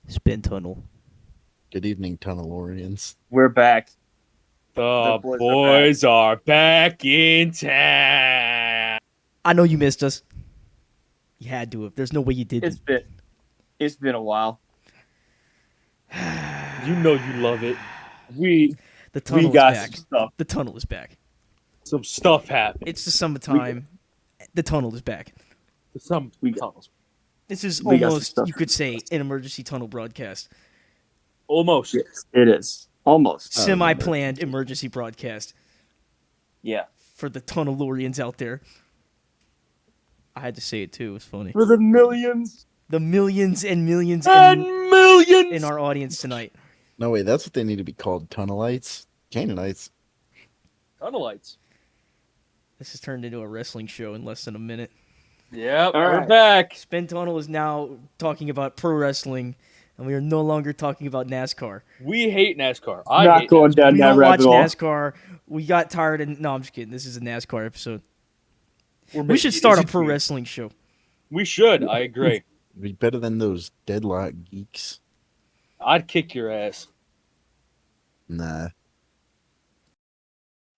Spin tunnel. Good evening, Tunnelorians. We're back. The boys are boys are back in town. I know you missed us. You had to have. There's no way you didn't. It's been a while. You know you love it. We The tunnel got is back. some stuff. The tunnel is back. some stuff happened. It's the summertime. The tunnel is back. Some We got- tunnels. This is We got some almost, stuff. you could say, an emergency tunnel broadcast. Almost. Yes, it is almost. Semi-planned emergency broadcast Yeah. for the Tunnelorians out there. I had to say it too. It was funny. For the millions. The millions and millions And in millions. our audience tonight. No, wait, that's what they need to be called. Tunnelites? Canaanites. Tunnel lights. This has turned into a wrestling show in less than a minute. Yep, All we're right. back. Spin Tunnel is now talking about pro wrestling, and we are no longer talking about NASCAR. We hate NASCAR. I Not hate going NASCAR. down We that don't watch rabbit hole. NASCAR. We got tired and no, I'm just kidding. This is a NASCAR episode. We're We making should it start a easy pro for you. wrestling show. We should. I agree. Be better than those deadlock geeks. I'd kick your ass. Nah.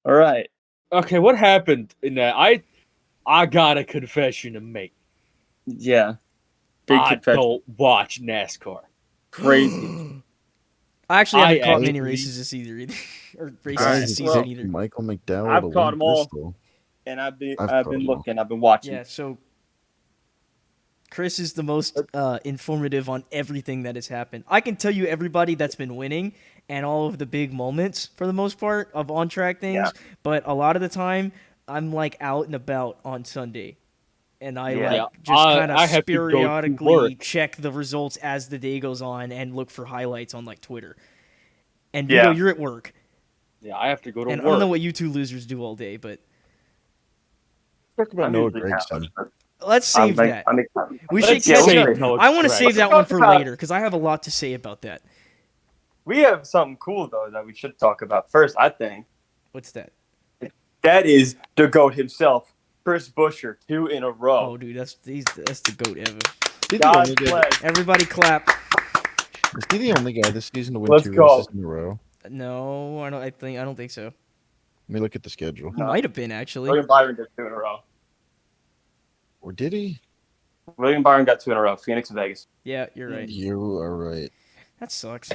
All right. Okay, what happened in that? I got a confession to make. Yeah. Big I confession. don't watch NASCAR. Crazy. I actually haven't I caught many actually- races this either. Or races Alright, this well, season either. Michael McDowell. I've to caught win 'em all. Bristol. And I've been I've caught 'em all. looking. I've been watching. Yeah, so Chris is the most informative on everything that has happened. I can tell you everybody that's been winning and all of the big moments for the most part of on-track things, Yeah. but a lot of the time I'm like out and about on Sunday. And I Yeah. like just kind I of have to go to periodically work. check the results as the day goes on and look for highlights on like Twitter. And Yeah. you're at work. Yeah, I have to go to And I work. don't know what you two losers do all day, but Talk about I'm Noah usually Gregson. down. let's save that. We should Let's catch save up. Noah I want to Gregson. save that one for Let's talk later because I have a lot to say about that. We have something cool though that we should talk about first. I think What's that? that is the goat himself, Chris Buescher, 2 in a Oh, row. dude, that's the goat ever. Is he the God only guy- bless. Everybody clap. is he the only guy this season to win Let's 2 go. races in a row? No, I don't think so. Let me look at the schedule. He might have been actually. William Byron got 2 in a row. Or did he? William Byron got 2 in a row. Phoenix and Vegas. Yeah, you're right. You are right. That sucks.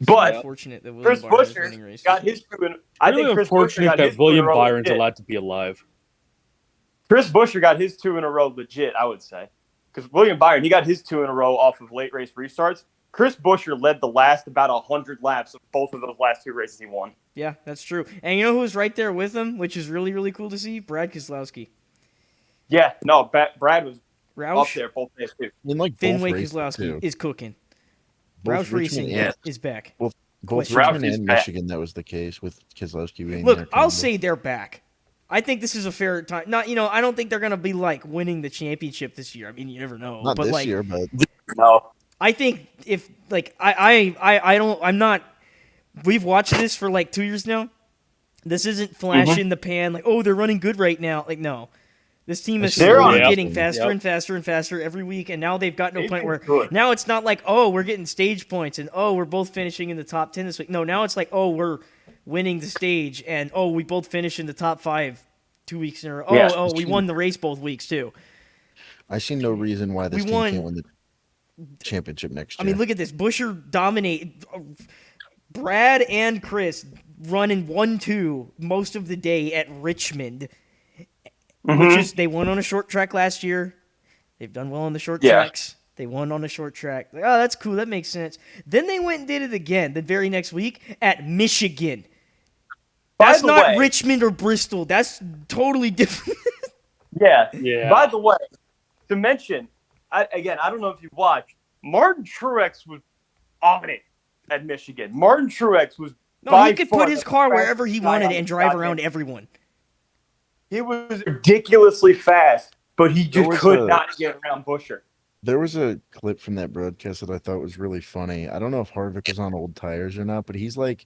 But Unfortunate that Chris William Byron is Buescher winning races. got his 2 in. I Really think Chris Buescher unfortunate got his that 2 in a William row Byron's legit. allowed to be alive. Chris Buescher got his 2 in a row legit, I would say. Because William Byron, he got his 2 in a row off of late race restarts. Chris Buescher led the last about 100 laps of both of those last 2 races he won. Yeah, that's true. And you know who was right there with him, which is really really cool to see? Brad Keselowski. Yeah, no, Brad was up Roush there both days too. In like both Fenway races, Keselowski too. is cooking. Both Roush Richmond Racing and- is back. Both Question. Richmond Roush is and back. Michigan, that was the case with Keselowski being Look, there. I'll kinda. say they're back. I think this is a fair time. Not, I don't think they're gonna be like winning the championship this year. I mean, you never know. Not but this like, year, but No. I think if like I don't I'm not. We've watched this for like 2 years now. This isn't flash in the pan like, oh, they're running good right now. Like, no, this team is They're slowly on- getting faster Yep. and faster and faster every week, and now they've gotten to a They've point been where good. now it's not like, oh, we're getting stage points and oh, we're both finishing in the top 10 this week. No, now it's like, oh, we're winning the stage and oh, we both finished in the top 5 2 weeks in a row. Yeah. Oh, we won the race both weeks too. I see no reason why this We team won- can't win the championship next I year. mean, look at this. Busher dominate. Brad and Chris running 1-2 most of the day at Richmond, which is they won on a short track last year. They've done well on the short Yeah. tracks. They won on a short track. Like, oh, that's cool. That makes sense. Then they went and did it again the very next week at Michigan. By That's the not way- Richmond or Bristol. That's totally different. Yeah. Yeah. By the way, to mention, I don't know if you watched, Martin Truex was on it at Michigan. Martin Truex was No, by he could far put his the car fastest wherever he guy wanted on the and drive goddamn- around everyone. He was ridiculously fast, but he There just was could a- not get around Buescher. There was a clip from that broadcast that I thought was really funny. I don't know if Harvick was on old tires or not, but he's like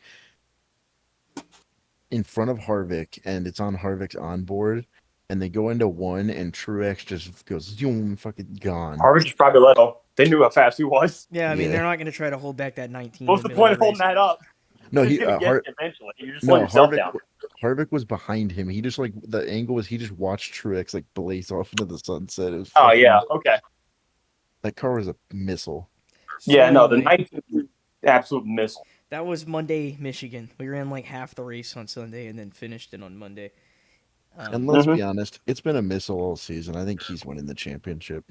in front of Harvick, and it's on Harvick's onboard, and they go into one, and Truex just goes zoom, fucking gone. Harvick is probably little. They knew how fast he was. Yeah, I mean Yeah. they're not going to try to hold back that 19. What's the point of holding that up? No, He's he gonna get Har- it eventually. You just let no yourself Harvick. down. Harvick was behind him. He just like the angle was he just watched Truex like blaze off into the sunset. It was Oh fucking- yeah, okay. that car was a missile. Yeah, no, the anyway, 19 absolute missile. that was Monday, Michigan. We ran like half the race on Sunday and then finished it on Monday. And let's Mhm. be honest, it's been a missile all season. I think he's winning the championship.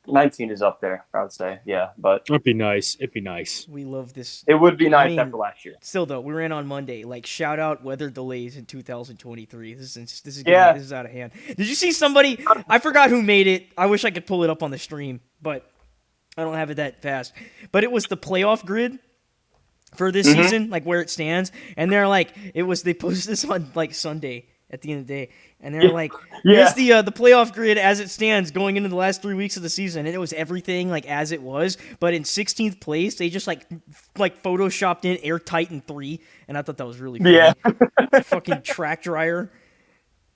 19 is up there, I would say. Yeah, but It'd be nice. It'd be nice. We love this. it would be nice mean- after last year. Still though, we ran on Monday. Like shout out weather delays in 2023. This is Yeah. this is out of hand. Did you see somebody? I forgot who made it. I wish I could pull it up on the stream, but I don't have it that fast. But it was the playoff grid for this Mhm. season, like where it stands, and they're like, they posted this on like Sunday at the end of the day, and they're like, Yeah. here's the playoff grid as it stands going into the last 3 weeks of the season, and it was everything like as it was, but in 16th place they just like photoshopped in airtight in 3, and I thought that was really funny. Yeah. Fucking track dryer.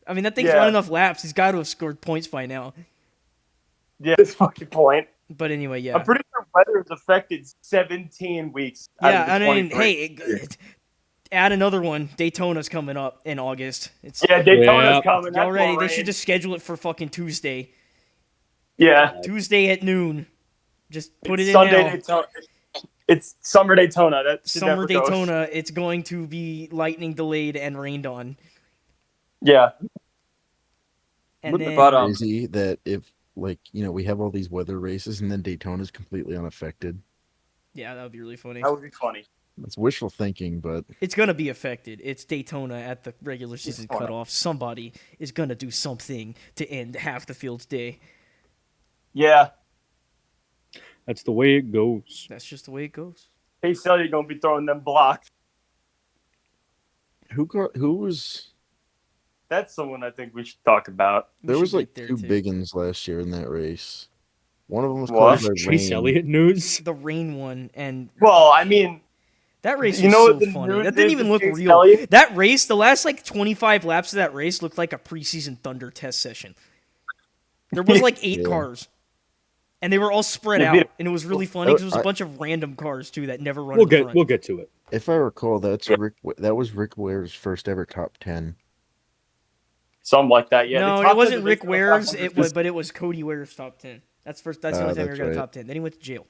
I mean that thing's Yeah. run enough laps. He's got to have scored points by now. Yeah, this fucking point. But anyway, yeah. I'm pretty sure weather has affected 17 weeks. out Yeah, of the I mean, 23. hey, add another one. Daytona's coming up in August. It's Yeah, Daytona's Yeah. coming. y'all That's ready? more They rain. should just schedule it for fucking Tuesday. Yeah. Tuesday at noon. Just put It's it in Sunday now. Daytona. It's summer Daytona. That shit Summer never goes. Daytona. It's going to be lightning delayed and rained on. Yeah. And Wouldn't then, have bought Crazy that if like we have all these weather races and then Daytona's completely unaffected. yeah, that would be really funny. That would be funny. It's wishful thinking, but It's gonna be affected. It's Daytona at the regular season funny. cutoff. Somebody is gonna do something to end half the field's day. Yeah. That's the way it goes. That's just the way it goes. Chase Elliott going to be throwing them blocks. who was That's someone I think we should talk about. We there should was like get there, two too. big uns last year in that race. One of them was What? caused by Chase rain. Elliott news. The rain one and Well, I mean, that race you was know so what the funny. news That didn't is even with look Chase real. Elliott? That race, the last like 25 laps of that race looked like a preseason Thunder test session. There was like 8 Yeah. cars. And they were all spread Yeah, out, and it was really funny because it was a I- bunch of random cars too that never run. We'll in the get front. we'll get to it. If I recall, that was Rick Ware's first ever top 10. something like that. Yeah. no, the it top wasn't 10 Rick division Ware's. top It 100 was, but it was Cody Ware's top 10. That's the only time he ever that's got a right. top 10. Then he went to jail.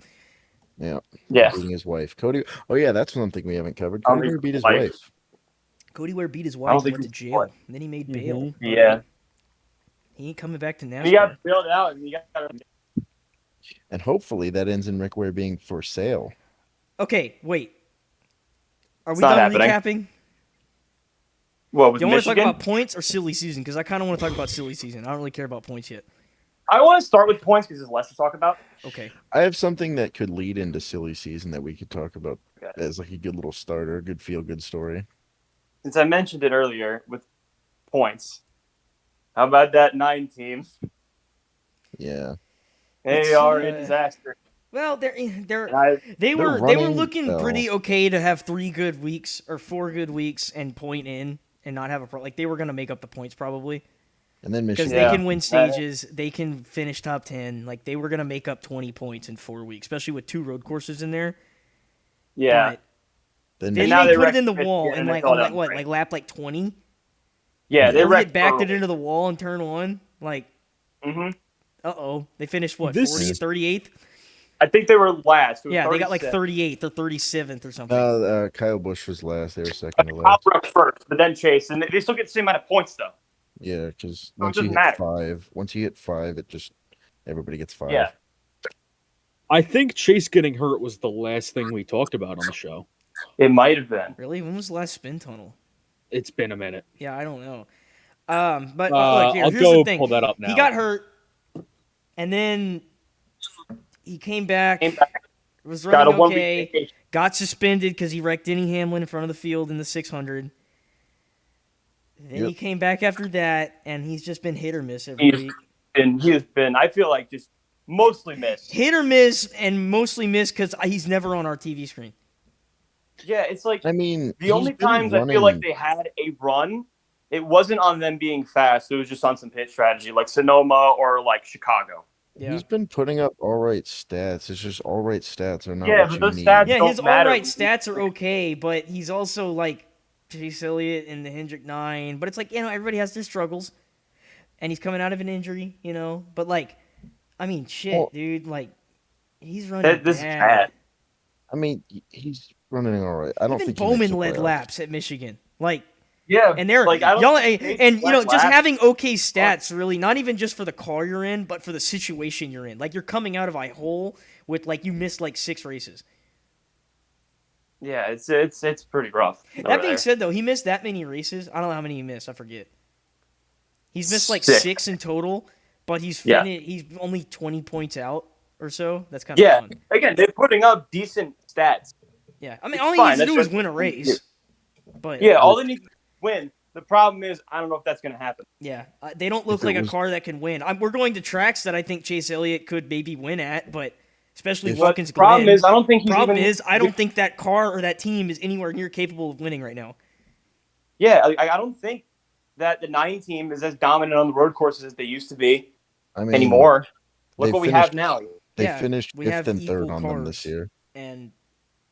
Yeah, Yeah. beating his wife, Cody. Oh yeah, that's something we haven't covered. I don't Cody think Ware beat his wife. wife. Cody Ware beat his I wife don't and think went to he jail. was. And then he made Mhm. bail. Yeah. He ain't coming back to NASCAR. He got bailed out and he got. And hopefully that ends in Rick Ware being for sale. Okay, wait. Are It's we not done happening. recapping? What, with Do you want to talk Michigan? about points or silly season? Because I kind of want to talk about silly season. I don't really care about points yet. I want to start with points because there's less to talk about. Okay. I have something that could lead into silly season that we could talk about Okay. as like a good little starter, a good feel good story. Since I mentioned it earlier with points, how about that 9 team? Yeah. They It's, are a uh, disaster. Well, And they They're were running, looking though. pretty okay to have 3 good weeks or 4 good weeks and point in and not have a like they were gonna make up the points probably And then because Michigan. they can win stages, they can finish top 10. Like they were gonna make up 20 points in 4 weeks, especially with 2 road courses in there. Yeah. But Then then now they they put it in the wrecked wall Michigan and and like they called on, out what break. like lap like 20. Yeah, they They wrecked backed it into the wall in turn 1. Like hmm they finished what This- 40th, 38th. I think they were last. It was Yeah, they got like 37. 38th or 37th or something. Kyle Busch was last. They were second to Kyle last. Brooks first, but then Chase, and they still get the same amount of points though. Yeah, because So it once you doesn't hit matter. 5, it just everybody gets 5. Yeah. I think Chase getting hurt was the last thing we talked about on the show. It might have been. Really? When was the last spin tunnel? It's been a minute. Yeah, I don't know. But look, I'll here's go the thing. pull that up now. He got hurt, and then he came back. Came back, Was got a running 1 week okay. vacation. Got suspended because he wrecked Denny Hamlin in front of the field in the 600. Then he Yep. came back after that, and he's just been hit or miss every He's- week. And he has been, I feel like, just mostly missed. Hit or miss, and mostly miss because he's never on our TV screen. Yeah, it's like I mean, the only times I feel like they had a run, it wasn't on them being fast. It was just on some pit strategy, like Sonoma or like Chicago. Yeah. He's been putting up all right stats. It's just all right stats are not Yeah, what but you those need. stats Yeah, don't his all matter. right stats are okay, but he's also like Chase Elliott in the Hendrick 9. But it's like, everybody has their struggles. And he's coming out of an injury, But, like, I mean, shit, Well- dude. Like, he's running This is bad. bad. I mean, he's running all right. I don't Even think he makes Bowman the led playoffs. laps at Michigan. Like, Yeah, and they're like I don't y'all, think Chase and led just laps. having okay stats, really, not even just for the car you're in, but for the situation you're in. Like, you're coming out of a hole with like you missed like 6 races. Yeah, it's pretty rough. That being said, though, he missed that many races. I don't know how many he missed. I forget. He's missed like 6. 6 in total, but he's Yeah. he's only 20 points out or so. That's kind of Yeah, fun. again, they're putting up decent stats. Yeah, I mean, It's all he fine, needs to that's do is just- win a race. But Yeah, all they need to win. The problem is, I don't know if that's going to happen. yeah, they don't look If it like a was- car that can win. We're going to tracks that I think Chase Elliott could maybe win at, but especially If- But Watkins the problem Glen. is, I don't think he's Problem even. is, I don't think that car or that team is anywhere near capable of winning right now. Yeah, I don't think that the 9 team is as dominant on the road courses as they used to be I mean, anymore. Look they what we finished- have now. They Yeah, finished we 5th have and 3rd equal on them cars. this year. And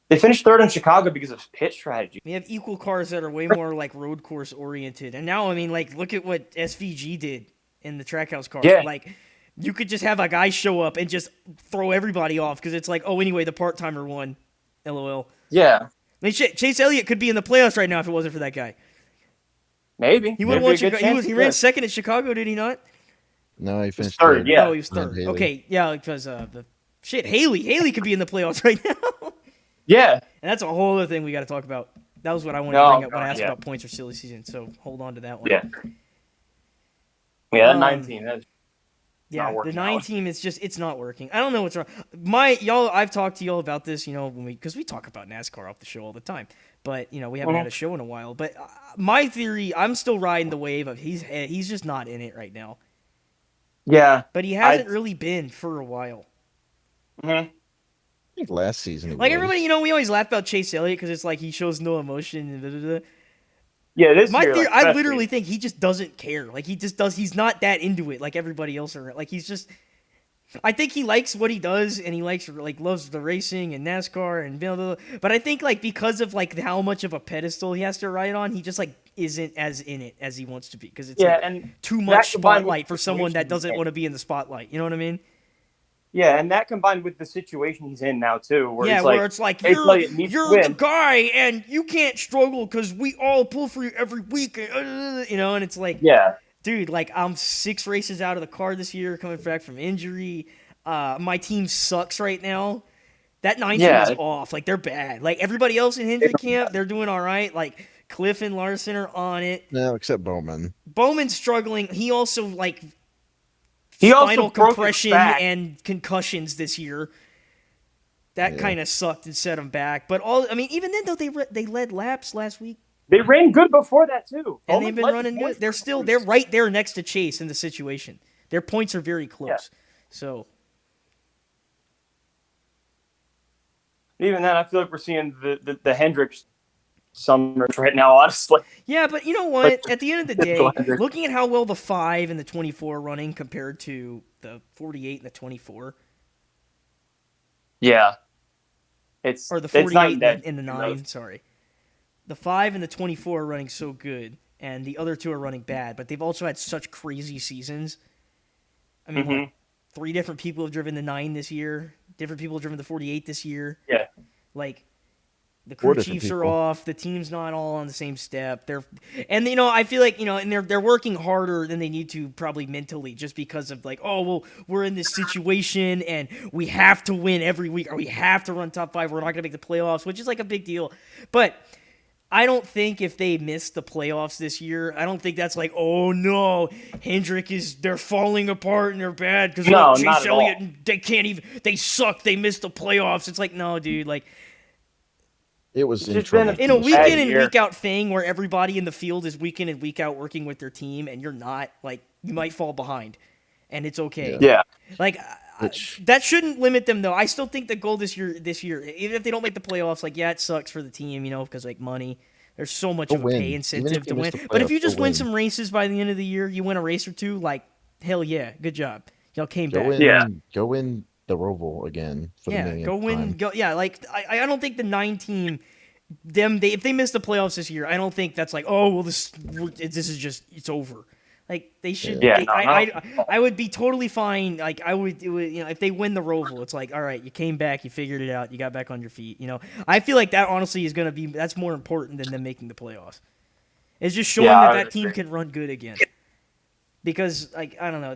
They finished 3rd in Chicago because of pit strategy. we have equal cars that are way more like road course oriented. And now, I mean, like, look at what SVG did in the Trackhouse car. Yeah. Like, you could just have a guy show up and just throw everybody off because it's like, oh, anyway, the part timer won. LOL. Yeah, I mean, shit, Chase Elliott could be in the playoffs right now if it wasn't for that guy. maybe. He would have Maybe won a good Chicago. chance He he ran could. second at Chicago, did he not? No, he finished third, yeah. Oh, he was Behind third. Haley. Okay, yeah, because the shit, Haley could be in the playoffs right now. Yeah, And that's a whole other thing we got to talk about. That was what I wanted No, to bring up when I God, asked yeah. about points or silly season. So hold on to that one. yeah. That Um, 19. That's Yeah, not the working 9 out. team is just it's not working. I don't know what's wrong. I've talked to y'all about this, because we talk about NASCAR off the show all the time. But we haven't had a show in a while. But my theory, I'm still riding the wave of he's just not in it right now. yeah. But he hasn't really been for a while. Mhm. I think last season. He Like was. everybody, we always laugh about Chase Elliott because it's like he shows no emotion. And blah, blah, blah. Yeah, this My year, theory, like, I especially. literally think he just doesn't care. Like he just does. He's not that into it like everybody else are. Like he's just. I think he likes what he does and he loves the racing and NASCAR and blah, blah, blah. But I think like because of like how much of a pedestal he has to ride on, he just like isn't as in it as he wants to be because it's like, and too much combined with spotlight the for someone that situation doesn't he's want to be in the spotlight. You know what I mean? Yeah, and that combined with the situation he's in now too, where Yeah, he's where like, it's like Chase Elliott needs to you're win. the guy and you can't struggle because we all pull for you every week, and it's like, yeah, dude, like I'm 6 races out of the car this year, coming back from injury. My team sucks right now. That 9 team is off. Like they're bad. Like everybody else in Hendrick camp, they're doing all right. Like Cliff and Larson are on it. No, except Bowman. Bowman's struggling. He also like He also spinal broke his compression back. and concussions this year. That Yeah. kind of sucked and set him back. But even then though they led laps last week they ran good before that too, and Bowman they've been led the running points good. for They're right there next to Chase in the situation. Their points are very close. So Even then, I feel like we're seeing the Hendricks summers right now. Honestly, yeah, but you know what? At the end of the day, Typical Hendrick. looking at how well the 5 and the 24 are running compared to the 48 and the 24, yeah, it's or the it's night 48 and day and the in 9, those. sorry. The 5 and the 24 are running so good, and the other 2 are running bad, but they've also had such crazy seasons. I mean, Mhm. like, 3 different people have driven the 9 this year. Different people have driven the 48 this year. Yeah. Like, the 4 crew different chiefs are people. off. The team's not all on the same step. I feel like, and they're working harder than they need to probably mentally just because of like, oh, well, we're in this situation and we have to win every week or we have to run top 5. We're not going to make the playoffs, which is like a big deal. But I don't think if they miss the playoffs this year, I don't think that's like, oh no, they're falling apart and they're bad because No, not Chase at all. Elliott, they suck, they missed the playoffs. It's like, no, dude, like It was It's just been internal. in a Bad week in and year. week out thing where everybody in the field is week in and week out working with their team and you're not, like you might fall behind and it's okay. Yeah, Like Which- that shouldn't limit them though. I still think the goal this year, even if they don't make the playoffs, like yeah, it sucks for the team, because like money. There's so much They'll of a win. pay Even incentive if to they miss win. the But if playoffs, you just they'll win win. some races by the end of the year, you win a race or two, like hell yeah, good job. Y'all came Go back. in, Yeah. go in the Roval again for the Yeah, millionth go win. time. Go. Yeah, like I don't think the 9 team. If they miss the playoffs this year, I don't think that's like, oh well, this is just it's over. Like they should. Yeah, they, no, I would be totally fine. Like I would, if they win the Roval, it's like, all right, you came back, you figured it out, you got back on your feet. I feel like that honestly is gonna be that's more important than them making the playoffs. It's just showing Yeah, I that would team agree. can run good again. Because like I don't know,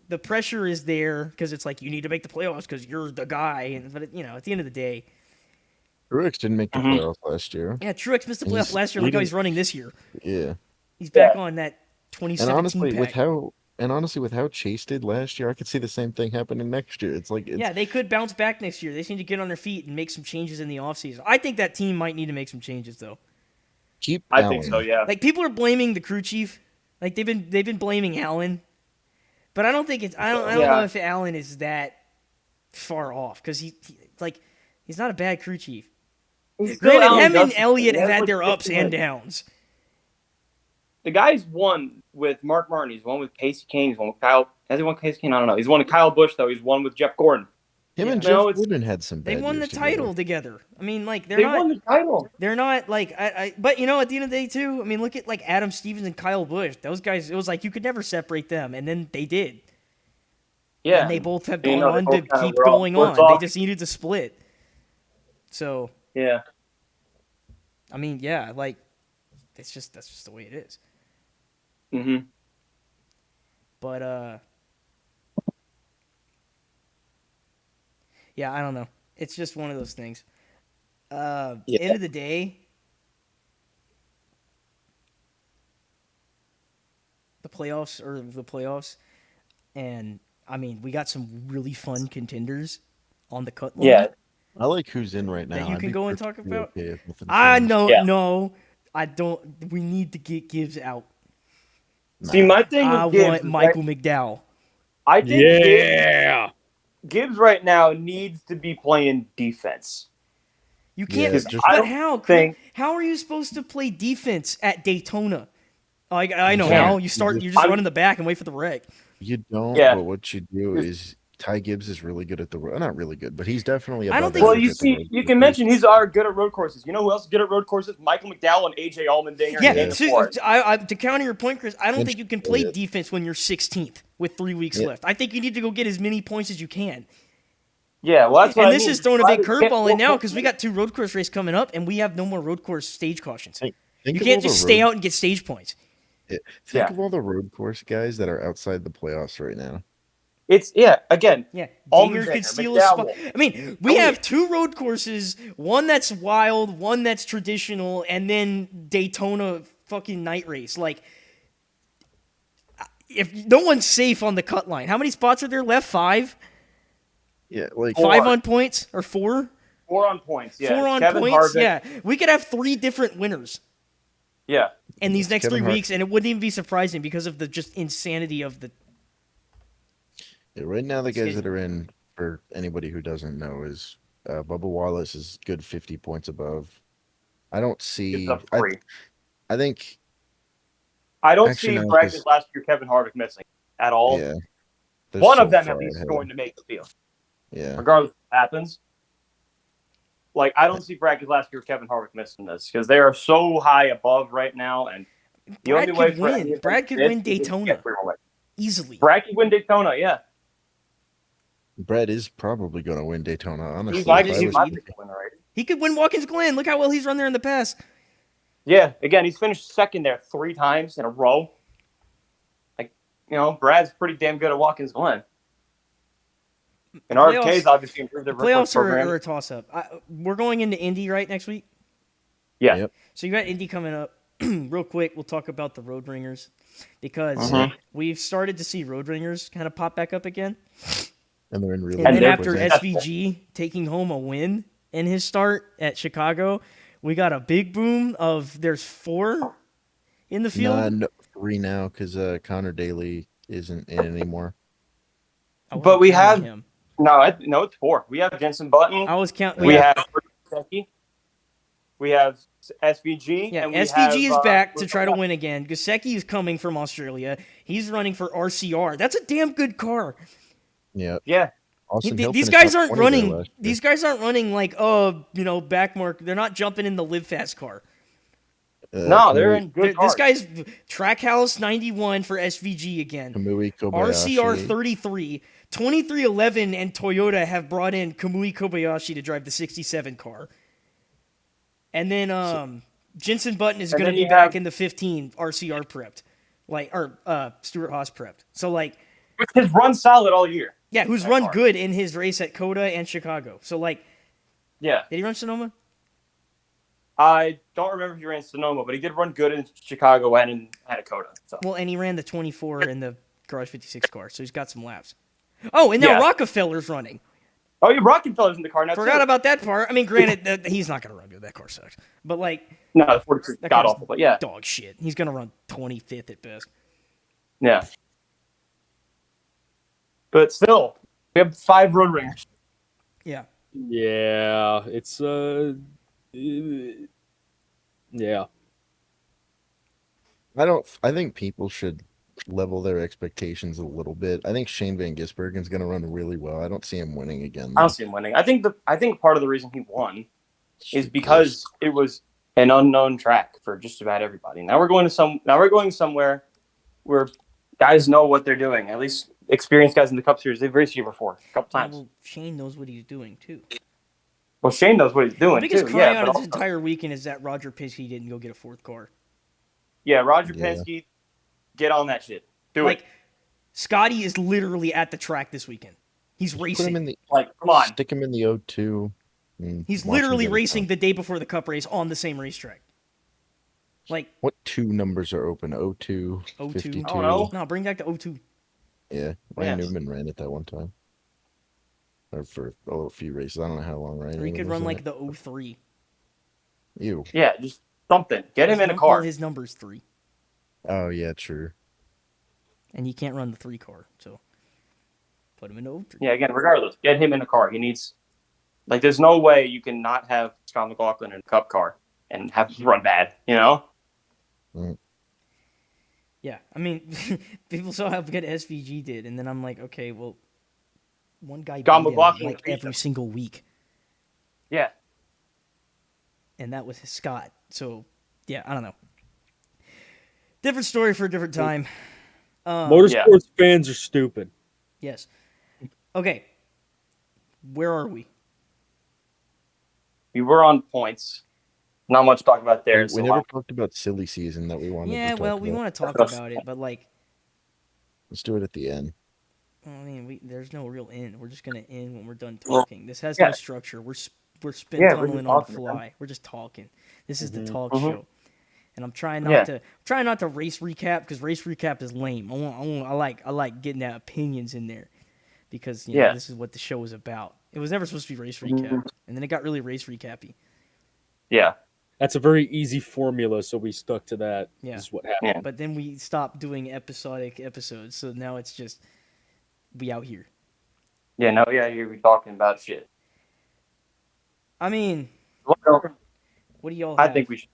the pressure is there because it's like you need to make the playoffs because you're the guy. But at the end of the day, Truex didn't make the Mhm. playoffs last year. yeah, Truex missed the And playoff last year. Look how leading- he's running this year. Yeah, He's back Yeah. on that and 2017 honestly, pack. with how Chase did last year, I could see the same thing happening next year. It's like Yeah, they could bounce back next year. They just need to get on their feet and make some changes in the offseason. I think that team might need to make some changes though. keep. I think so. Allen. Yeah. Like people are blaming the crew chief. Like they've been blaming Allen. But I don't think it's I don't Yeah. know if Allen is that far off because he's not a bad crew chief. Granted, him and Elliott have had their ups and downs. The guy's won with Mark Martin. He's won with Casey Kane. He's won with Kyle. Has he won with Casey Kane? I don't know. He's won with Kyle Busch though. He's won with Jeff Gordon. Him Yeah. and No, Jeff it's- Gordon had some. They bad won the years title together. I mean, like They won the title. they're not like but at the end of the day too, I mean, look at like Adam Stevens and Kyle Busch. Those guys, it was like you could never separate them, and then they did. Yeah. And they both have You gone know, they on both to kinda keep were all going sports on. They off. just needed to split. So, Yeah. I mean, yeah, like that's just the way it is. Mm-hmm. But yeah, I don't know. It's just one of those things. End of the day, the playoffs, and I mean, we got some really fun contenders on the cut line. Yeah. I like who's in right now. That you I'd can be go and perfectly talk about? okay if nothing I changed. know, Yeah. no, I don't. We need to get Gibbs out. See, my thing with I Gibbs, want is Michael McDowell. I think Yeah. Gibbs right now needs to be playing defense. You can't. Yeah, just- I but don't how? think- How are you supposed to play defense at Daytona? I know You can't. how. You start. You're just I'm- running the back and wait for the wreck. You don't. Yeah. But what you do is Ty Gibbs is really good at the road. Not really good, but he's definitely. I don't above think- Well, average you at the see, road you can courses. mention he's are good at road courses. You know who else is good at road courses? Michael McDowell and AJ Allmendinger. Yeah. and Daniel So, Suarez. to counter your point, Chris, I don't And- think you can play yeah. defense when you're 16th with 3 weeks Yeah. left. I think you need to go get as many points as you can. Yeah, well, that's what And I this mean. is throwing a Try big to get curveball more in now points. because we got 2 road course races coming up, and we have no more road course stage cautions. Think You of can't all the just stay road- out and get stage points. Think Yeah. of all the road course guys that are outside the playoffs right now. It's again. Yeah, Allmendinger, Dinger could steal a spot. McDowell. I mean, we have 2 road courses, one that's wild, one that's traditional, and then Daytona fucking night race. Like, if no one's safe on the cut line, how many spots are there left? 5? Yeah, like 5 on points or 4? 4 on points. Yeah, 4 it's on Kevin points. Harvick. Yeah, we could have 3 different winners Yeah. in these It's next Kevin 3 Har- weeks, and it wouldn't even be surprising because of the just insanity of the. yeah, right now the guys Skid- that are in, for anybody who doesn't know, is Bubba Wallace is good 50 points above. I don't see. It's up 3. I think I don't Actually, see no, Bragg's 'cause- last year Kevin Harvick missing at all. yeah. they're One so of them far at least is ahead. going to make the field, Yeah, regardless of what happens. Like, I don't see Bragg's last year Kevin Harvick missing this because they are so high above right now. And the Brad only way could for any win. of them Brad to could miss win is if they Daytona get 3 more wins. easily. Brad could win Daytona, yeah. Brad is probably going to win Daytona. Honestly, He's my, if I he's was- my big winner, right? He could win Watkins Glen. Look how well he's run there in the past. Yeah, again, he's finished second there 3 times in a row. Like, Brad's pretty damn good at Watkins Glen. And Playoffs- RFK's obviously improved their Playoffs program. are a toss-up. We're going into Indy right next week. Yeah. Yep. So you got Indy coming up. Real quick, we'll talk about the Road Ringers because Mhm. we've started to see Road Ringers kind of pop back up again. and they're in really And And then they're after pretty- SVG taking home a win in his start at Chicago, we got a big boom of there's 4 in the field. no, 3 now because Connor Daly isn't in anymore. I wasn't But we counting have- him. No, it's 4. We have Jensen Button. I was counting. We have Gasecki. We have SVG. Yeah, and we SVG have, is back to try to win again. Gasecki is coming from Australia. He's running for RCR. That's a damn good car. Yeah. Yeah. Austin Hill These finished guys top aren't 20 there running. last year. These guys aren't running like back mark. They're not jumping in the live fast car. No, they're Kamui, in good This cars. guy's Trackhouse 91 for SVG again. Kamui RCR Kobayashi. 33, 2311, and Toyota have brought in Kamui Kobayashi to drive the 67 car. And then Jensen Button is And going to then be you back have- in the 15 RCR prepped, Stuart Haas prepped. So Which has run solid all year. yeah, who's That run car. good in his race at Coda and Chicago. So Yeah. did he run Sonoma? I don't remember if he ran Sonoma, but he did run good in Chicago and in Dakota. So. Well, and he ran the 24 in the Garage 56 car, so he's got some laps. Oh, and now Yeah. Rockefeller's running. Oh, yeah, Rockefeller's in the car now, Forgot too. about that part. I mean, granted, he's not going to run good. That car sucks. But, No, the 42 that got car's awful, but yeah. dog shit. He's going to run 25th at best. Yeah. But still, we have 5 road ringers. Yeah. Yeah, it's yeah. I think people should level their expectations a little bit. I think Shane Van Gisbergen's going to run really well. I don't see him winning again. I don't see him winning. I think part of the reason he won is because it was an unknown track for just about everybody. Now we're going somewhere where guys know what they're doing. At least experienced guys in the Cup Series. They've raced here before a couple times. Well, Shane knows what he's doing, too. Well, Shane knows what he's doing The biggest too. cry Yeah, out but of this also- entire weekend is that Roger Penske didn't go get a 4th car. yeah, Roger Yeah. Penske, get on that shit. Do Like, it. Scotty is literally at the track this weekend. He's Put him racing. in the Like, come on. stick him in the O2. and He's watch him literally get it racing done. the day before the Cup race on the same racetrack. Like, What 2 numbers are open? O2, O2. 52. I don't know. no, bring back the O2. Yeah, Ryan Yeah. Newman ran it that one time. Or for a few races. I don't know how long Ryan Or he Newman could was run in like it. the O3. Ew. Yeah, just something. Get him in a Well, car. his number's 3. Oh, yeah, true. And he can't run the 3 car, so put him in the O3. Yeah, again, regardless, get him in a car. He needs, like, there's no way you can not have Scott McLaughlin in a Cup car and have him run bad, you know? Yeah, I mean, people saw how good SVG did, and then I'm like, okay, well, one guy Scott beat him, McLaughlin like beat every him. single week, Yeah. and that was Scott. So, yeah, I don't know. Different story for a different time. Motorsports fans are stupid. Yes. Okay. Where are we? We were on points. Not much to talk about there. We so never talked about silly season that we wanted to Yeah, talk well, we about. want to talk That's- about it, but like, Let's do it at the end. I mean, there's no real end. We're just gonna end when we're done Well, talking. This has yeah. no structure. We're spin Yeah, we're tunneling just on the talking, man. fly. We're just talking. This is the Mhm. talk Mhm. show, and I'm trying Yeah. not to race recap because race recap is lame. I like getting that opinions in there because you know, Yeah. this is what the show is about. It was never supposed to be race recap, Mhm. and then it got really race recappy. Yeah. That's a very easy formula, so we stuck to that. Yeah. This is what happened. Yeah. But then we stopped doing episodic episodes, so now it's just we out here. Yeah, no, yeah, you're talking about shit. I mean, Well, what do y'all I have? think we should.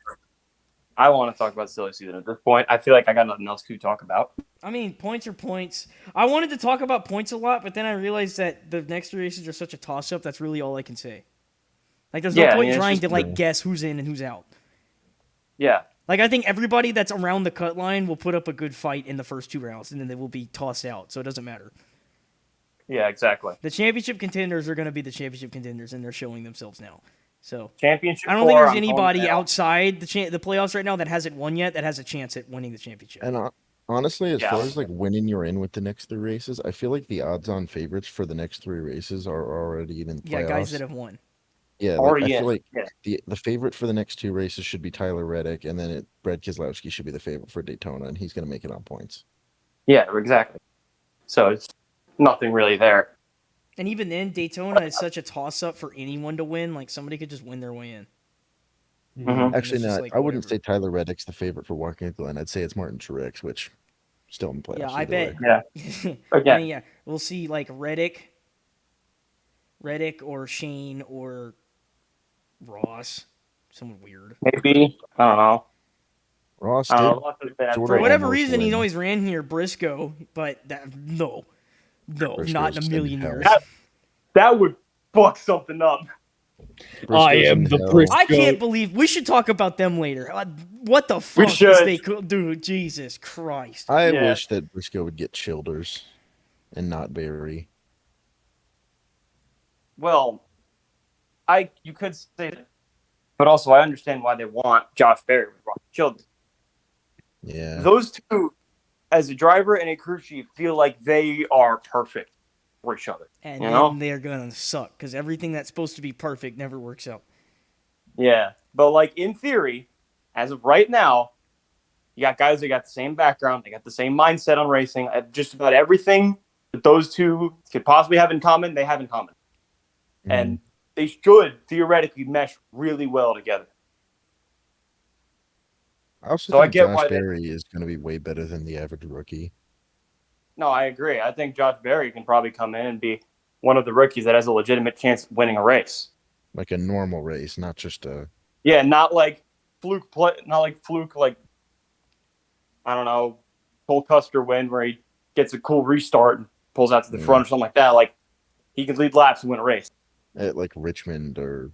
I want to talk about silly season at this point. I feel like I got nothing else to talk about. I mean, points are points. I wanted to talk about points a lot, but then I realized that the next 3 races are such a toss-up. That's really all I can say. Like, there's no Yeah, I point mean, it's trying just- to like guess who's in and who's out. Yeah. Like, I think everybody that's around the cut line will put up a good fight in the first 2 rounds, and then they will be tossed out. So it doesn't matter. Yeah, exactly. The championship contenders are going to be the championship contenders, and they're showing themselves now. So Championship. I don't think four, there's I'm anybody calling it out. outside the playoffs right now that hasn't won yet that has a chance at winning the championship. And honestly, as Yeah. far as like winning you're in with the next 3 races, I feel like the odds-on favorites for the next 3 races are already in the playoffs. Yeah, guys that have won. Yeah, like, Already I in. feel like Yeah. the favorite for the next 2 races should be Tyler Reddick, and then Brad Keselowski should be the favorite for Daytona, and he's going to make it on points. Yeah, exactly. So it's nothing really there. And even then, Daytona is such a toss-up for anyone to win. Like, somebody could just win their way in. Mhm. Actually, it's just not. like, I wouldn't whatever. say Tyler Reddick's the favorite for Watkins Glen. I'd say it's Martin Truex, which still in playoffs. Yeah, I either bet. way. I Again. mean, yeah, we'll see like Reddick or Shane or Ross. Someone weird. Maybe. I don't know. Ross I did. don't know. Lots of bad Sort For of whatever almost reason, he's win. always ran here Briscoe, but no. No, Briscoe's not in a in million hell. years. That would fuck something up. I Briscoe's am in the hell. Briscoe. I can't believe we should talk about them later. What the We fuck is should. they dude? Jesus Christ! I Yeah. wish that Briscoe would get Childers and not Barry. Well, you could say that, but also I understand why they want Josh Berry with Rocky Childers. Yeah. Those two, as a driver and a crew chief, feel like they are perfect for each other. And You then know? they're gonna suck because everything that's supposed to be perfect never works out. Yeah, but like in theory, as of right now, you got guys that got the same background, they got the same mindset on racing. Just about everything that those two could possibly have in common, they have in common, and they should theoretically mesh really well together. I also So I think get Josh why they- Berry is going to be way better than the average rookie. No, I agree. I think Josh Berry can probably come in and be one of the rookies that has a legitimate chance of winning a race. Like a normal race, not just a. Yeah, not like fluke play, not like fluke, like I don't know, Cole Custer win where he gets a cool restart and pulls out to the front or something like that. Like he can lead laps and win a race. At like Richmond or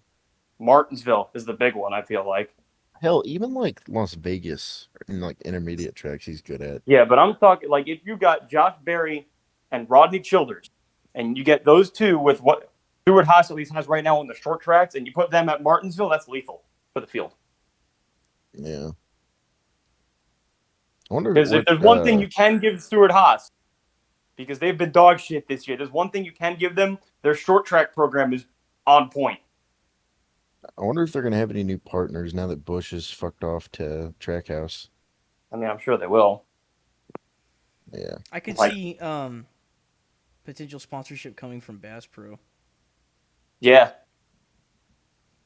Martinsville is the big one, I feel like. hell, even like Las Vegas and like intermediate tracks, he's good at. Yeah, but I'm talking like if you got Josh Berry and Rodney Childers, and you get those two with what Stuart Haas at least has right now on the short tracks, and you put them at Martinsville, that's lethal for the field. Yeah. I wonder Because if there's one thing you can give Stuart Haas, because they've been dog shit this year, there's one thing you can give them: their short track program is on point. I wonder if they're gonna have any new partners now that Bush is fucked off to Trackhouse. I mean, I'm sure they will. Yeah. I could Like- see potential sponsorship coming from Bass Pro Yeah,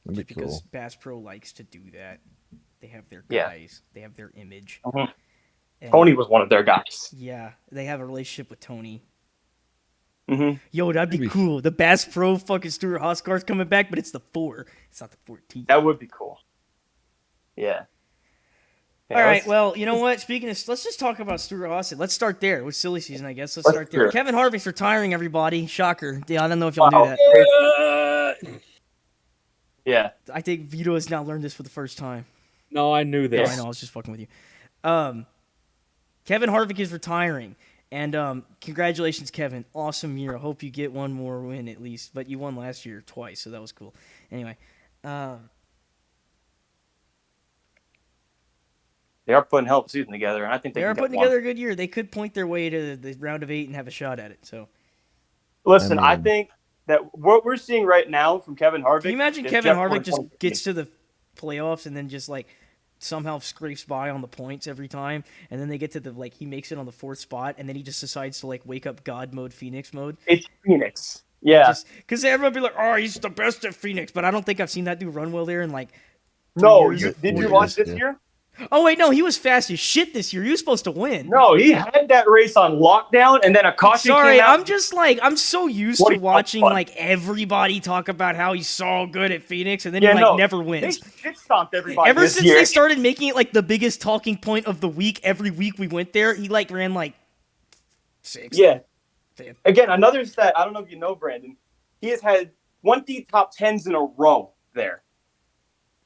That'd be because cool. Bass Pro likes to do that. They have their Yeah. guys. They have their image. Mhm. And, Tony was one of their guys. Yeah, they have a relationship with Tony. Mm-hmm. Yo, that'd be That'd be cool. The Bass Pro fucking Stuart Haas car's coming back, but it's the 4. It's not the 14. That would be cool. Yeah. All right, well, you know what? Speaking of, let's just talk about Stuart Haas. Let's start there with silly season, I guess. Let's Let's start do there. it. Kevin Harvick's retiring, everybody. Shocker. Yeah, I don't know if y'all Wow. knew that. Yeah. I think Vito has now learned this for the first time. No, I knew No, this. I know. I was just fucking with you. Kevin Harvick is retiring. And congratulations, Kevin. Awesome year. I hope you get one more win at least. But you won last year twice, so that was cool. Anyway. They are putting hell of a season together, and I think They can are get putting one. together a good year. They could point their way to the round of 8 and have a shot at it. So Listen, I I mean- think that what we're seeing right now from Kevin Harvick. can you imagine is Kevin Jeff Harvick Gordon just 2015. gets to the playoffs and then just like somehow scrapes by on the points every time, and then they get to the he makes it on the 4th spot, and then he just decides to wake up God mode, Phoenix mode. It's Phoenix. Yeah. Just because everyone be like, oh, he's the best at Phoenix, but I don't think I've seen that dude run well there in like. 3 No, years, did 4 you years. watch this yeah. year? Oh wait, no, he was fast as shit this year. He was supposed to win. No, he had that race on lockdown, and then a caution Sorry, came out. I'm just I'm so used What to he- watching fun. everybody talk about how he's so good at Phoenix, and then Yeah, he no, never They wins. shit stomped everybody Ever this since year. they started making it the biggest talking point of the week, every week we went there, he ran 6th. Yeah. 5th. Again, another stat. I don't know if you know, Brandon. He has had 20 top 10s in a row there.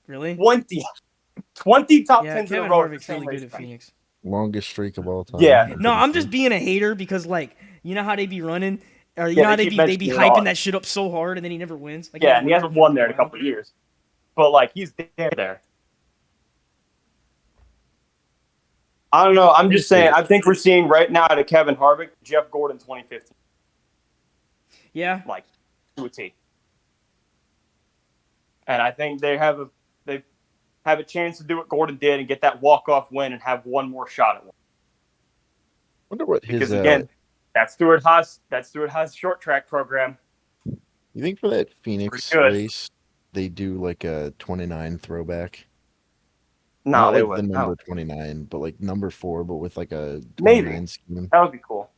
Really? 20 top Yeah, 10s in Kevin a row. Harvick's really good at Phoenix. Longest streak of all time. Yeah. No, I'm just being a hater because you know how they be running, or you Yeah, know how they they keep be mentioning it hyping all. that shit up so hard and then he never wins. Yeah, and he hasn't won there in a couple of years. But he's there. I don't know. I'm just saying. I think we're seeing right now to Kevin Harvick, Jeff Gordon 2015, Yeah, to a T. And I think they have a chance to do what Gordon did and get that walk-off win and have one more shot at one. Wonder what his. Because again, that's Stuart Haas short track program. You think for that Phoenix Pretty good. race, they do a 29 throwback? No, Not they the wouldn't. number No. 29, but number 4, but with a 29 Maybe. scheme. That would be cool.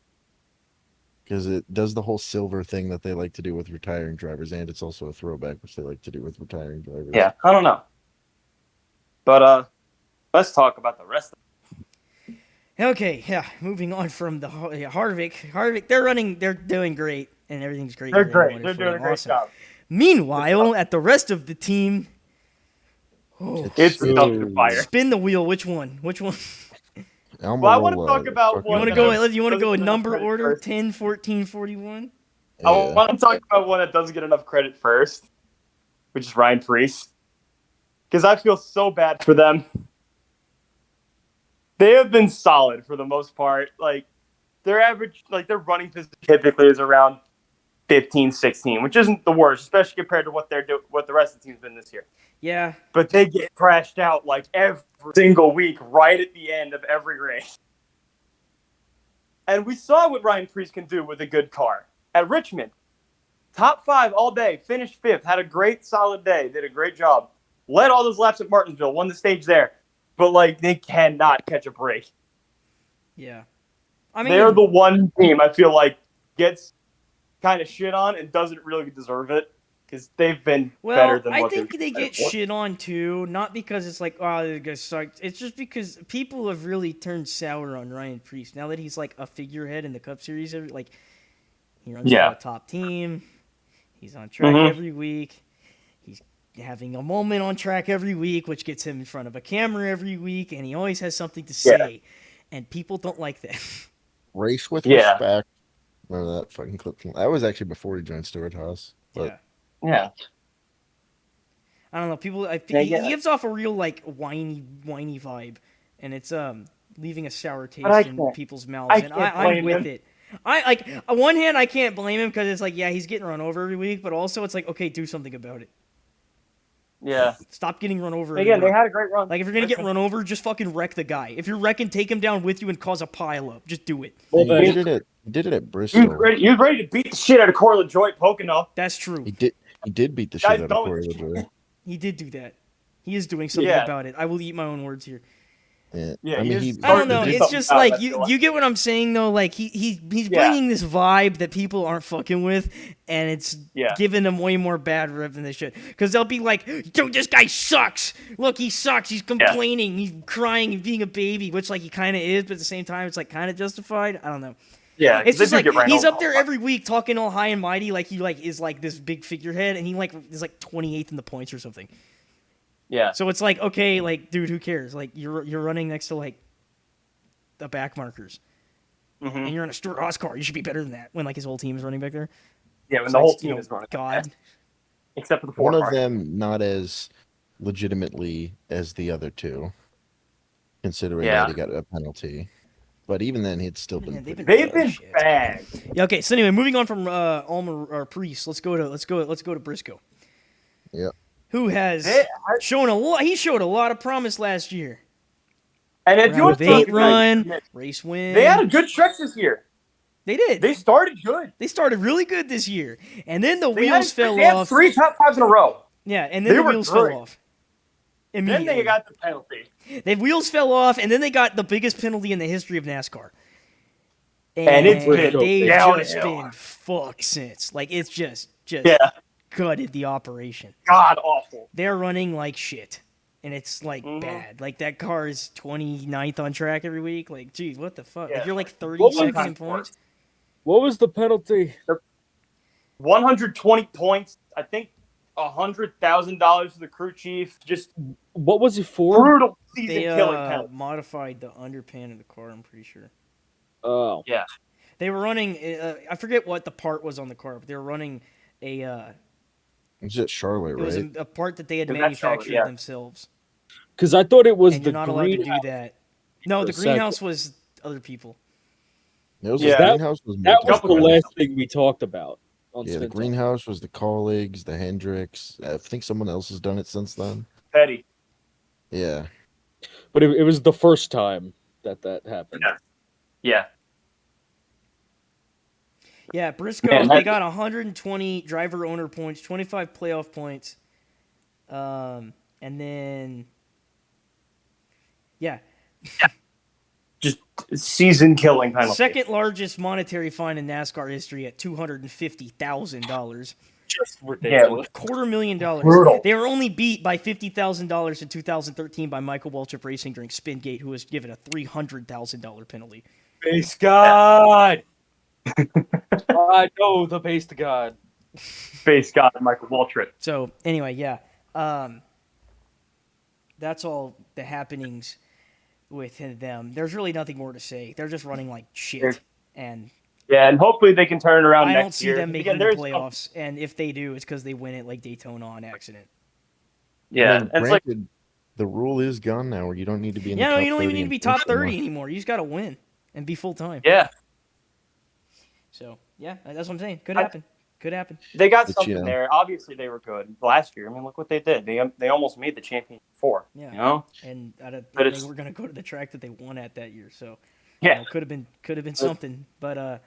Because it does the whole silver thing that they like to do with retiring drivers, and it's also a throwback, which they like to do with retiring drivers. Yeah, I don't know. But let's talk about the rest of Okay, yeah. Moving on from the Harvick, they're doing great, and everything's great. They're and great. everything They're for doing them. a great Awesome. job. Meanwhile, at the rest of the team, It's a dumpster Ooh. fire. spin the wheel. Which one? Which one? Almirola, Well, I want to talk about fucking You one want to that go? You want to doesn't go in get enough number credit order? first. 10, 14, 41? I Yeah. want to talk about one that doesn't get enough credit first, which is Ryan Preece. Because I feel so bad for them. They have been solid for the most part. Like, their average, like, their running position typically is around 15, 16, which isn't the worst, especially compared to what what the rest of the team's been this year. Yeah. But they get crashed out like every single week, right at the end of every race. And we saw what Ryan Preece can do with a good car at Richmond. Top 5 all day, finished 5th, had a great solid day, did a great job. Led all those laps at Martinsville, won the stage there. But, like, they cannot catch a break. Yeah. I mean, They're the one team I feel like gets kind of shit on and doesn't really deserve it because they've been better than I what think they they're get shit on too, not because it's like, oh, this guy sucked. It's just because people have really turned sour on Ryan Preece now that he's like a figurehead in the Cup Series. Like, he runs Yeah. for a top team. He's on track Mhm. every week. He's having a moment on track every week, which gets him in front of a camera every week, and he always has something to say. And people don't like that. Race with Yeah. respect. Remember that fucking clip? That was actually before he joined Stewart Haas. But Yeah. Yeah. I don't know. People, Yeah, he yeah. gives off a real like whiny vibe, and it's leaving a sour taste I in can't- people's I mouths. And can't I'm blame with him. it. I like on one hand I can't blame him because it's like yeah he's getting run over every week, but also it's like okay do something about it. Yeah. Stop getting run over. Every Again, they week. had a great run. Like if you're gonna get run over, just fucking wreck the guy. If you're wrecking, take him down with you and cause a pile up. Just do it. Well, he then, did it at He Bristol. was ready to beat the shit out of Corey LaJoy Pocono. That's true. He did beat the Guys, shit out of don't- Corey LaJoy. He did do that. He is doing something Yeah. about it. I will eat my own words here. Yeah. Yeah, I mean, he he. is I don't starting to know. do It's something just about it, like I feel like. you get what I'm saying though. Like he's Yeah. bringing this vibe that people aren't fucking with, and it's Yeah. giving them way more bad rep than they should. Because they'll be like, "Dude, this guy sucks. Look, he sucks. He's complaining. He's crying and being a baby," which like he kind of is, but at the same time, it's like kind of justified. I don't know. Yeah, It's they just do like get ran he's over up there all the every week talking all high and mighty, like he like is like this big figurehead, and he like is like 28th in the points or something. time. Yeah. So it's like, okay, like, dude, who cares? Like, you're running next to like the back markers, Mhm. and you're in a Stuart Haas car. You should be better than that. When like his whole team is running back there. Yeah, when It's the like, whole you team know, is running. God. Except for the four One of car. them not as legitimately as the other two, considering Yeah. that he got a penalty. But even then, he'd still been. Man, they've pretty been- They've been Shit. bad. Yeah. Okay. So anyway, moving on from Almer or Priest, let's go to Briscoe. Yeah. Who has They- shown a lot? He showed a lot of promise last year. And if you Round want of to talk 8 about run, it, race win. they had a good stretch this year. They did. They started good. They started really good this year, and then the They wheels fell had off. 3 top 5s in a row. Yeah, and then They the were wheels great. fell off. Then Immediately. they got the penalty. The wheels fell off, and then they got the biggest penalty in the history of NASCAR. And it's been they've downhill. just been fucked since. Like it's just Yeah, gutted the operation. god awful. They're running like shit, and it's like Mhm. bad. Like that car is 29th on track every week. Like, geez, what the fuck? Yeah. Like you're like What 32nd was- in points. what was the penalty? 120 points. I think $100,000 to the crew chief. Just What was it for? brutal season They killing penalty. modified the underpan of the car. I'm pretty sure. Oh, They were running. I forget what the part was on the car, but they were running a. It's just Charlotte, It was right? a part that they had It was at Charlotte, manufactured yeah. themselves, because I thought it was and the you're not allowed to green. do that. No, for the a second. greenhouse was other people. It was Yeah. the greenhouse was That was multiple the guys. last thing we talked about. On Yeah, the Spin Talk. greenhouse was the colleagues, the Hendricks. I think someone else has done it since then. Petty. Yeah. But it was the first time that happened. Yeah. Yeah. Yeah, Briscoe, Man, they that- got 120 driver owner points, 25 playoff points, and then yeah, Just season killing penalty. second largest monetary fine in NASCAR history at $250,000. Just ridiculous. $250,000. Brutal. They were only beat by $50,000 in 2013 by Michael Waltrip Racing during Spingate, who was given a $300,000 penalty. Base God. I know the base to God. Space God, Michael Waltrip. So anyway, yeah, that's all the happenings with them. There's really nothing more to say. They're just running like shit, and Yeah, and hopefully they can turn it around I next don't see year. them making Again, the there's- playoffs. And if they do, it's because they win it like Daytona on accident. Yeah, I mean, and it's like granted, the rule is gone now where you don't need to be in the Yeah, top no, you don't 30 even need to and be finish top 30 anymore. anymore. You just got to win and be full time. yeah, So yeah, that's what I'm saying. Could I- happen. Could happen. they got But, something you know. there. Obviously, they were good last year. I mean, look what they did. They almost made the championship four. Yeah. You know? And But they it's- were going to go to the track that they won at that year. So Yeah. could have been something. But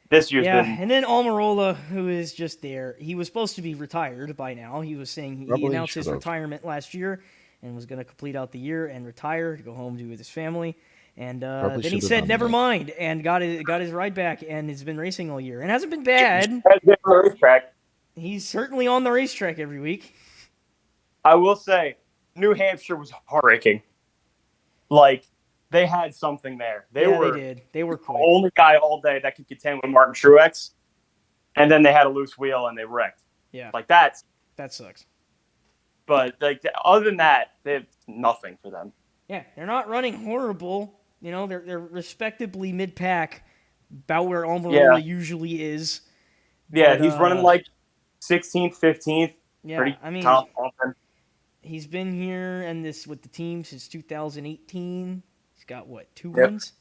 This year's yeah, been and then Almirola, who is just there, he was supposed to be retired by now. He was saying he Probably announced his should've. retirement last year and was going to complete out the year and retire to go home to be with his family. And Probably then he should've said, done "Never that. mind," and got his ride back and has been racing all year and hasn't been bad. has been on the racetrack. He's certainly on the racetrack every week. I will say, New Hampshire was heartbreaking. Like they had something there. They Yeah, were they did. They were the quick. only guy all day that could contend with Martin Truex, and then they had a loose wheel and they wrecked. Yeah, Like that. that sucks. But like other than that, they have nothing for them. Yeah, they're not running horrible. You know, they're respectably mid-pack, about where Almirola usually is. Yeah, But, he's running like 16th, 15th. Yeah, Pretty I mean, top. he's been here and this with the team since 2018. He's got what, two Yep. wins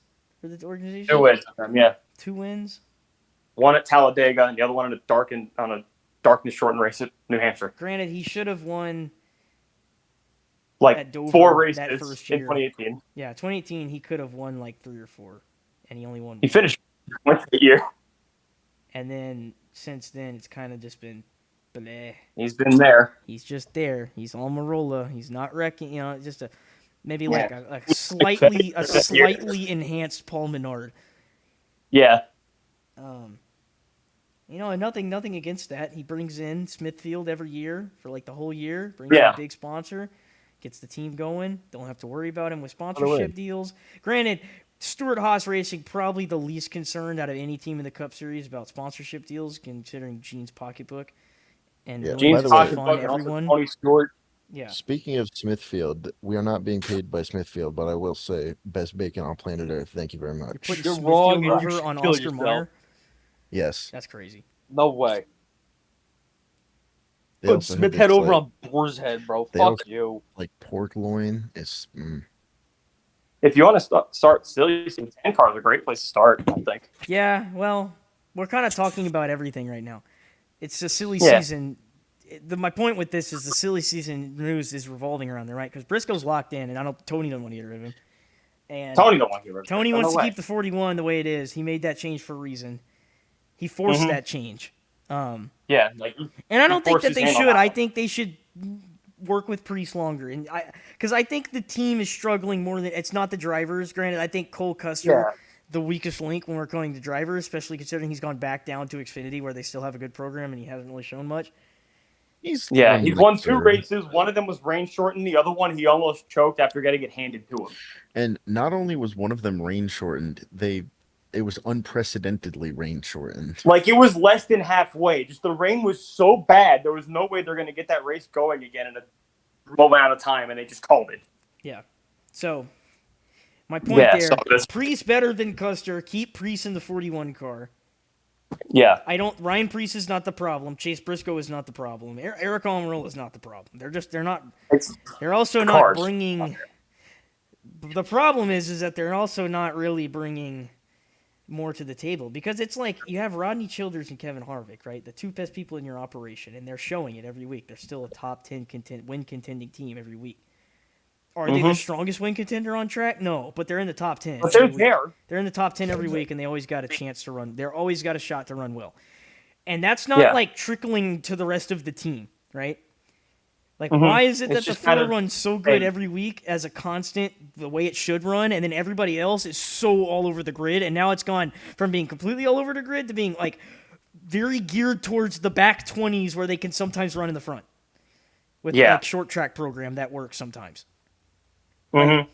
for the organization? 2 wins for them, yeah. 2 wins. One at Talladega and the other one on a darkness shortened race at New Hampshire. Granted, he should have won. Like At Dover 4 that races first in year. 2018. Yeah, 2018 he could have won like 3 or 4, and he only won. He one. finished with the year. And then since then it's kind of just been, bleh. He's been there. He's just there. He's Almirola. He's not wrecking. You know, just maybe Yeah. like a slightly enhanced Paul Menard. Yeah. You know, and nothing against that. He brings in Smithfield every year for like the whole year. Brings Yeah. in a big sponsor, gets the team going. Don't have to worry about him with way. sponsorship deals. Granted, Stuart Haas Racing probably the least concerned out of any team in the Cup Series about sponsorship deals, considering Gene's pocketbook and Yeah, willing Gene's to by the way- fund pocketbook and also everyone. Tony Stewart. Yeah, Speaking of Smithfield, we are not being paid by Smithfield, but I will say best bacon on planet Earth. Thank you very you're much. putting You're Smithfield wrong and you over should on kill Oscar yourself. Mayer. Yes. That's crazy. No way. They Put also have Smith this, head over like, on Boar's Head, bro. they Fuck also- you. like pork loin. It's If you want to start silly, 10 car is a great place to start, I think. Yeah, well, we're kind of talking about everything right now. It's a silly Yeah. season. My point with this is the silly season news is revolving around there, right? Because Briscoe's locked in, and Tony don't want to get rid of him. And Tony don't want to get rid of Tony him. wants No to way. keep the 41 the way it is. He made that change for a reason. He forced Mhm. that change. Yeah, like And I don't think forced that his they hand on should. that I one. think they should work with Priest longer, and because I think the team is struggling more than it's not the drivers. Granted, I think Cole Custer Yeah. the weakest link when we're going to drivers, especially considering he's gone back down to Xfinity where they still have a good program and he hasn't really shown much. he's he's like won 2 third. races. One of them was rain shortened. The other one he almost choked after getting it handed to him. And not only was one of them rain shortened, it was unprecedentedly rain shortened. Like it was less than halfway. Just the rain was so bad, there was no way they're going to get that race going again in a low amount of time, and they just called it. So, my point Yeah, there, so this- Priest better than Custer. Keep Priest in the 41 car. Yeah, Ryan Priest is not the problem. Chase Briscoe is not the problem. Eric Almirola is not the problem. it's They're also not Cars. bringing. The problem is that they're also not really bringing more to the table because it's like you have Rodney Childers and Kevin Harvick, right? The 2 best people in your operation, and they're showing it every week. They're still a top 10 win contending team every week. Are they the strongest win contender on track? No, but they're in the top 10. but they're every week. there. They're in the top 10 every week, and they always got a chance to run. They're always got a shot to run well. And that's not Yeah. like trickling to the rest of the team, right? Like, Mhm. why is it It's that the just kind 4 of runs so good vague. every week as a constant, the way it should run, and then everybody else is so all over the grid, and now it's gone from being completely all over the grid to being like very geared towards the back 20s where they can sometimes run in the front. With Yeah. like short track program that works sometimes. Mm-hmm.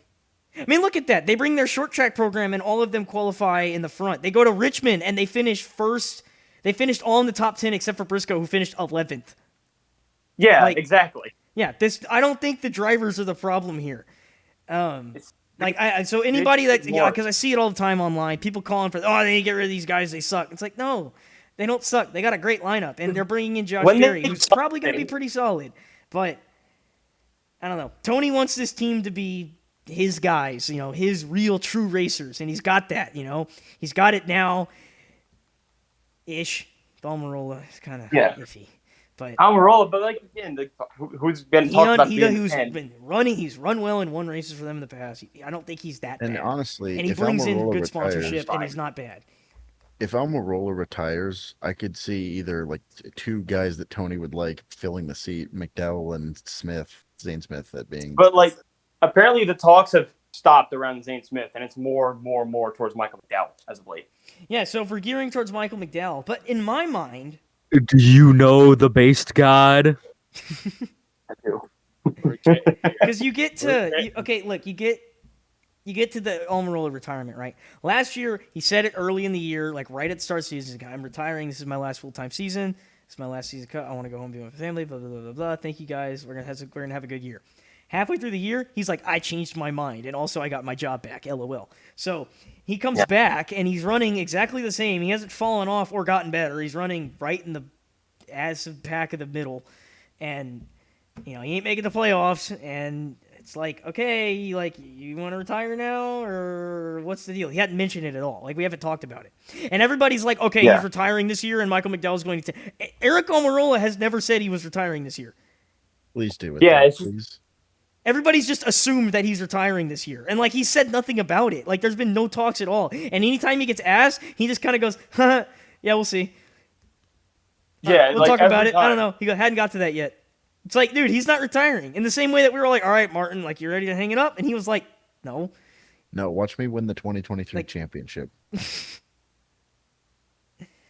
I mean, look at that. They bring their short track program and all of them qualify in the front. They go to Richmond and they finish first. They finished all in the top 10 except for Briscoe, who finished 11th. Yeah, Like- exactly. Yeah, I don't think the drivers are the problem here. It's- So anybody that, more. because I see it all the time online, people calling for, they need to get rid of these guys, they suck. It's like, no, they don't suck. They got a great lineup, and they're bringing in Josh When they Berry, who's suck, probably going to be pretty solid. But I don't know. Tony wants this team to be his guys, his real true racers, and he's got that. He's got it now. Ish. Balmarola is kind of iffy, but Almirola, but like again, who's been talked about being who's 10. been running. He's run well and won races for them in the past. I don't think he's that And bad. honestly, And he if brings in Almirola good retires, sponsorship, and he's not bad. if Almirola retires, I could see either like two guys that Tony would like filling the seat, McDowell and Zane Smith, that being. But like, apparently the talks have stopped around Zane Smith, and it's more towards Michael McDowell as of late. Yeah, so if we're gearing towards Michael McDowell, but in my mind, Do you know the based god? I do. because you get to you get to the Almirola retirement, right? Last year he said it early in the year, like right at the start of the season. I'm retiring. This is my last full-time season. This is my last season cut. I want to go home and be with my family. Blah blah blah blah blah. Thank you guys. We're gonna have a good year. Halfway through the year, he's like, I changed my mind, and also I got my job back. LOL. So he comes back and he's running exactly the same. He hasn't fallen off or gotten better. He's running right in the ass of pack of the middle, and he ain't making the playoffs. And it's like, okay, like you want to retire now, or what's the deal? He hadn't mentioned it at all. Like we haven't talked about it, and everybody's like, okay, he's retiring this year, and Michael McDowell's going to. Eric Almirola has never said he was retiring this year. Please do it. Yeah, though, it's just- please. Everybody's just assumed that he's retiring this year. And, he said nothing about it. Like, there's been no talks at all. And anytime he gets asked, he just kind of goes, yeah, we'll see. Yeah, We'll like, talk about every it. I don't time. know. He hadn't got to that yet. It's like, dude, he's not retiring. In the same way that we were like, all right, Martin, like, you ready to hang it up? And he was like, no. No, watch me win the 2023 championship.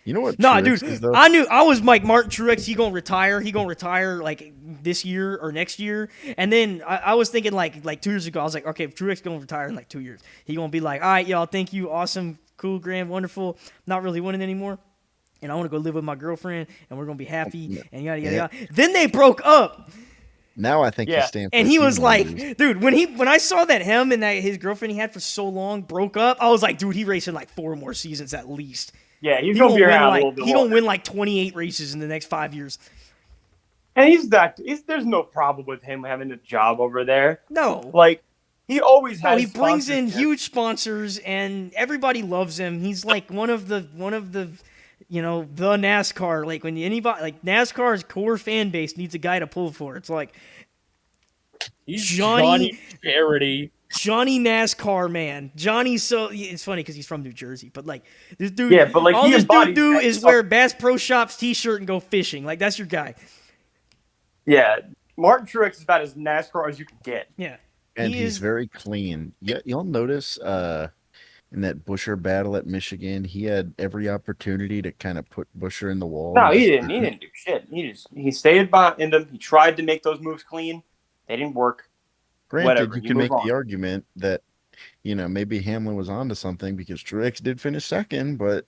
You know what? No, Truex dude, is, though? I was like, Martin Truex, he gonna retire. He gonna retire like this year or next year. And then I was thinking like 2 years ago, I was like, okay, if Truex gonna retire in like 2 years, he gonna be like, all right, y'all, thank you, awesome, cool, grand, wonderful. Not really winning anymore, and I want to go live with my girlfriend, and we're gonna be happy, and yada yada yada. Then they broke up. Now I think Yeah. he's staying. And he was like, dude, when I saw that him and that his girlfriend he had for so long broke up, I was like, dude, he racing like 4 more seasons at least. Yeah, he's He gonna gonna be win around a like little bit. he gonna longer. win like 28 races in the next 5 years. And there's no problem with him having a job over there. No, Like, he always has. no, he brings in sponsorship. huge sponsors and everybody loves him. He's like one of the the NASCAR. Like when anybody like NASCAR's core fan base needs a guy to pull for. It's like He's Johnny- Charity. Johnny NASCAR man. Johnny's so it's funny because he's from New Jersey, but like this dude, Yeah, but, like, all he this dude embodies do that is stuff. wear Bass Pro Shops t-shirt and go fishing. Like that's your guy. Yeah, Martin Truex is about as NASCAR as you can get. Yeah, and he he's is- very clean. Yeah, you'll notice in that Busher battle at Michigan, he had every opportunity to kind of put Busher in the wall. No, he didn't. He didn't do shit. He stayed behind them. He tried to make those moves clean. They didn't work. Granted, whatever, you you can move make on. the argument that maybe Hamlin was onto something because Truex did finish second, but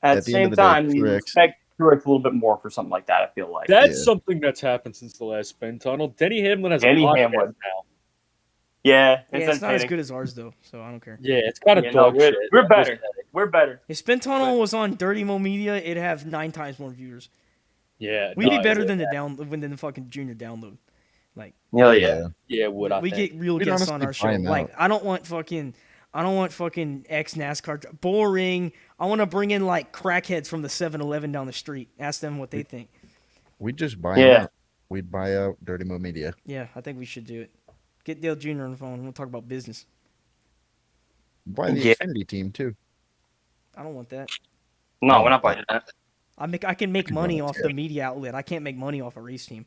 At At the the end same of the day, time, you Truex- expect Truex a little bit more for something like that. I feel like. That's Yeah. something that's happened since the last spin tunnel. Denny Hamlin has Denny a podcast Hamlin. now. Yeah, yeah, it's not as entertaining. good as ours though, so I don't care. Yeah, it's got a Yeah, no, dog shit. we're better. We're better. If Spin Tunnel was on Dirty Mo Media, it'd have 9 times more viewers. Yeah, We'd be no, better yeah, than the fucking junior download. Hell yeah. Yeah, would I We think. get real We'd guests on honestly our show. buy 'em Like out. I don't want fucking ex NASCAR boring. I want to bring in like crackheads from the 7-Eleven down the street. Ask them what they think. we'd just buy Yeah. him out. We'd buy out Dirty Mo Media. Yeah, I think we should do it. Get Dale Jr. on the phone. We'll talk about business. Buy the Yeah. Xfinity team too. I don't want that. No, we're not buying that. I can make money off volunteer. the media outlet. I can't make money off a race team.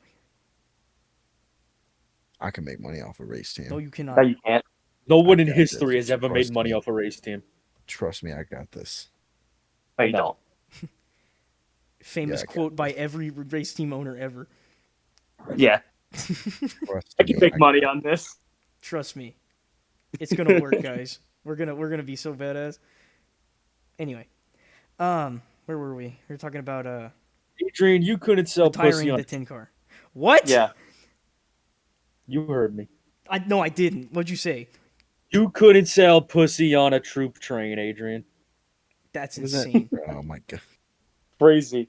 I can make money off a race team. No, you cannot. No, you can't. No one in got history this. has ever made Trust money me. off a race team. Trust me, I got this. No, you No. don't. Famous Yeah, quote by every race team owner ever. Yeah, Trust I can you, make money on this. Trust me, it's gonna work, guys. We're gonna be so badass. Anyway, where were we? We were talking about Adrian, you couldn't sell pussy retiring on. the tin car. What? Yeah, You heard me. No, I didn't. What'd you say? You couldn't sell pussy on a troop train, Adrian. That's What is that? insane. Oh my god. crazy.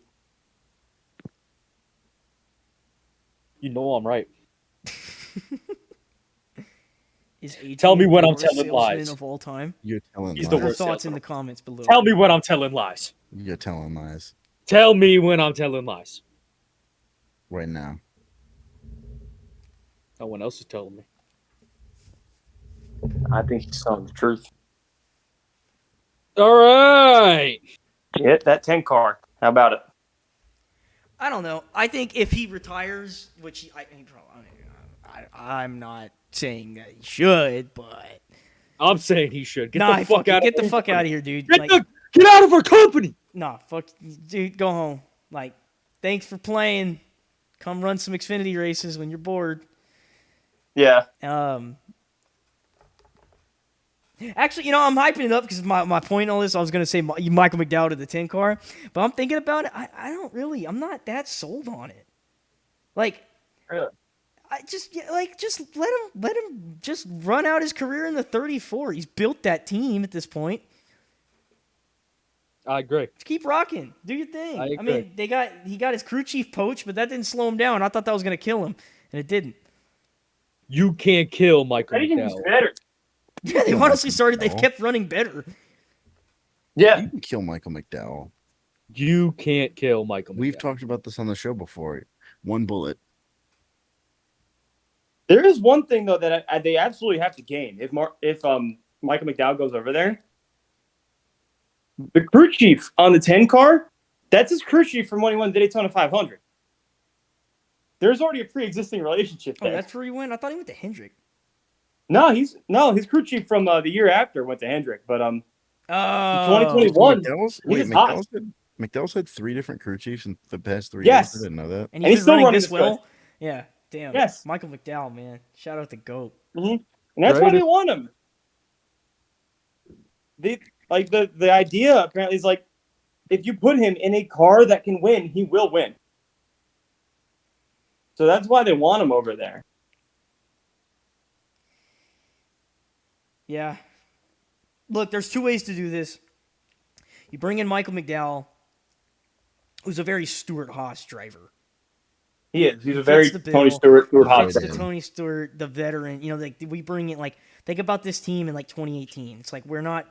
You know I'm right. Is Adrian Tell me when the I'm worst telling salesman lies. of all time? You're telling He's lies. the Your worst thoughts in salesman. the comments below. Tell me when I'm telling lies. You're telling lies Tell me when I'm telling lies. right now. No one else is telling me. I think he's telling the truth. All right. Yeah, that 10 car. How about it? I don't know. I think if he retires, which he probably, I'm not saying that he should, but I'm saying he should. Get nah, the fuck out. get the fuck out of here, dude. Get, Like, get out of our company. nah, fuck, dude, go home. Like, thanks for playing. Come run some Xfinity races when you're bored. Yeah. Actually, I'm hyping it up because my point on this, I was going to say Michael McDowell to the 10 car, but I'm thinking about it. I'm not that sold on it. Like, Really? just let him just run out his career in the 34. He's built that team at this point. I agree. Just keep rocking. Do your thing. I I mean, agree. he got his crew chief poached, but that didn't slow him down. I thought that was going to kill him, and it didn't. You can't kill Michael Anything is McDowell. better. Yeah, they've Kill honestly Michael started. They've McDowell. kept running better. Yeah. You can kill Michael McDowell. You can't kill Michael McDowell. We've talked about this on the show before. One bullet. There is one thing though that they absolutely have to gain if Michael McDowell goes over there. The crew chief on the 10 car, that's his crew chief from when he won the Daytona 500. There's already a pre-existing relationship Oh, there. that's where he went. I thought he went to Hendrick. No, his crew chief from the year after went to Hendrick, but Oh, 2021. McDowell's had 3 different crew chiefs in the past 3 Yes. years. I didn't know that. and and he's been still running running this this well. Yeah, damn. Yes. Michael McDowell, man. Shout out to GOAT. And that's why they want him. The idea apparently is like, if you put him in a car that can win, he will win. So that's why they want him over there. Yeah. Look, there's 2 ways to do this. You bring in Michael McDowell, who's a very Stewart-Haas driver. He is. He's a Fits very the bill. Tony Stewart. Hot Fits the driver. Tony Stewart, the veteran. Like we bring in, like, think about this team in like 2018. It's like we're not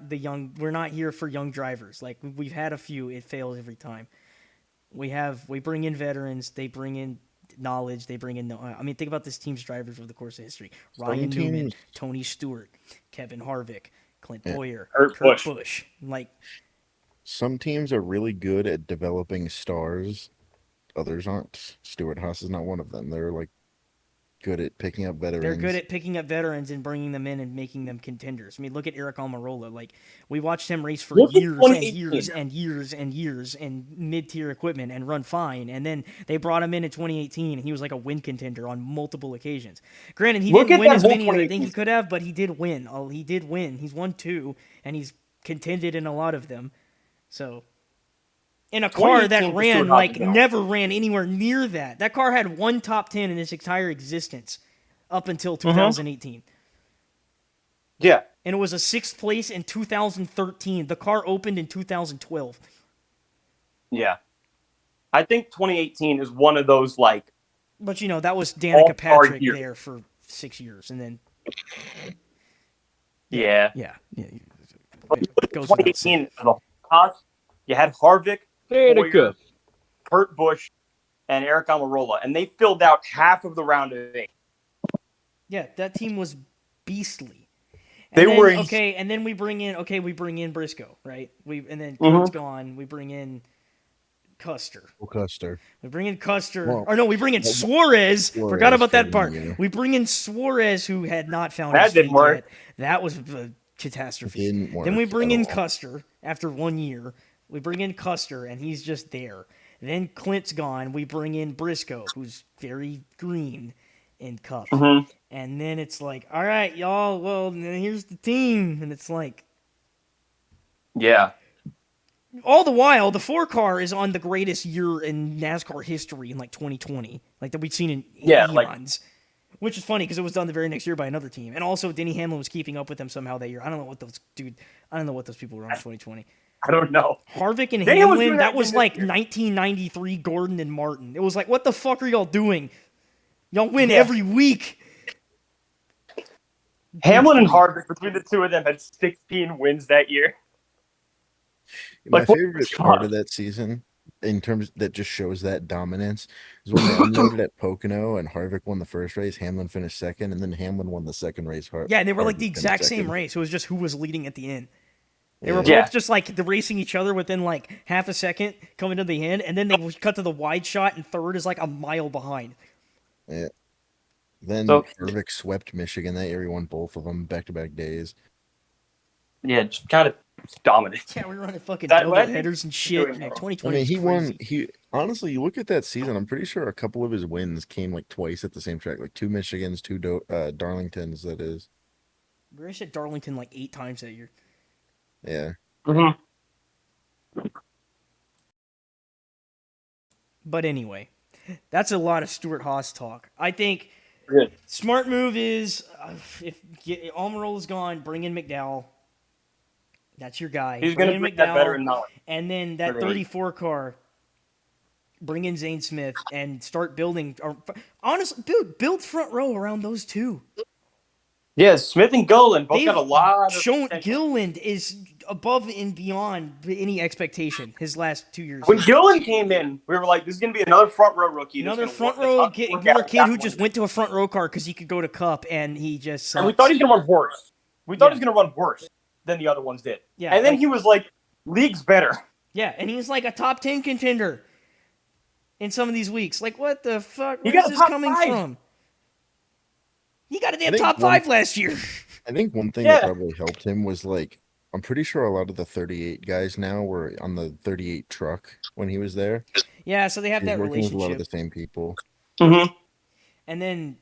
here for young drivers. Like we've had a few, it fails every time. We bring in veterans, they bring in knowledge, they bring in think about this team's drivers over the course of history. Ryan Newman, teams- Tony Stewart, Kevin Harvick, Clint Boyer, Kurt Busch. Busch. Like, Some teams are really good at developing stars. Others aren't. Stuart Haas is not one of them. They're like good at picking up veterans. they're good at picking up veterans and bringing them in and making them contenders. I mean, look at Eric Almirola. Like, we watched him race for Look at years and 2018. years and years and years in mid-tier equipment and run fine. And then they brought him in 2018, and he was like a win contender on multiple occasions. Granted, he Look didn't at win that as whole many as I think 2018. he could have, but he did win. He did win. He's won 2, and he's contended in a lot of them. So, in a car that 2018 ran, Stuart like, Haas, no. never ran anywhere near that. That car had 1 top 10 in its entire existence up until 2018. Yeah. And it was a 6th place in 2013. The car opened in 2012. Yeah. I think 2018 is one of those, like, But, that was All-star Danica Patrick year. there for 6 years. And then, yeah. yeah. But you It look at goes without saying. 2018, the Haas, you had Harvick, Danica. Boyer, Kurt Busch, and Eric Almirola, and they filled out half of the round of 8. Yeah, that team was beastly. They then, were and then we bring in Briscoe, right? And then Mhm. Kurt's gone. We bring in Custer. Custer. We bring in Custer. Well, Or no, we bring in Suarez. Forgot about for that part. 1 year. We bring in Suarez, who had not found That his didn't feet work. yet. That was a catastrophe. Didn't work Then we bring at in all. Custer after 1 year. We bring in Custer, and he's just there. Then Clint's gone. We bring in Briscoe, who's very green in Cup. Mhm. And then it's like, all right, y'all, well, here's the team. And it's like, Yeah. all the while, the 4-car is on the greatest year in NASCAR history in like 2020, like that we've seen in Yeah, like- eons. Which is funny because it was done the very next year by another team, and also Denny Hamlin was keeping up with them somehow that year. I don't know what those people were on in 2020. I don't know. Harvick and Daniel was Hamlin, doing that that was again like this year. 1993 Gordon and Martin. It was like, what the fuck are y'all doing? Y'all win Yeah. every week. Hamlin and Harvick, between the two of them, had 16 wins that year. My Like, what favorite the part fuck? of that season, in terms that just shows that dominance, is when they unloaded at Pocono and Harvick won the first race, Hamlin finished second, and then Hamlin won the second race. Yeah, and they were like Harvick the finished exact same second. race. It was just who was leading at the end. They were Yeah. both just like racing each other within like half a second coming to the end, and then they would cut to the wide shot, and third is like a mile behind. Yeah. Then So- Harvick swept Michigan that year. He won both of them back-to-back days. Yeah, just kind of dominant. Yeah, we were running fucking That- double what I think headers and he's shit. doing, Man, though. 2020 I mean, was he crazy. won. He honestly, you look at that season. I'm pretty sure a couple of his wins came like twice at the same track, like 2 Michigans, 2 Darlingtons. That is, We raced at Darlington like 8 times that year. yeah. Mhm. But anyway, that's a lot of Stuart Haas talk. I think Good. smart move is if Almirola is gone, bring in McDowell. That's your guy. He's Bring going to in bring that veteran knowledge. and then that for the league. 34 car. Bring in Zane Smith and start building. Or, honestly, dude, build front row around those two. Yeah, Smith and Golan both They've got a lot of shown potential. Gilliland is above and beyond any expectation his last 2 years. When Gillen came in, we were like, this is going to be another front row rookie. that's Another gonna front work- row that's kid, gonna work another out kid that who one. just went to a front row car because he could go to Cup, and he just And we sucks. thought he was going to run worse. We thought Yeah. he was going to run worse than the other ones did. Yeah, and then like- he was like, league's better. Yeah, and he's like a top 10 contender in some of these weeks. Like, what the fuck? He Where's got a this top coming 5. from? He got a damn think top one- 5 last year. I think one thing Yeah. that probably helped him was like, I'm pretty sure a lot of the 38 guys now were on the 38 truck when he was there. Yeah, so they have He's that working with a lot of relationship. the same people. Mm-hmm. And then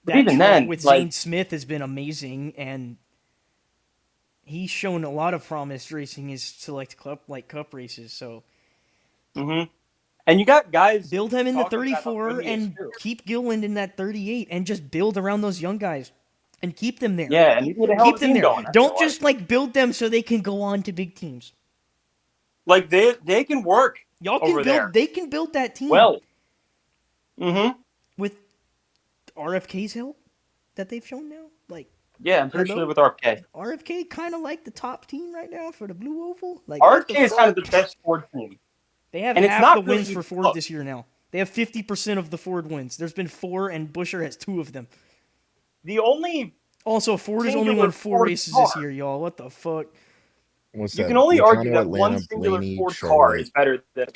But that even truck then, with like- Zane Smith has been amazing, and he's shown a lot of promise racing his select cup races. So Mm-hmm. And you got guys. build him in the talking about how 34 good he is, and too. keep Gilliland in that 38, and just build around those young guys and keep them there. Yeah, and you need a hell Keep of a them team there. going. I Don't feel just like build them so they can go on to big teams. like they can work Y'all can over build. there. They can build that team well. Mm-hmm. with RFK's help that they've shown now. Like Yeah, I'm pretty Hello? sure with RFK. RFK, kind of like the top team right now for the Blue Oval. Like what the RFK is kind of fuck? the best Ford team. They have and it's half not the really wins for even Ford close. this year now. They have 50% of the Ford wins. There's been 4, and Buescher has 2 of them. The only Also, Ford has only Singular won 4 Ford races this car. year, y'all. What the fuck? What's you that? can only argue Logano, that one Atlanta, singular Blaney, Ford car Charlotte. is better than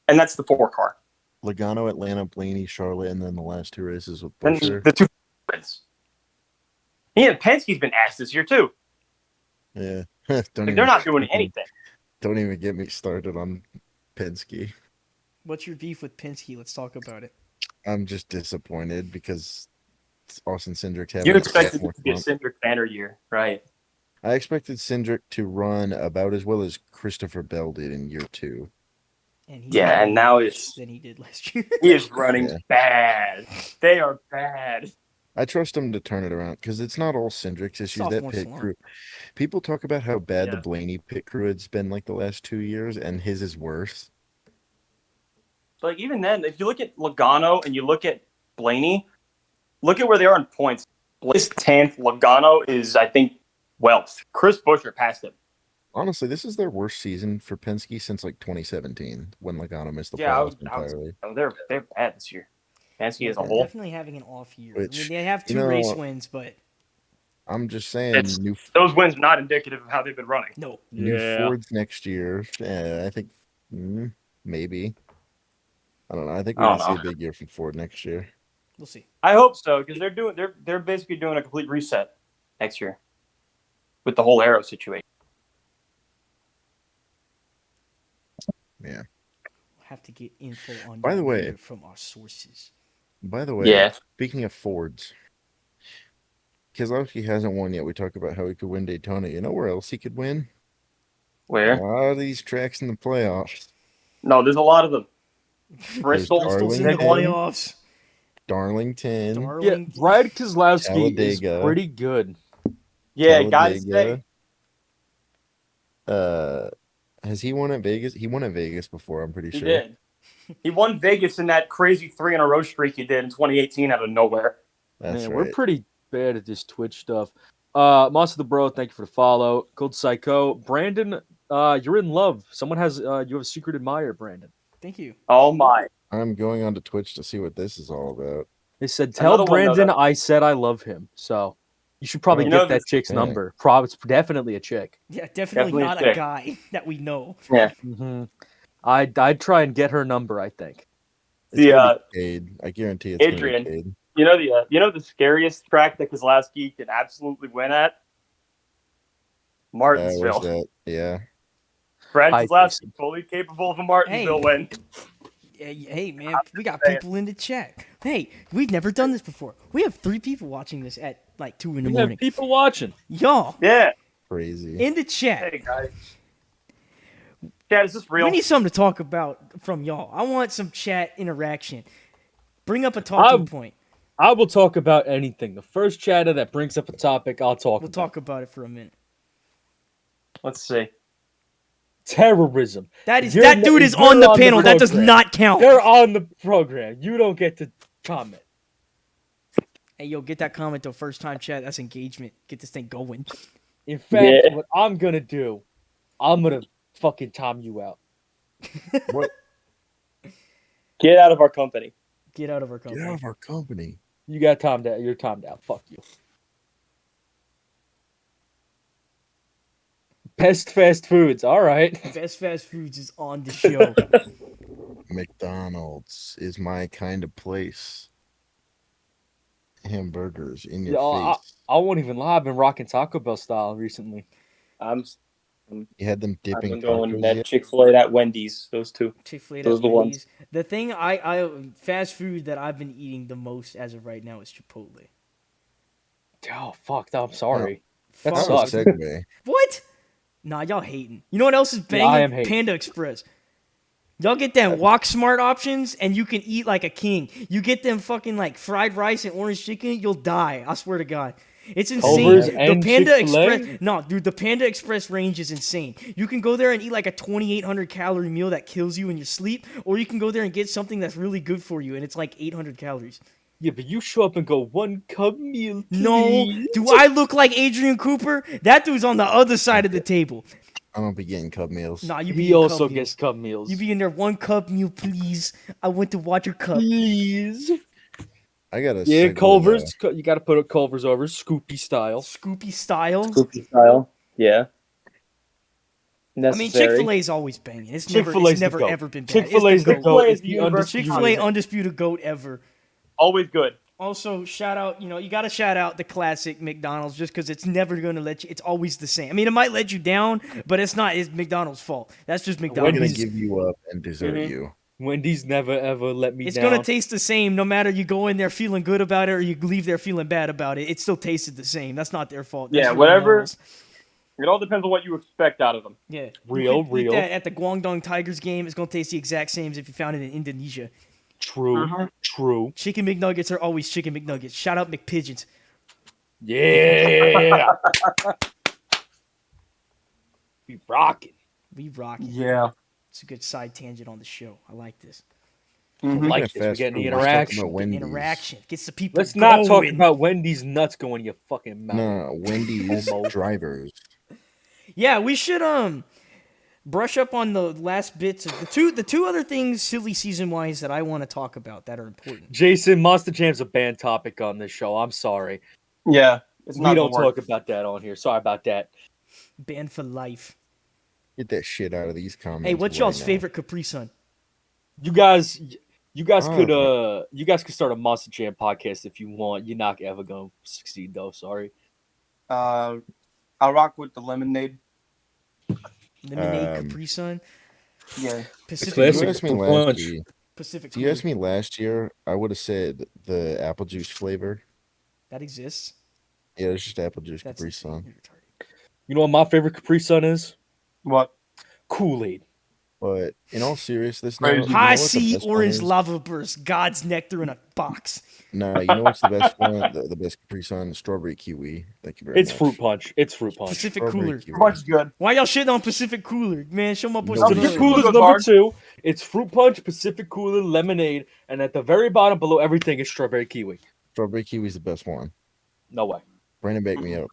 and that's the 4 car. Logano, Atlanta, Blaney, Charlotte, and then the last 2 races with And Buescher. the 2 wins. Yeah, Penske's been asked this year too. Yeah, Like, they're not doing anything. Don't even get me started on Penske. What's your beef with Penske? Let's talk about it. I'm just disappointed because Austin Cindric having You a expected sophomore it to be a slump. Cindric banner year, right? I expected Cindric to run about as well as Christopher Bell did in year 2. And he Yeah, and now it's than he did last year. he is running Yeah. bad. They are bad. I trust him to turn it around because it's not all Cindric's issues. That Sophomore pit slump. crew. People talk about how bad the Yeah. Blaney pit crew has been like the last 2 years, and his is worse. Like even then, if you look at Logano and you look at Blaney, look at where they are in points. Blaney's 10th. Logano is, I think, 12th. Chris Buescher passed him. Honestly, this is their worst season for Penske since like 2017 when Logano missed the Yeah, I playoffs was- entirely. Oh, they're bad this year. Penske as a They're whole. definitely having an off year. Which, I mean, they have you 2 race know- wins, but I'm just saying, It's- new Those wins are not indicative of how they've been running. no. New Yeah. Fords next year. I think maybe. I don't know. I think I we're don't gonna see know. a big year from Ford next year. We'll see. I hope so because they're basically doing a complete reset next year with the whole Arrow situation. have to get info on By the your way- winner from our sources. By the way, Yeah. speaking of Fords, Keselowski hasn't won yet. We talk about how he could win Daytona. You know where else he could win? A Where? lot of these tracks in the playoffs. No, there's a lot of them. Bristol, Bristol's in the big one. playoffs. Darlington, Yeah, Darling. Brad Keselowski is Talladega. pretty good. Yeah, guys. Talladega. Say Has he won at Vegas? He won at Vegas before, I'm pretty he sure. did. He won Vegas in that crazy 3 in a row streak he did in 2018 out of nowhere. That's Man, right. we're pretty bad at this Twitch stuff. Monster the Bro, thank you for the follow. Gold Psycho. Brandon, you're in love. Someone has you have a secret admirer, Brandon. Thank you. Oh my! I'm going on to Twitch to see what this is all about. They said, tell Another one, though, Brandon that- I said I love him. So you should probably You get know that this- chick's yeah. number. It's definitely a chick. Yeah, definitely Definitely a not a chick. guy that we know. Mm-hmm. I'd try and get her number, I think. It's The, gonna be paid. I guarantee it's Adrian. gonna be paid. You know the scariest track that Keselowski can absolutely win at? Where's Martinsville. that? Yeah. Brad I Keselowski fully capable of a Martinsville win. Hey, man, we got saying. people in the chat. Hey, we've never done this before. We have 3 people watching this at like 2 in the We have morning. people watching. Y'all, Yeah. Crazy. in the chat, Hey guys. Chad, is this real? we need something to talk about from y'all. I want some chat interaction. Bring up a talking point. I will talk about anything. The first chatter that brings up a topic, I'll talk We'll about. talk about it for a minute. Let's see. Terrorism. That is You're that n- dude is you're on the on the panel. That does program. not count. They're on the program. You don't get to comment. Hey, yo, get that comment though. First time chat. That's engagement. Get this thing going. In fact, Yeah. what I'm gonna do, I'm gonna fucking time you out. What? Get out of our company. Get out of our Get company. out of our company. You got timed out. You're timed out. Fuck you. Best fast foods. All right. Best Fast Foods is on the show. McDonald's is my kind of place. Hamburgers in your Yeah, face. I won't even lie. I've been rocking Taco Bell style recently. I'm You had them I've dipping been going tacos that yet? Chick-fil-A, that Wendy's, those two. Chick-fil-A, Those are the ones. Wendy's. The thing I fast food that I've been eating the most as of right now is Chipotle. Oh fuck! I'm sorry. That Fuck. That was a sucks. segue. What? Nah, y'all hating. You know what else is Yeah, I am banging? hating. Panda Express. Y'all get them Walk Smart options, and you can eat like a king. You get them fucking like fried rice and orange chicken, you'll die. I swear to God. It's insane. Culver's The and Panda Chick-fil-A? Express. No, dude, the Panda Express range is insane. You can go there and eat like a 2,800 calorie meal that kills you in your sleep, or you can go there and get something that's really good for you, and it's like 800 calories. Yeah, but you show up and go 1 cup meal. No, please." do I look like Adrian Cooper? That dude's on the other side of the table. I don't be getting Cub meals. Nah, you be He in also cup gets cup meals. meals. You be in there 1 cup meal, please. I want to watch your cup. please. I got a Yeah, segue, Culver's. You got to put it Culver's over Scoopy style. Scoopy style. Scoopy style. Yeah. I mean, Necessary. Chick-fil-A is always banging. It's Chick-fil-A's the never goat. ever been bad. Chick-fil-A's the goat. goat. Chick-fil-A is It's the the universal undisputed. Chick-fil-A undisputed goat ever. Always good. Also, shout out, you got to shout out the classic McDonald's just because it's never going to let you, it's always the same. I mean, it might let you down, but it's McDonald's fault. That's just I'm McDonald's. gonna Wendy's- give you up and desert Mhm. you. Wendy's never ever let me It's down. going to taste the same no matter you go in there feeling good about it or you leave there feeling bad about it. It still tasted the same. That's not their fault. That's Yeah, really whatever. Marvel's. It all depends on what you expect out of them. Yeah. You Real, could eat real. that at the Guangdong Tigers game. It's going to taste the exact same as if you found it in Indonesia. True. True. Chicken McNuggets are always chicken McNuggets. Shout out McPigeons. Yeah. We rocking. We rock it. Yeah. It's a good side tangent on the show. I like this. Mhm. Like Speaking this, of we get the fast food, let's talk interaction. about Wendy's. Interaction. Gets the people Let's not talk going. about Wendy's nuts going in your fucking mouth. No, Wendy's Homo. drivers. Yeah, we should brush up on the last bits of the two other things silly season wise that I want to talk about that are important. Jason, Monster Jam's a banned topic on this show. I'm sorry. Yeah. It's We not don't gonna work. talk about that on here. Sorry about that. Banned for life. Get that shit out of these comments. Hey, what's right y'all's now. favorite Capri Sun? You guys could Oh. you guys could start a Monster Jam podcast if you want. You're not ever gonna succeed though. Sorry. I'll rock with the lemonade. Lemonade Um, Capri Sun. Yeah. Pacific If classic. you asked me Fruit last punch. year, Pacific if you asked Cooler. me last year, I would have said the apple juice flavor. That exists. Yeah, it's just apple juice That's Capri insane. Sun. You're retarded. You know what my favorite Capri Sun is? What? Kool-Aid. But in all seriousness, now, Crazy. you High know what the C best one orange is? lava burst. God's nectar in a box. Nah, you know what's the best one? The best Capri Sun? Strawberry kiwi. Thank you very It's much. fruit punch. It's fruit punch. Pacific Strawberry Cooler. kiwi. Much good. Why y'all shitting on Pacific Cooler? Man, show my boy No, some we Pacific shouldn't. love. Cooler's Goes number hard. 2. It's fruit punch, Pacific Cooler, lemonade, and at the very bottom below everything is strawberry kiwi. Strawberry kiwi's the best one. No way. Brandon, back me up.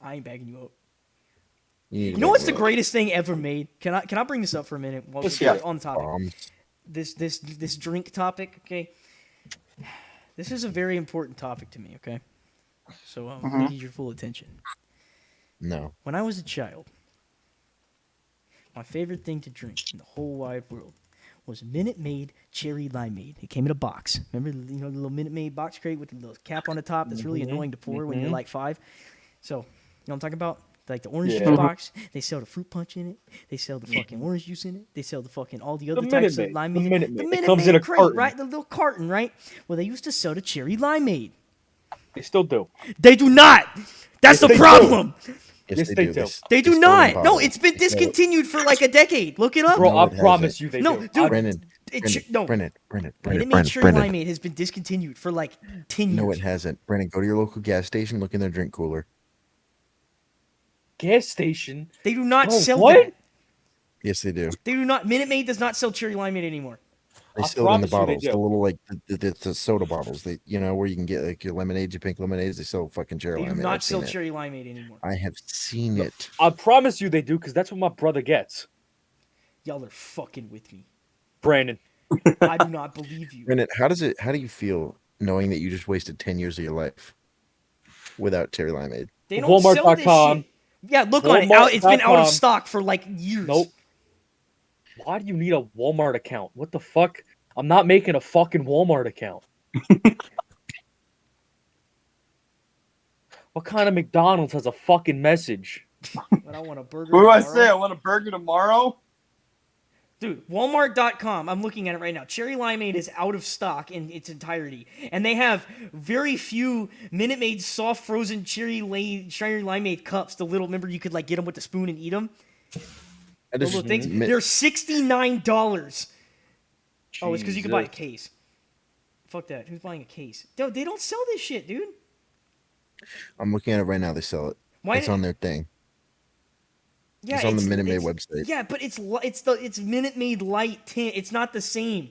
I ain't bagging you up. You need to You know back what's me the up. greatest thing ever made? Can I bring this up for a minute while Let's we're hear it. on the topic? Bombs. This drink topic, okay? This is a very important topic to me, okay? So I need your full attention. No. When I was a child, my favorite thing to drink in the whole wide world was Minute Maid Cherry Limeade. It came in a box. Remember, the little Minute Maid box crate with the little cap on the top that's really annoying to pour when you're like 5? So, you know what I'm talking about? Like the orange Yeah. juice box. They sell the fruit punch in it. They sell the fucking orange juice in it. They sell the fucking all the other The types Minute of Maid. limeade. The Minute Maid. It Minute comes Maid in a crate, carton. right? The little carton, right? Well, they used to sell the cherry limeade. They still do. They do not. That's Yes, the they do. problem. Yes, they do. They do sell it in not. No, bottles. it's been They sell it- discontinued for like a decade. Look it up. Bro, No, I it promise hasn't. you they No, do. dude. Brennan, No. Brennan, Minute Maid Cherry Limeade has been discontinued for like 10 years. No, it hasn't. Brennan, go to your local gas station, look in their drink cooler. Gas station. They do not Bro, sell what? that. Yes, they do. They do not. Minute Maid does not sell cherry limeade anymore. They I sell it in the promise you they bottles, do. the little like the soda bottles. They, where you can get like your lemonade, your pink lemonades. They sell fucking cherry They do limeade. not I've sell seen it. cherry limeade anymore. I have seen it. I promise you they do because that's what my brother gets. Y'all are fucking with me. Brandon. I do not believe you. Brennan, how do you feel knowing that you just wasted 10 years of your life without cherry limeade? They don't sell this Walmart.com. shit. Yeah, look on it. It's been out of Walmart.com. stock for like years. Nope. Why do you need a Walmart account? What the fuck? I'm not making a fucking Walmart account. What kind of McDonald's has a fucking message? But I want a burger. What do I tomorrow. say? I want a burger tomorrow. Dude, Walmart.com, I'm looking at it right now. Cherry limeade is out of stock in its entirety. And they have very few Minute Maid soft frozen cherry limeade cups. The little, remember you could like get them with the spoon and eat them? I Those just little things. admit- They're $69. Oh, it's because you can buy a Jesus. case. Fuck that. Who's buying a case? Dude, they don't sell this shit, dude. I'm looking at it right now. They sell it. Why? It's on their thing. Yeah, It's on the Minute Maid website. Yeah, but it's Minute Maid Light tint. It's not the same.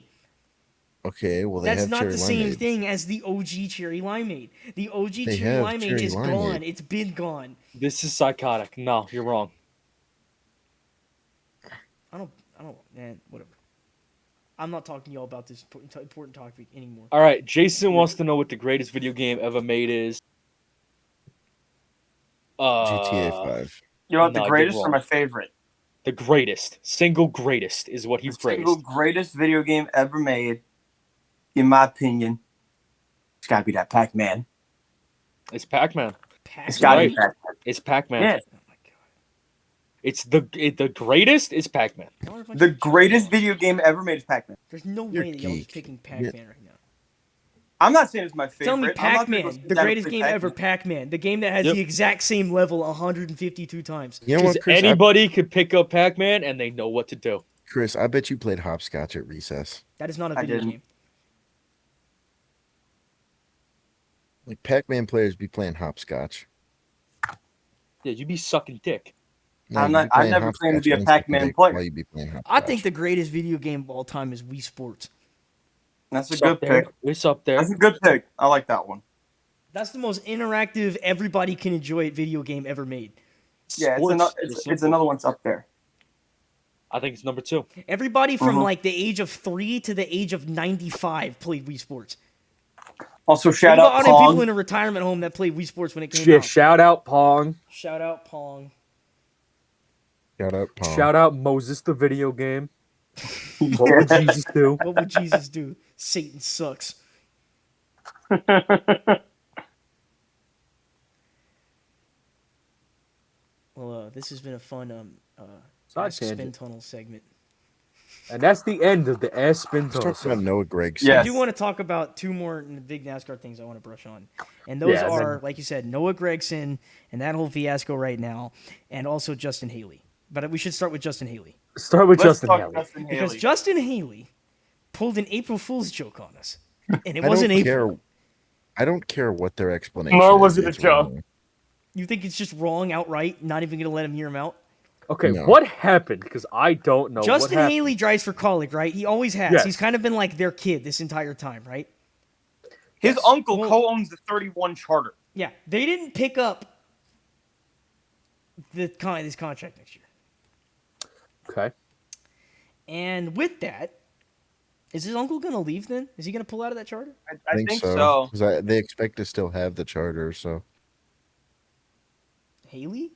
Okay, well they That's have not cherry the same limeade. thing as the OG cherry limeade. The OG They cherry have limeade cherry is limeade. gone. It's been gone. This is psychotic. No, you're wrong. I don't, man, whatever. I'm not talking to y'all about this important topic anymore. All right, Jason wants to know what the greatest video game ever made is. GTA 5. You know what? No, The you're greatest or wrong. my favorite? The greatest, single greatest is what he The single phrased. greatest video game ever made, in my opinion, it's gotta be that Pac-Man. It's Pac-Man. It's gotta right. be Pac-Man. It's Pac-Man. Yeah. Oh my god. It's the greatest is Pac-Man. Y'all are a bunch The of greatest jackass. video game ever made is Pac-Man. There's no You're way that y'all just geek. picking Pac-Man right now. I'm not saying it's my favorite. Tell me I'm not gonna go Pac-Man, sit the down and greatest play game ever, Pac-Man. The game that has Yep. the exact same level 152 times. You know Because what, Chris? anybody could pick up Pac-Man and they know what to do. Chris, I bet you played hopscotch at recess. That is not a I video didn't. game. Like Pac-Man players be playing hopscotch. Yeah, you'd be sucking dick. No, I'm you'd not- be I've playing never claimed to hopscotch be a and sucking Pac-Man dick player. While you'd be playing hopscotch. I think the greatest video game of all time is Wii Sports. That's a It's good up there. pick. It's up there. That's a good pick. I like that one. That's the most interactive, everybody can enjoy it video game ever made. Yeah, Sports it's is it's another one's up there. I think it's number 2. Everybody from Mhm. like the age of 3 to the age of 95 played Wii Sports. Also, Think shout about out how many people Pong. in a retirement home that played Wii Sports when it came Yeah, out. shout out Pong. Shout out Pong. Shout out, Paul. Shout out Moses the video game. What would Yeah. Jesus do? What would Jesus do? Satan sucks. Well, this has been a fun Side Ask Spin tangent. Tunnel segment. And that's the end of the Let's talk about Espintosa. Noah Gregson. Yeah. I do want to talk about two more big NASCAR things I want to brush on. And those Yeah, and are, then- like you said, Noah Gragson and that whole fiasco right now, and also Justin Haley. But we should start with Justin Haley. Start with Let's Justin talk Haley. Justin Because Haley. Justin Haley pulled an April Fool's joke on us. And it I wasn't don't April. care. I don't care what their explanation Nor is. was it a it's joke. wrong. You think it's just wrong outright? Not even going to let him hear him out? Okay, No. what happened? Because I don't know. Justin what happened. Haley drives for Kaulig, right? He always has. Yes. He's kind of been like their kid this entire time, right? His uncle Well- co-owns the 31 charter. Yeah. They didn't pick up this contract next year. Okay. And with that, is his uncle going to leave then? Is he going to pull out of that charter? I think so. 'Cause they expect to still have the charter, so Haley?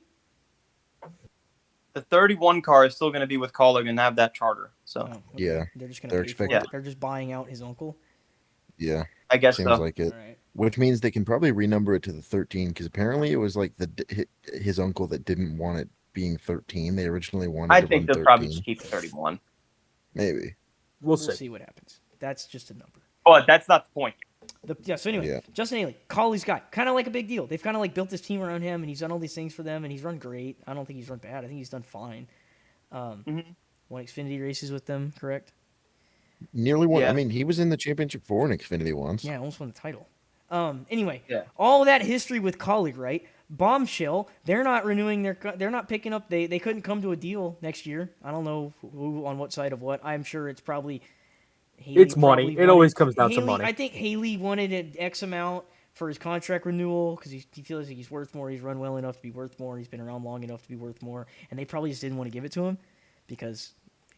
The 31 car is still going to be with Kaulig and have that charter. So Oh, okay. Yeah. They're just going They're to pay for it. expecting- They're just buying out his uncle. yeah, I guess seems so. like it. All right. Which means they can probably renumber it to the 13 because apparently it was like his uncle that didn't want it being 13. They originally wanted I to think run they'll probably 13. just keep the 31. Maybe. We'll We'll see. see what happens. That's just a number. But that's not the point. So anyway, Yeah. Justin Haley, Colley's guy, kind of like a big deal. They've kind of like built this team around him, and he's done all these things for them, and he's run great. I don't think he's run bad. I think he's done fine. Mhm. Won Xfinity races with them, correct? Nearly won. Yeah. I mean, he was in the championship for an Xfinity once. Yeah, almost won the title. Anyway, Yeah. all that history with Kaulig, right? Bombshell. They're not renewing they're not picking up. They couldn't come to a deal next year. I don't know who on what side of what. I'm sure it's probably. Haley It's money. probably It always comes down to Haley- money. I think Haley wanted an X amount for his contract renewal because he feels like he's worth more. He's run well enough to be worth more. He's been around long enough to be worth more. And they probably just didn't want to give it to him because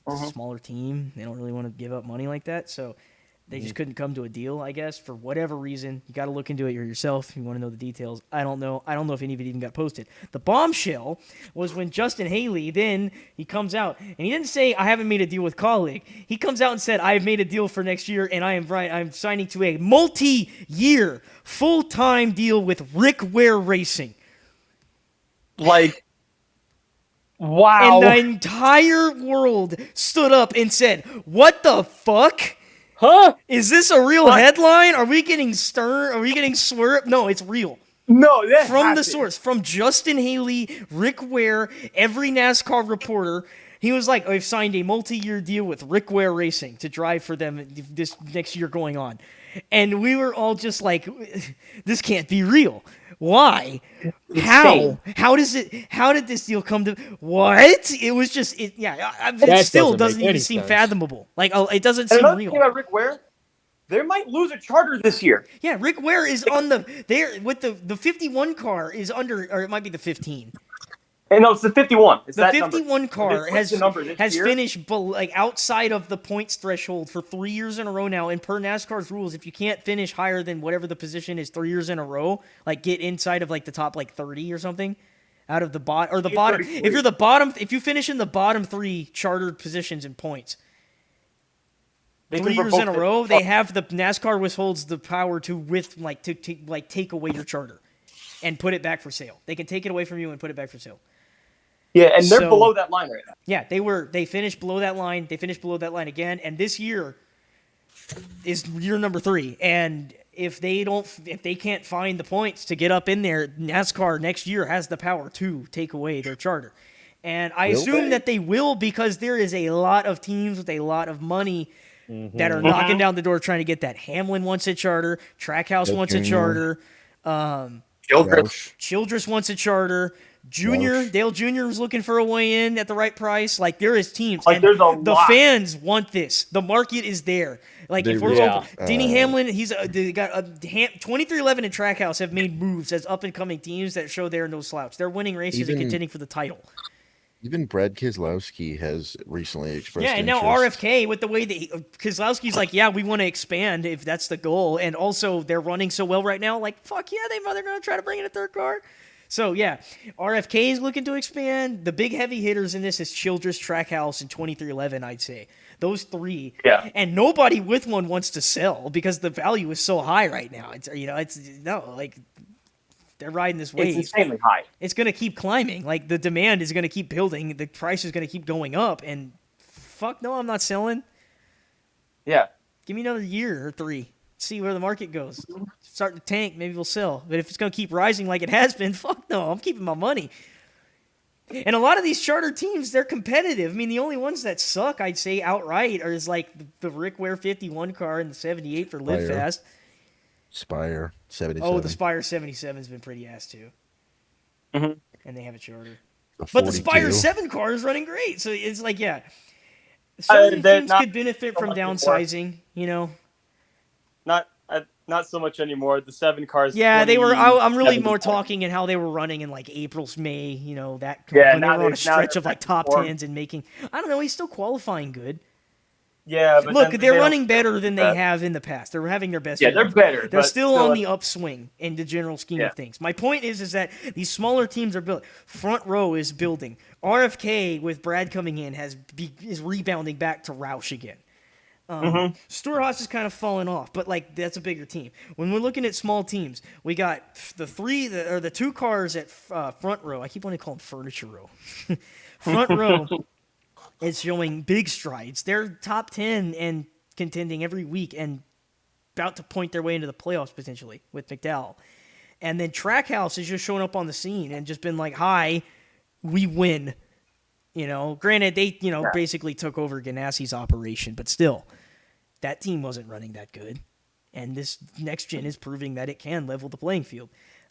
it's a smaller team. They don't really want to give up money like that. So they just couldn't come to a deal, I guess, for whatever reason. You got to look into it yourself if you want to know the details. I don't know. I don't know if any of it even got posted. The bombshell was when Justin Haley, then he comes out, and he didn't say, I haven't made a deal with Kaulig. He comes out and said, I have made a deal for next year, and I'm signing to a multi-year, full-time deal with Rick Ware Racing. Like, wow. And the entire world stood up and said, what the fuck? Huh? Is this a real headline? Are we getting stern? Are we getting swerved? No, it's real. No, that From the happened. source, from Justin Haley, Rick Ware, every NASCAR reporter, he was like, I've signed a multi-year deal with Rick Ware Racing to drive for them this next year going on. And we were all just like, this can't be real. Why? How? How did this deal come to what? It was just it That still doesn't doesn't make even any seem sense. fathomable. Like it doesn't And seem another real. thing about Rick Ware, they might lose a charter this year. Yeah, Rick Ware is on there with the 51 car is under, or it might be the 15. And no, it's the 51. It's The that 51 number. car They switched the number this has year. finished like outside of the points threshold for 3 years in a row now. And per NASCAR's rules, if you can't finish higher than whatever the position is 3 years in a row, like get inside of like the top like 30 or something, out of the bottom or the bottom. 33. If you're the bottom, if you finish in the bottom 3 chartered positions in points. They 3 can years in a revoke row, the- they have the NASCAR withholds the power to take away your charter and put it back for sale. They can take it away from you and put it back for sale. Yeah, and they're So- below that line right now. Yeah, they finished below that line. They finished below that line again, and this year is year number 3. And if they can't find the points to get up in there, NASCAR next year has the power to take away their charter. And I Will assume they? that they will because there is a lot of teams with a lot of money that are knocking down the door trying to get that. Hamlin wants a charter. Trackhouse Dale wants a Jr.. charter. Roush. Childress wants a charter. Junior, Roush. Dale Jr. was looking for a way in at the right price. Like there is teams, Like, and there's a the lot. fans want this. The market is there. Like They if we're really- open, Denny Hamlin, they got 2311 and Trackhouse have made moves as up and coming teams that show they're no slouch. They're winning races and Even- contending for the title. Even Brad Keselowski has recently expressed Yeah, and now interest. RFK with the way that Keselowski's like, yeah, we want to expand if that's the goal, and also they're running so well right now. Like, fuck yeah, they're gonna try to bring in a third car. So yeah, RFK is looking to expand. The big heavy hitters in this is Childress, Trackhouse, and 2311. I'd say those 3. Yeah. And nobody with one wants to sell because the value is so high right now. They're riding this wave. It's insanely high. It's going to keep climbing. Like the demand is going to keep building. The price is going to keep going up. And fuck no, I'm not selling. Yeah. Give me another year or 3. See where the market goes. Start to tank, maybe we'll sell. But if it's going to keep rising like it has been, fuck no, I'm keeping my money. And a lot of these charter teams, they're competitive. I mean, the only ones that suck, I'd say outright, are like the Rick Ware 51 car and the 78 for Live Spire. Fast. Spire 77. Oh, the Spire 77's been pretty ass too. Mhm. And they have a charter. The But the Spire 42. 7 car is running great. So it's like, yeah. Certain they're teams not could benefit so from much anymore. downsizing, you know? Not so much anymore. The 7 cars. Yeah, they were. I'm really 20, more talking in how they were running in like April's May. You know that Yeah, when they now were on a now stretch they're of like back top to form. tens and making. I don't know. He's still qualifying good. Yeah, but Look, then they're they running don't- better than they that. have in the past. They're having their best. Yeah, year they're ever. better. They're but still on the upswing in the general scheme Yeah. of things. My point is that these smaller teams are built. Front row is building. RFK with Brad coming in is rebounding back to Roush again. Stuart Haas is kind of falling off, but like that's a bigger team. When we're looking at small teams, we got the 2 cars at front row. I keep wanting to call them furniture row. Front row is showing big strides. They're top 10 and contending every week and about to point their way into the playoffs potentially with McDowell. And then Trackhouse is just showing up on the scene and just been like, "Hi, we win." You know, granted they basically took over Ganassi's operation, but still, that team wasn't running that good. And this next gen is proving that it can level the playing field.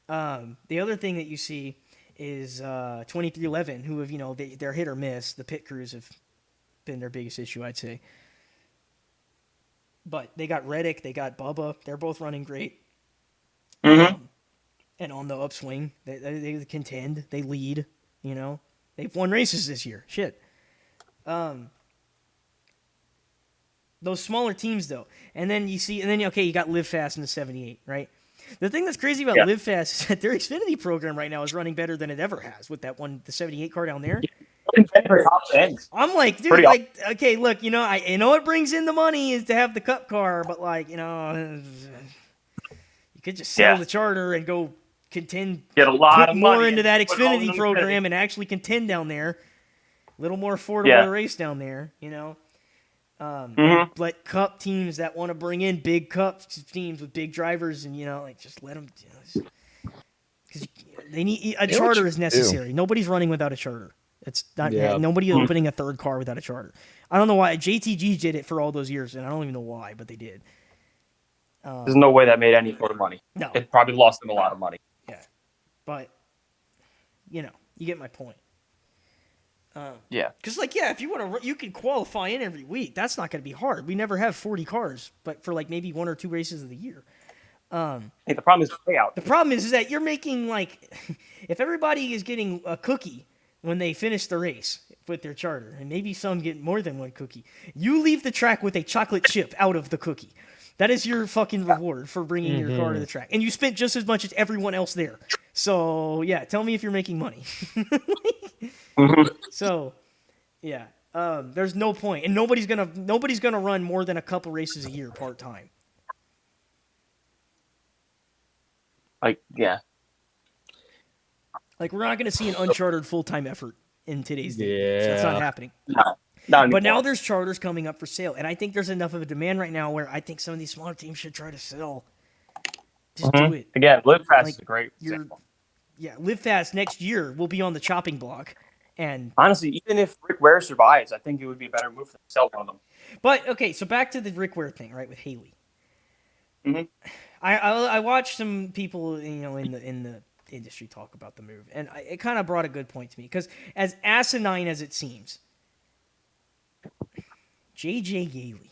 The other thing that you see is 2311, who have they're hit or miss. The pit crews have been their biggest issue, I'd say. But they got Reddick, they got Bubba. They're both running great. And on the upswing, they contend, they lead. You know, they've won races this year. Shit. Those smaller teams, though, and then you got Live Fast in the 78, right? The thing that's crazy about Live Fast is that their Xfinity program right now is running better than it ever has with that one, the 78 car down there. Top 10. I'm like, dude, Pretty like, okay, look, I know it brings in the money is to have the Cup car, but like, you could just sell the charter and go contend, Get a lot put of more money into and that put it all in Xfinity the program Xfinity. and actually contend down there. A little more affordable to race down there, Let Cup teams that want to bring in big Cup teams with big drivers and just let them, because they need a charter is necessary. Nobody's running without a charter. It's not nobody opening a third car without a charter. I don't know why JTG did it for all those years, and I don't even know why, but they did. There's no way that made any sort of money. No, It probably lost them a lot of money. but you get my point. Yeah. Because, if you want to, you can qualify in every week. That's not going to be hard. We never have 40 cars, but for maybe 1 or 2 races of the year. Hey, the problem is the payout. The problem is that you're making if everybody is getting a cookie when they finish the race with their charter, and maybe some get more than one cookie, you leave the track with a chocolate chip out of the cookie. That is your fucking reward for bringing your car to the track, and you spent just as much as everyone else there. So tell me if you're making money. So, there's no point, and nobody's gonna run more than a couple races a year part time. We're not gonna see an unchartered full time effort in today's day. So that's not happening. No. Not anymore. But now there's charters coming up for sale, and I think there's enough of a demand right now where I think some of these smaller teams should try to sell. Just do it. Again, Live Fast Like, is a great you're- example. Live Fast next year will be on the chopping block, and Honestly, even if Rick Ware survives, I think it would be a better move to sell one of them. but okay, so back to the Rick Ware thing, right, with Haley. Mhm. I watched some people in the industry talk about the move, and it kind of brought a good point to me because as asinine as it seems, JJ Yaley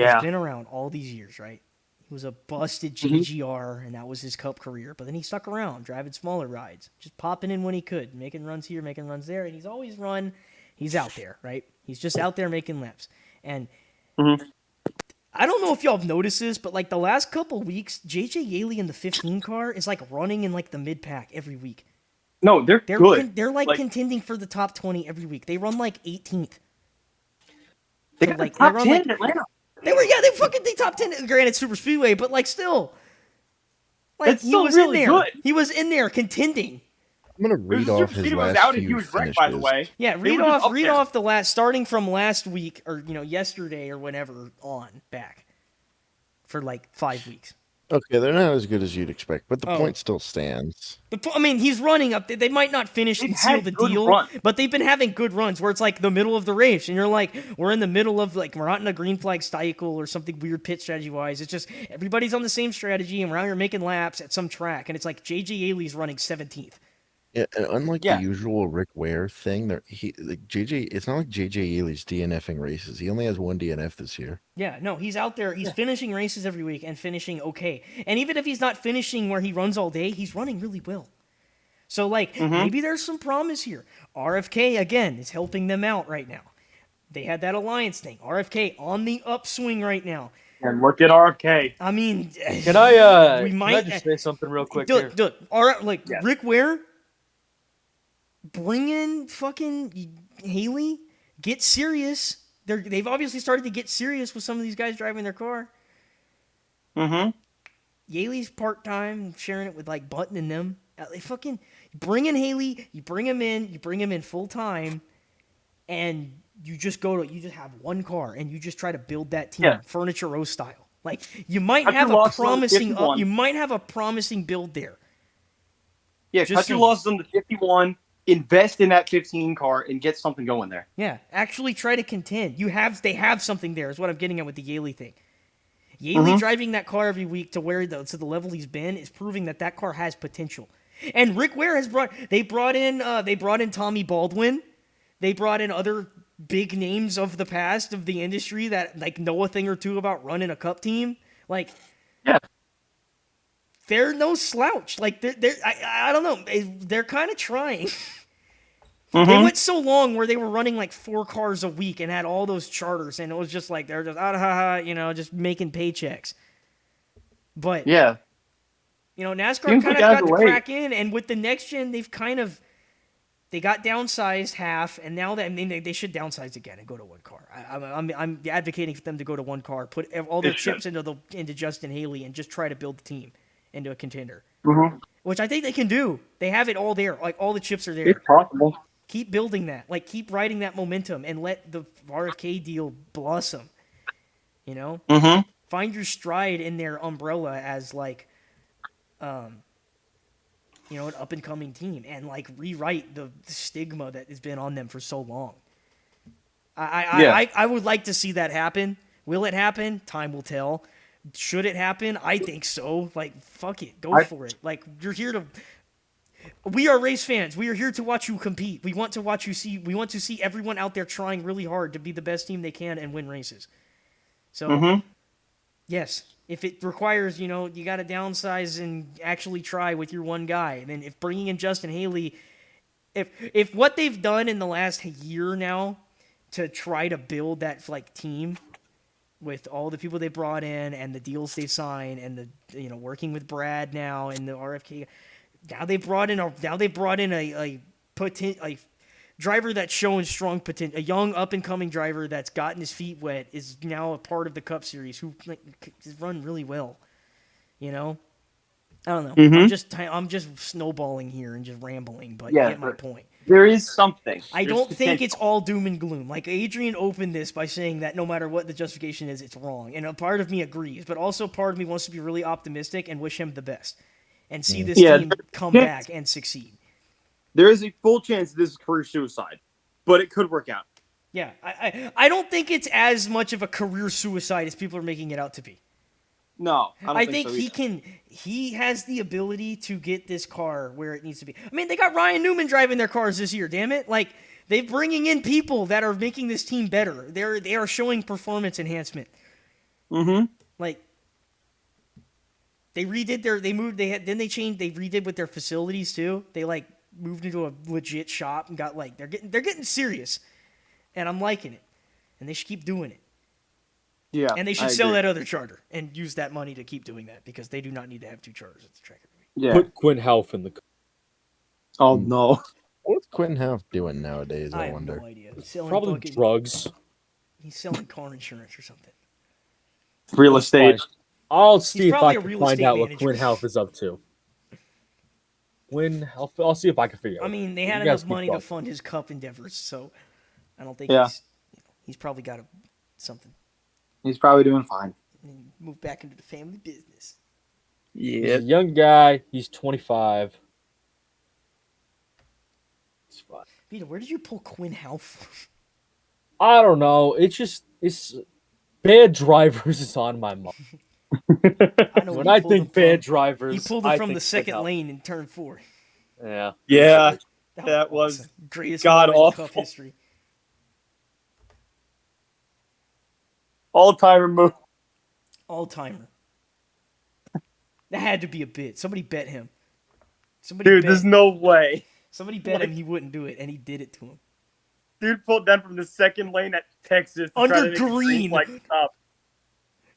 has been around all these years, right? He was a busted GGR, and that was his Cup career. But then he stuck around, driving smaller rides, just popping in when he could, making runs here, making runs there, and he's always run. He's out there, right? He's just out there making laps. And I don't know if y'all have noticed this, but the last couple weeks, JJ Yaley in the 15 car is running in the mid pack every week. No, they're good. They're contending for the top 20 every week. They run 18th. They So, got the top run 10 in Atlanta. They top 10. Granted, Super Speedway, but still, It's he still was really in there. good. He was in there contending I'm gonna It was read a off super his speed. It was last out and he few was wrecked, by the finishes. way. Yeah, They were just up read there. off the last, starting from last week or yesterday or whenever on back for like 5 weeks. Okay, they're not as good as you'd expect, but the Oh. point still stands. I mean, he's running up. They might not finish They've and seal had the good deal, runs. but they've been having good runs where it's like the middle of the race, and you're like, we're in the middle of like we're not in a green flag cycle or something weird pit strategy wise. It's just everybody's on the same strategy, and we're out here making laps at some track, and it's like JJ Ailey's running 17th. Yeah, and unlike Yeah. the usual Rick Ware thing, JJ. It's not like JJ Ely's DNFing races. He only has one DNF this year. Yeah, no, he's out there. He's finishing races every week and finishing okay. And even if he's not finishing where he runs all day, he's running really well. So, like, maybe there's some promise here. RFK, again, is helping them out right now. They had that alliance thing. RFK on the upswing right now. And look at RFK. I mean, Can I we can I might just say something real quick here? Like Rick Ware, bring in fucking Haley, get serious. They've obviously started to get serious with some of these guys driving their car. Mm-hmm. Yaley's part time, sharing it with like Button and them. They fucking bring in Haley. You bring him in full time, and you just have one car, and you just try to build that team, Furniture Row style. Like you might have a promising, build there. Yeah, Just cut your saying. losses on the 51. Invest in that 15 car and get something going there. Yeah, actually try to contend. They have something there. Is what I'm getting at with the Yaley thing. Yaley driving that car every week to the level he's been is proving that car has potential. And Rick Ware they brought in Tommy Baldwin. They brought in other big names of the past of the industry that like know a thing or two about running a cup team. Like, yeah, they're no slouch. Like I don't know. They're kind of trying. They went so long where they were running like 4 cars a week and had all those charters, and it was just like they're just just making paychecks. But yeah, NASCAR Seems kind like of as got of the late. crack in, and with the next gen, they got downsized half, and now they should downsize again and go to one car. I'm advocating for them to go to one car, put all their chips into Justin Haley, and just try to build the team into a contender. Which I think they can do. They have it all there. Like all the chips are there. it's possible. Keep building that. Like keep riding that momentum and let the RFK deal blossom. Find your stride in their umbrella as like an up and coming team, and like rewrite the stigma that has been on them for so long. I would like to see that happen. Will it happen? Time will tell. Should it happen? I think so. Like, fuck it. Go for it. Like, you're here to... We are race fans. We are here to watch you compete. We want to see everyone out there trying really hard to be the best team they can and win races. So, yes, if it requires, you got to downsize and actually try with your one guy. And then if bringing in Justin Haley... If what they've done in the last year now to try to build that, like, team... with all the people they brought in and the deals they signed and the working with Brad now and the RFK, now they brought in a driver that's showing strong potential, a young up and coming driver that's gotten his feet wet, is now a part of the Cup Series who has run really well. I don't know. I'm just snowballing here and just rambling, but you get my point. There is something. I don't think it's all doom and gloom. Like, Adrian opened this by saying that no matter what the justification is, it's wrong. And a part of me agrees, but also part of me wants to be really optimistic and wish him the best and see this team come back and succeed. There is a full chance this is career suicide, but it could work out. Yeah, I don't think it's as much of a career suicide as people are making it out to be. No, I don't think so he has the ability to get this car where it needs to be. I mean, they got Ryan Newman driving their cars this year, damn it. Like, they're bringing in people that are making this team better. They are showing performance enhancement. Like, they redid they redid with their facilities too. They like moved into a legit shop and got like, they're getting serious. And I'm liking it. And they should keep doing it. Yeah, and they should sell that other charter and use that money to keep doing that because they do not need to have 2 charters at the track every week. Yeah. Put Quinn Half in the... Oh, no. What's Quinn Half doing nowadays, I have wonder? no idea. He's selling Probably drugs. He's selling car insurance or something. Real estate. I'll see if probably I a can real find estate out what manager. Quinn Half is up to. Quinn, I'll see if I can figure out. I mean, they You had guys enough keep money to talking. fund his cup endeavors, so I don't think Yeah. he's probably got something. He's probably doing fine. And move back into the family business. He's Yeah. a young guy. He's 25. It's fine. Vito, where did you pull Quinn Houff from? I don't know. It's bad drivers is on my mind. I know When he I pulled him think bad from- drivers, He pulled I it from think the second Quinn lane in turn 4. Houff. Yeah. Yeah. That was awesome. Greatest god moment in awful. Cup history. All timer move. All timer. That had to be a bit. Somebody bet him. Somebody Dude, bet. there's no way. Somebody bet him he wouldn't do it, and he did it to him. Dude pulled down from the second lane at Texas to Under try to make a green. green like top.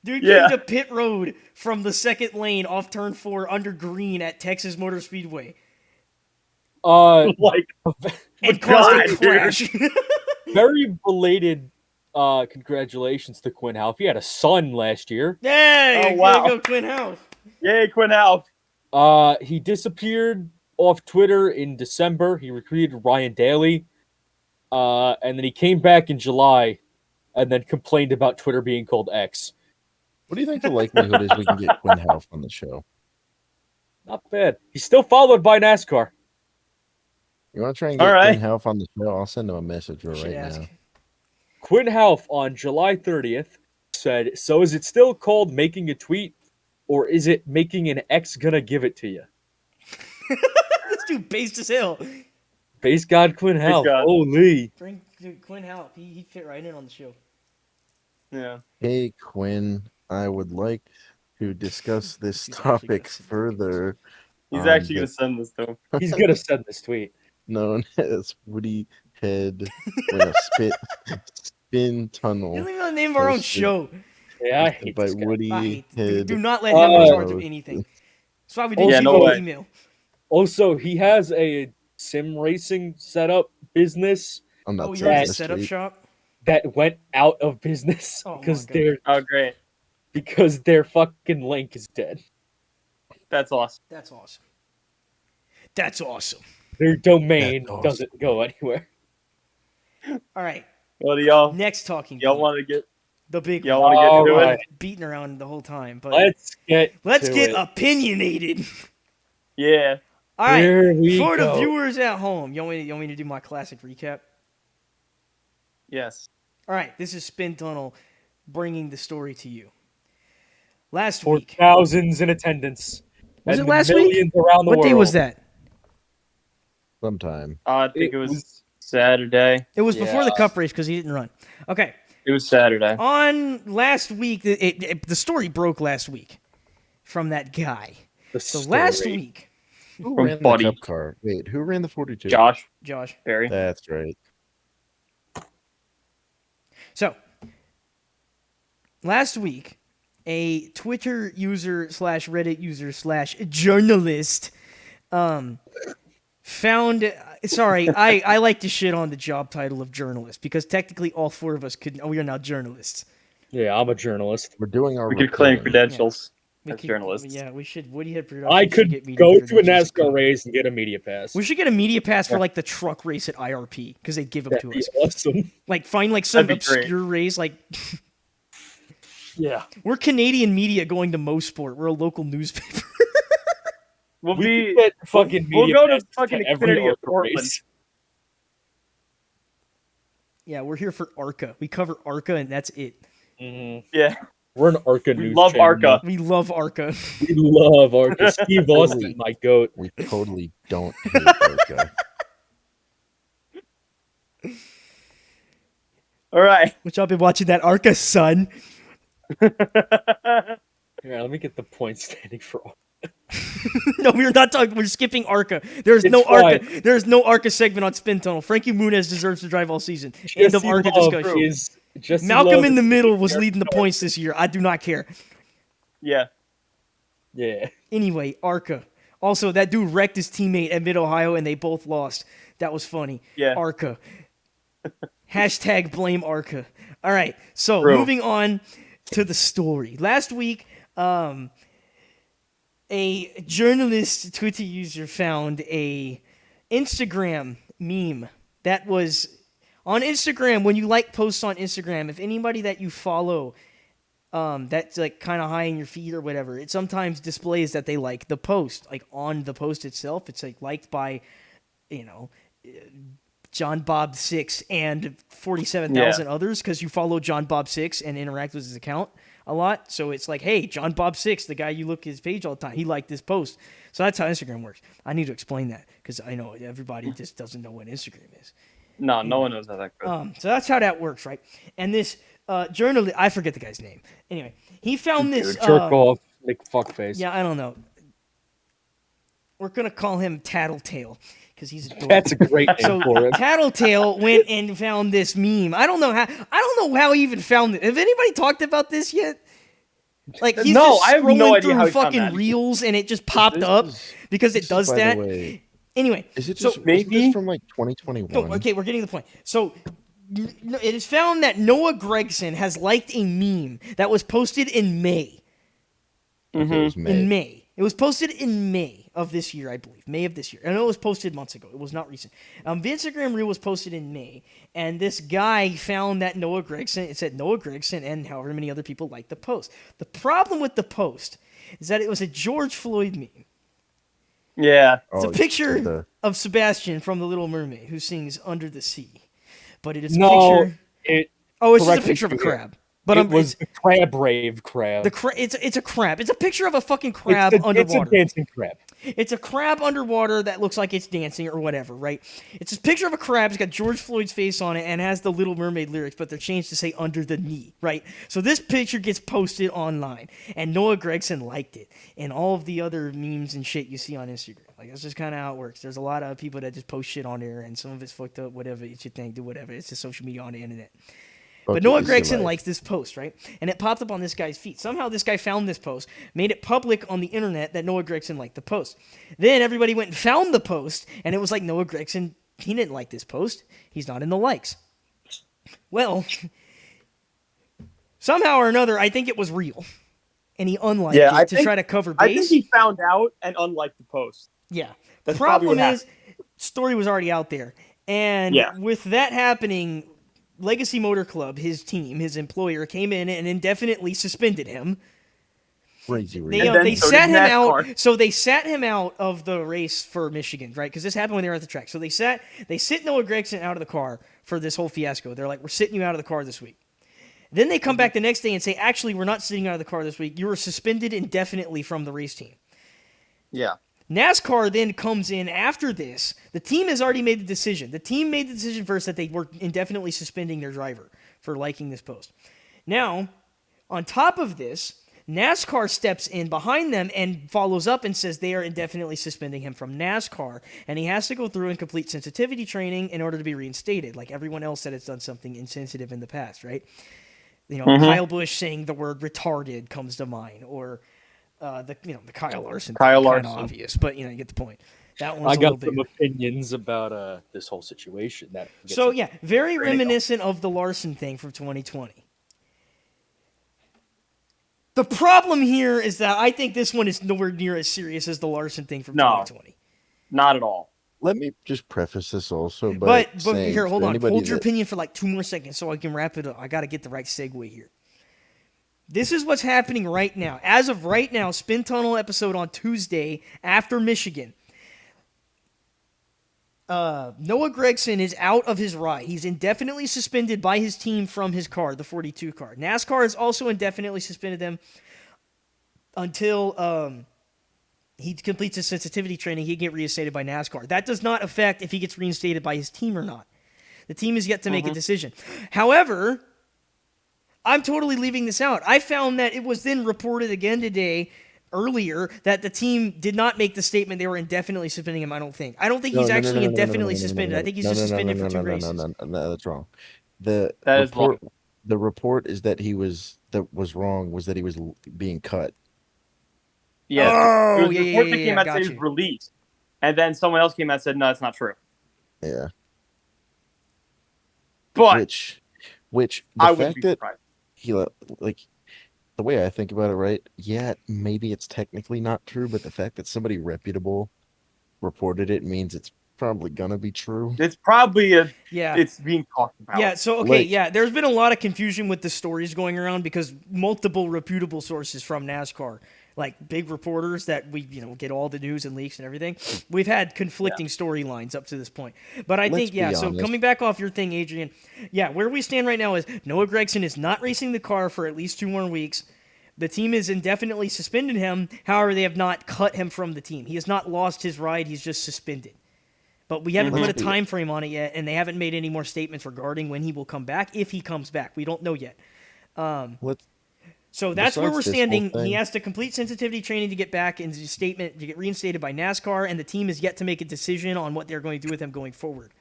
Dude Yeah. came to pit road from the second lane off turn 4 under green at Texas Motor Speedway Like, and God, caused a dude. crash. very belated congratulations to Quinn Houff. He had a son last year. Hey, Oh, wow. go Quinn Houff. yay, Quinn Houff. He disappeared off Twitter in December. He recruited Ryan Daly. And then he came back in July and then complained about Twitter being called X. What do you think the likelihood is we can get Quinn Houff on the show? Not bad. He's still followed by NASCAR. You want to try and All get right. Quinn Houff on the show? I'll send him a message You should right ask. now. Quinn Houff on July 30th said, "So is it still called making a tweet, or is it making an X gonna give it to you?" This dude based as hell. Base God Quinn Houff. God. Holy. Bring dude, Quinn Houff. He'd fit right in on the show. Yeah. Hey, Quinn, I would like to discuss this He's actually gonna topic send it. further. He's on actually going the to send this to him. He's gonna send this tweet. known as Woody Head when a spin You tunnel don't even know the name of our own Posted. show. Yeah, I hate by this guy. Woody I hate this dude. Head. Do not let him in charge of Oh. anything. That's why we didn't Yeah, keep no him way. email. Also, he has a sim racing setup business I'm not Oh, saying you're a this setup tweet. shop? that went out of business Oh my because God. Oh, great. their fucking link is dead. That's awesome. That's awesome. That's awesome. Their domain That's awesome. doesn't go anywhere. All right. Well, do y'all Next talking y'all point. want to get The big y'all one. want to get to Alright. it? Beating around the whole time. But Let's get let's to get it. opinionated. Yeah. All right. Here we For go. the viewers at home, you want me to do my classic recap? Yes. All right. This is Spin Tunnel bringing the story to you. Last For week. thousands in attendance. Was and it last week? millions around the What world. day was that? Sometime. I think it was Saturday. It was before the Yeah. cup race because he didn't run. Okay. It was Saturday. On last week, the story broke last week from that guy. The So story. last week, Who From ran Buddy. the cup car? Wait, who ran the 42? Josh Josh. Berry. That's right. So, last week, a Twitter user slash Reddit user slash journalist found. Sorry, I like to shit on the job title of journalist because technically all 4 of us could. We are now journalists. Yeah, I'm a journalist. We're doing our We could claim reporting. credentials We as could- journalists. Yeah, we should. Woody Head Production. I should could get media go to a credentials NASCAR covered. race and get a media pass. We should get a media pass for like the truck race at IRP because they give them That'd to be us. awesome. Like find like some That'd be great. obscure race. Like Yeah. we're Canadian media going to MoSport. We're a local newspaper. We'll We be could get fucking we'll media go to passes fucking every Xfinity of ARCA Portland. race. Yeah, we're here for ARCA. We cover ARCA and that's it. Mhm. Yeah. We're an ARCA We news love channel. ARCA. We love ARCA. We love ARCA. Steve Austin, my goat. We totally don't hate that guy. All right. Which I've been watching that ARCA, son. Here, let me get the point standing for ARCA. No, we're not talking. We're skipping ARCA. There's It's no ARCA. fine. There's no ARCA segment on Spin Tunnel. Frankie Muniz deserves to drive all season. End of Jesse ARCA Love discussion. is- Jesse Malcolm Love in the is- middle was leading the points this year. I do not care. Yeah. Yeah. Anyway, ARCA. Also, that dude wrecked his teammate at Mid Ohio, and they both lost. That was funny. Yeah. ARCA. Hashtag blame ARCA. All right. So True. moving on to the story. Last week, a journalist Twitter user found a Instagram meme that was on Instagram. When you like posts on Instagram, if anybody that you follow that's like kind of high in your feed or whatever, it sometimes displays that they like the post, like on the post itself. It's like liked by, you know, John Bob 6 and 47,000 others because you follow John Bob 6 and interact with his account a lot. So it's like, hey, John Bob 6, the guy you look at his page all the time, he liked this post. So that's how Instagram works. I need to explain that because I know everybody just doesn't know what Instagram is. No one knows how that goes. So that's how that works, right? And this journalist, I forget the guy's name. Anyway, he found this. Jerk off, Nick fuckface. Yeah, I don't know. We're gonna call him Tattletale because he's a dork. That's a great name So for him. Tattletale went and found this meme. I don't know how he even found it. Have anybody talked about this yet? Like he's No, just I have no scrolling idea how through he found fucking that. reels and it just popped up because it does By the that. way, Anyway, is it so just maybe maybe- from like 2021? no, okay, we're getting to the point. So it is found that Noah Gregson has liked a meme that was posted in May. Okay, it was May. In May. It was posted in May of this year, I believe. May of this year. I know it was posted months ago. It was not recent. The Instagram reel was posted in May, and this guy found that Noah Gregson, it said Noah Gregson and however many other people liked the post. The problem with the post is that it was a George Floyd meme. Yeah. It's a Oh, picture the- of Sebastian from The Little Mermaid who sings Under the Sea. But it is a No, picture... it Oh, it's just a correctly picture of a true. crab. But it was the crab rave crab. it's a crab. It's a picture of a fucking crab It's a underwater. dancing crab. It's a crab underwater that looks like it's dancing or whatever, right? It's a picture of a crab. It's got George Floyd's face on it and has the Little Mermaid lyrics, but they're changed to say under the knee, right? So this picture gets posted online, and Noah Gregson liked it, and all of the other memes and shit you see on Instagram. Like, that's just kind of how it works. There's a lot of people that just post shit on there, and some of it's fucked up, whatever. It's your thing, do whatever. It's just social media on the internet. But Noah Gregson likes this post, right? And it popped up on this guy's feed. Somehow this guy found this post, made it public on the internet that Noah Gregson liked the post. Then everybody went and found the post, and it was like Noah Gregson, he didn't like this post. He's not in the likes. Well, somehow or another, I think it was real. And he unliked Yeah, it to try to cover I base. think he found out and unliked the post. Yeah. That's probably Problem what is, story was already out there. And Yeah. with that happening, Legacy Motor Club, his team, his employer, came in and indefinitely suspended him. Crazy. They, And then they so sat did him out. NASCAR. So they sat him out of the race for Michigan, right? Because this happened when they were at the track. So they sit Noah Gregson out of the car for this whole fiasco. They're like, we're sitting you out of the car this week. Then they come back the next day and say, actually, we're not sitting you out of the car this week. You were suspended indefinitely from the race team. Yeah. NASCAR then comes in after this. The team has already made the decision. The team made the decision first that they were indefinitely suspending their driver for liking this post. Now, on top of this, NASCAR steps in behind them and follows up and says they are indefinitely suspending him from NASCAR, and he has to go through and complete sensitivity training in order to be reinstated, like everyone else that has done something insensitive in the past, right? You know, Kyle Busch saying the word retarded comes to mind, or the Kyle Larson thing, Kyle kind of Larson. obvious, but you get the point. That one's I a got little some bigger. opinions about this whole situation. That gets So us- yeah, very Ready to go. reminiscent of the Larson thing from 2020. The problem here is that I think this one is nowhere near as serious as the Larson thing from No. 2020. Not at all. Let me just preface this also by But saying here, hold for on. anybody Hold your that- opinion for like 2 more seconds so I can wrap it up. I got to get the right segue here. This is what's happening right now. As of right now, Spin Tunnel episode on Tuesday after Michigan. Noah Gregson is out of his ride. He's indefinitely suspended by his team from his car, the 42 car. NASCAR has also indefinitely suspended them until he completes his sensitivity training. He can get reinstated by NASCAR. That does not affect if he gets reinstated by his team or not. The team is yet to make a decision. However, I'm totally leaving this out. I found that it was then reported again today, earlier, that the team did not make the statement they were indefinitely suspending him, I don't think. I don't think he's actually indefinitely suspended. I think he's just suspended for 2 races. No, that's wrong. The That is report, the report is that was wrong was that he was being cut. Yeah. Oh, There was a yeah, report yeah, that yeah, came yeah, out got that he was you. released. And then someone else came out and said, no, that's not true. Yeah. But Which the I wouldn't fact be that surprised. he like the way I think about it, right? Yeah, maybe it's technically not true, but the fact that somebody reputable reported it means it's probably gonna be true. It's probably Yeah. it's being talked about. Yeah, so okay, Like- yeah, there's been a lot of confusion with the stories going around because multiple reputable sources from NASCAR, like big reporters that we, get all the news and leaks and everything. We've had conflicting storylines up to this point. But I Let's think, yeah, be so honest. coming back off your thing, Adrian, yeah, where we stand right now is Noah Gragson is not racing the car for at least 2 more weeks. The team has indefinitely suspended him. However, they have not cut him from the team. He has not lost his ride. He's just suspended. But we haven't put a time frame on it yet, and they haven't made any more statements regarding when he will come back, if he comes back. We don't know yet. Let's So that's where Besides we're this whole standing. thing- He has to complete sensitivity training to get back in his statement to get reinstated by NASCAR, and the team is yet to make a decision on what they're going to do with him going forward.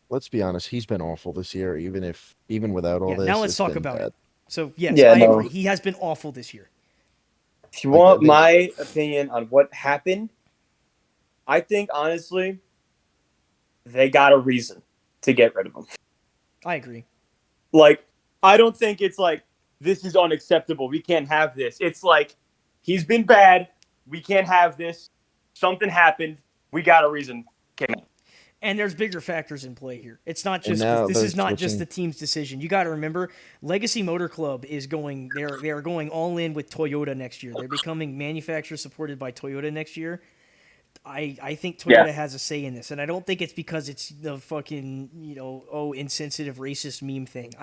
let's be honest. He's been awful this year. Even without all Yeah, this. now let's it's talk been about bad. it. So yes, Yeah, I no. agree. He has been awful this year. If you want think- my opinion on what happened, I think honestly, they got a reason to get rid of him. I agree. Like, I don't think it's like this is unacceptable. We can't have this. It's like he's been bad. We can't have this. Something happened. We got a reason. And there's bigger factors in play here. It's not And just now this they're is not just switching- the team's decision. You got to remember, Legacy Motor Club is going. They are going all in with Toyota next year. They're becoming manufacturer supported by Toyota next year. I think Toyota has a say in this, and I don't think it's because it's the fucking insensitive racist meme thing.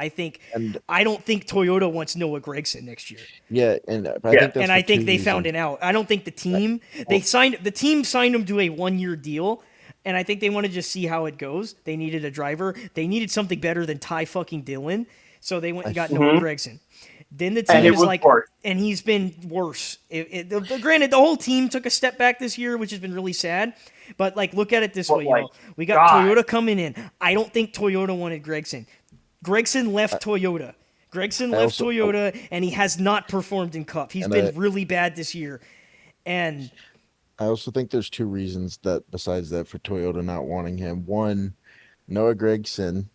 And I don't think Toyota wants Noah Gragson next year. yeah, and I Yeah. think that's And for I think two they found reasons. it out. I don't think the team the team signed him to a 1-year deal, and I think they want to just see how it goes. They needed a driver. They needed something better than Ty fucking Dillon, so they went and got Noah Gragson. Then the And team it is was like, worse. and he's been worse. Granted, the whole team took a step back this year, which has been really sad. But like, look at it this But, way, like, y'all. We got God. Toyota coming in. I don't think Toyota wanted Gragson. Gragson left Toyota. Gregson I left also- Toyota, and he has not performed in Cup. He's And been I- really bad this year. And I also think there's 2 reasons that besides that for Toyota not wanting him. One, Noah Gragson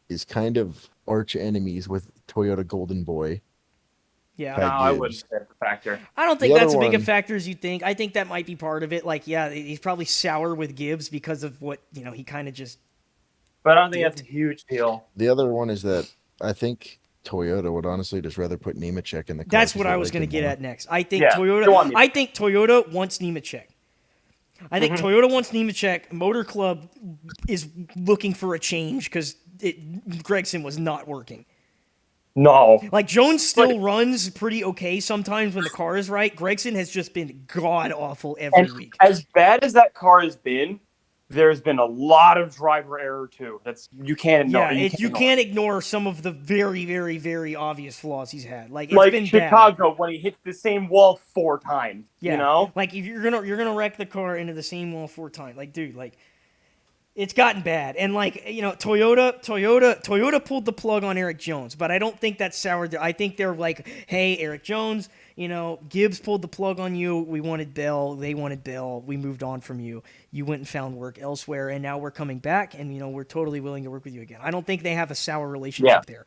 is kind of arch enemies with Toyota Golden Boy. yeah, No, I Gibbs. wouldn't say that's a factor. I don't think The that's other as big a one- factor as you think. I think that might be part of it. Like, yeah, he's probably sour with Gibbs because of what, he kind of just. But I don't think that's a huge deal. The other one is that I think Toyota would honestly just rather put Nemechek in the car. That's 'cause what they I was like going him to get more. at next. I think Yeah, Toyota. they want me- I think Toyota wants Nemechek. I think Toyota wants Nemechek. Motor Club is looking for a change because Gregson was not working. No. Like, Jones still runs pretty okay sometimes when the car is right. Gregson has just been god awful every And week. as bad as that car has been, there's been a lot of driver error too. That's you can't ignore. Yeah, you ignore. can't ignore some of the very, very, very obvious flaws he's had. Like, it's been bad. Chicago when he hits the same wall 4 times. Yeah. You know. Like, if you're gonna wreck the car into the same wall 4 times. Like, dude, like, it's gotten bad. And like, Toyota pulled the plug on Eric Jones, but I don't think that's soured. I think they're like, hey, Eric Jones, Gibbs pulled the plug on you. We wanted Bell. They wanted Bell. We moved on from you. You went and found work elsewhere, and now we're coming back, and we're totally willing to work with you again. I don't think they have a sour relationship there.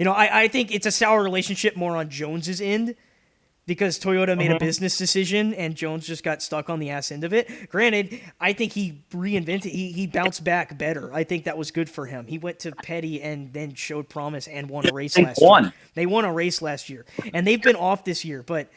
I think it's a sour relationship more on Jones's end, because Toyota made a business decision and Jones just got stuck on the ass end of it. Granted, I think he reinvented, he bounced back better. I think that was good for him. He went to Petty and then showed promise and won a race last year. They won a race last year. And they've been off this year, but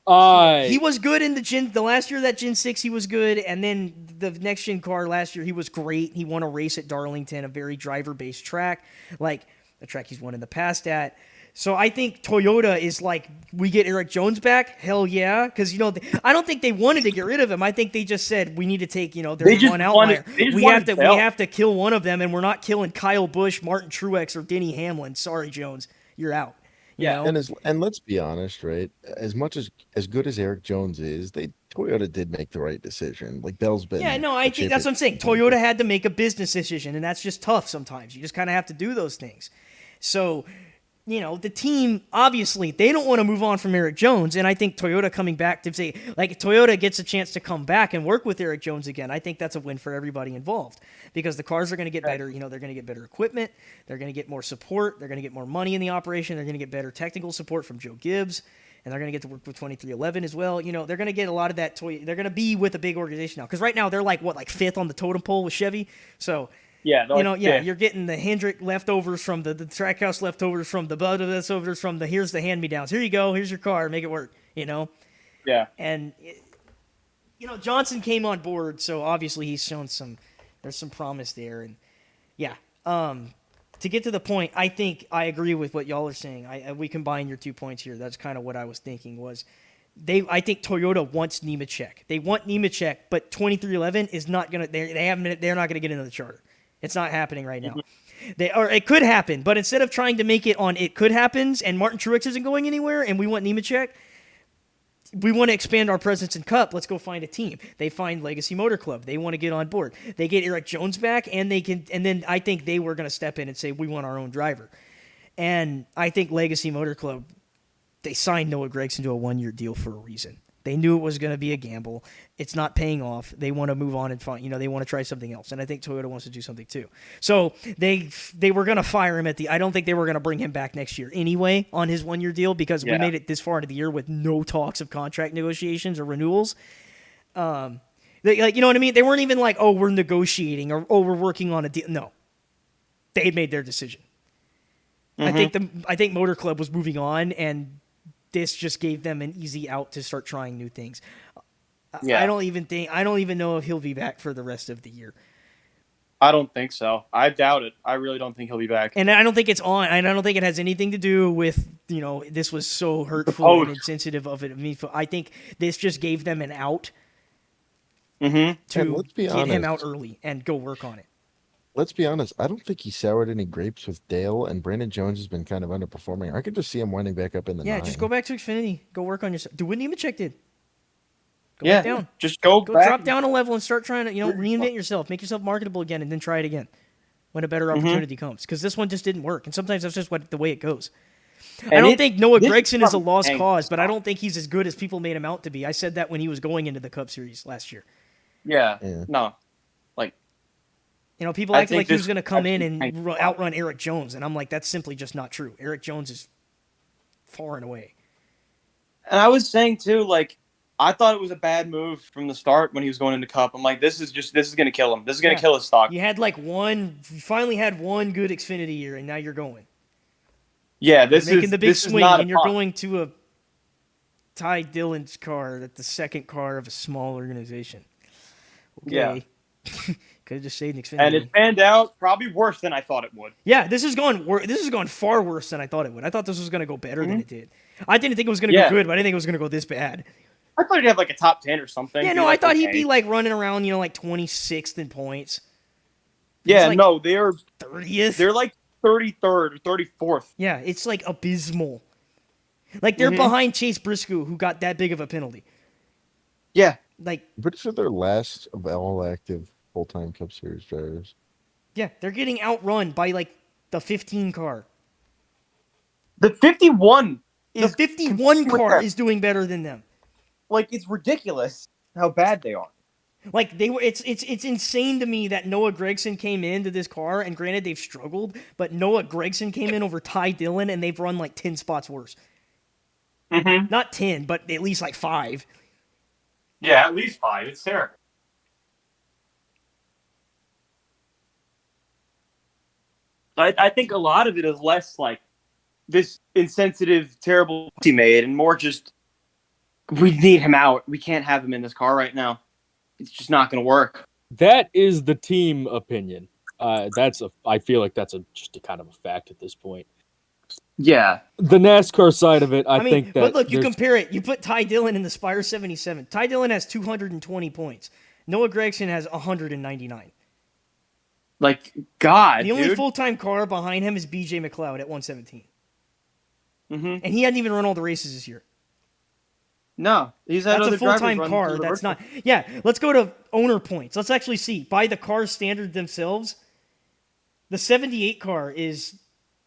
he was good in the last year that Gen 6 he was good, and then the next gen car last year he was great. He won a race at Darlington, a very driver-based track, like a track he's won in the past at. So I think Toyota is like, we get Eric Jones back? Hell yeah. Because, I don't think they wanted to get rid of him. I think they just said, we need to take, there's one outlier. We have to kill one of them, and we're not killing Kyle Busch, Martin Truex, or Denny Hamlin. Sorry, Jones. You're out. You know? And let's be honest, right? As much as good as Eric Jones is, Toyota did make the right decision. Like Bell's been. Yeah, no, I think that's what I'm saying. Toyota had to make a business decision, and that's just tough sometimes. You just kind of have to do those things. So the team, obviously, they don't want to move on from Eric Jones. And I think Toyota coming back to say, like, Toyota gets a chance to come back and work with Eric Jones again. I think that's a win for everybody involved because the cars are going to get better. They're going to get better equipment. They're going to get more support. They're going to get more money in the operation. They're going to get better technical support from Joe Gibbs. And they're going to get to work with 2311 as well. They're going to get a lot of that they're going to be with a big organization now. Because right now they're like fifth on the totem pole with Chevy. So, you're getting the Hendrick leftovers from the Trackhouse leftovers from the Bud leftovers from here's the hand-me-downs. Here you go. Here's your car. Make it work, Yeah. And, Johnson came on board, so obviously he's shown there's some promise there. And, yeah. To get to the point, I think I agree with what y'all are saying. We combine your 2 points here. That's kind of what I was thinking was I think Toyota wants Nemechek. They want Nemechek, but 2311 is not going to they're not going to get into the charter. It's not happening right now. Or it could happen, but instead of trying to make it on it could happens and Martin Truex isn't going anywhere and we want Nemechek, we want to expand our presence in Cup. Let's go find a team. They find Legacy Motor Club. They want to get on board. They get Eric Jones back, and then I think they were going to step in and say we want our own driver. And I think Legacy Motor Club, they signed Noah Gragson to a 1-year deal for a reason. They knew it was going to be a gamble. It's not paying off. They want to move on and find, they want to try something else. And I think Toyota wants to do something too. So they were going to fire him I don't think they were going to bring him back next year anyway on his 1-year deal because we made it this far into the year with no talks of contract negotiations or renewals. You know what I mean? They weren't even like, oh, we're negotiating or, oh, we're working on a deal. No, they made their decision. Mm-hmm. I think Motor Club was moving on and this just gave them an easy out to start trying new things. I don't even know if he'll be back for the rest of the year. I don't think so. I doubt it. I really don't think he'll be back. And I don't think it's on. I don't think it has anything to do with, this was so hurtful and insensitive of it. I mean, I think this just gave them an out to get him out early and go work on it. Let's be honest. I don't think he soured any grapes with Dale, and Brandon Jones has been kind of underperforming. I could just see him winding back up in the 9. Just go back to Xfinity. Go work on yourself. Do what Nemechek did. Go back down. Just go back. Drop down a level and start trying to, reinvent yourself. Make yourself marketable again, and then try it again when a better opportunity comes. Because this one just didn't work, and sometimes that's just the way it goes. I don't think Noah Gragson is a lost cause, but I don't think he's as good as people made him out to be. I said that when he was going into the Cup Series last year. Yeah. No. People act like he was going to come in and outrun Eric Jones, and I'm like, that's simply just not true. Eric Jones is far and away. And I was saying too, I thought it was a bad move from the start when he was going into Cup. I'm like, this is going to kill him. This is going to kill his stock. You finally had one good Xfinity year, and now you're going. Yeah, you're making the big swing, and you're going to a Ty Dillon's car, that's the second car of a small organization. Okay. Yeah. Could have just stayed in Xfinity. And it panned out probably worse than I thought it would. Yeah, this has gone far worse than I thought it would. I thought this was going to go better than it did. I didn't think it was going to go good, but I didn't think it was going to go this bad. I thought he'd have a top 10 or something. Yeah, no, I thought he'd be running around, 26th in points. Yeah, no, they're 30th. They're 33rd or 34th. Yeah, it's abysmal. They're behind Chase Briscoe, who got that big of a penalty. Yeah. I'm pretty sure they're last of all active full-time Cup Series drivers. Yeah, they're getting outrun by the 15 car. The 51. The 51 car is doing better than them. It's ridiculous how bad they are. It's insane to me that Noah Gragson came into this car, and granted they've struggled, but Noah Gragson came in over Ty Dillon, and they've run 10 spots worse. Mm-hmm. Not 10, but at least 5. Yeah, at least 5. It's terrible. I think a lot of it is less this insensitive, terrible he made, and more just we need him out. We can't have him in this car right now. It's just not going to work. That is the team opinion. I feel like that's just a kind of a fact at this point. Yeah. The NASCAR side of it, I think that. But look, you compare it. You put Ty Dillon in the Spire 77. Ty Dillon has 220 points. Noah Gragson has 199. God, the only full-time car behind him is BJ McLeod at 117. Mm-hmm. And he hadn't even run all the races this year. No, he's had that's a full-time car. That's not. Yeah, let's go to owner points. Let's actually see by the car standard themselves. The 78 car is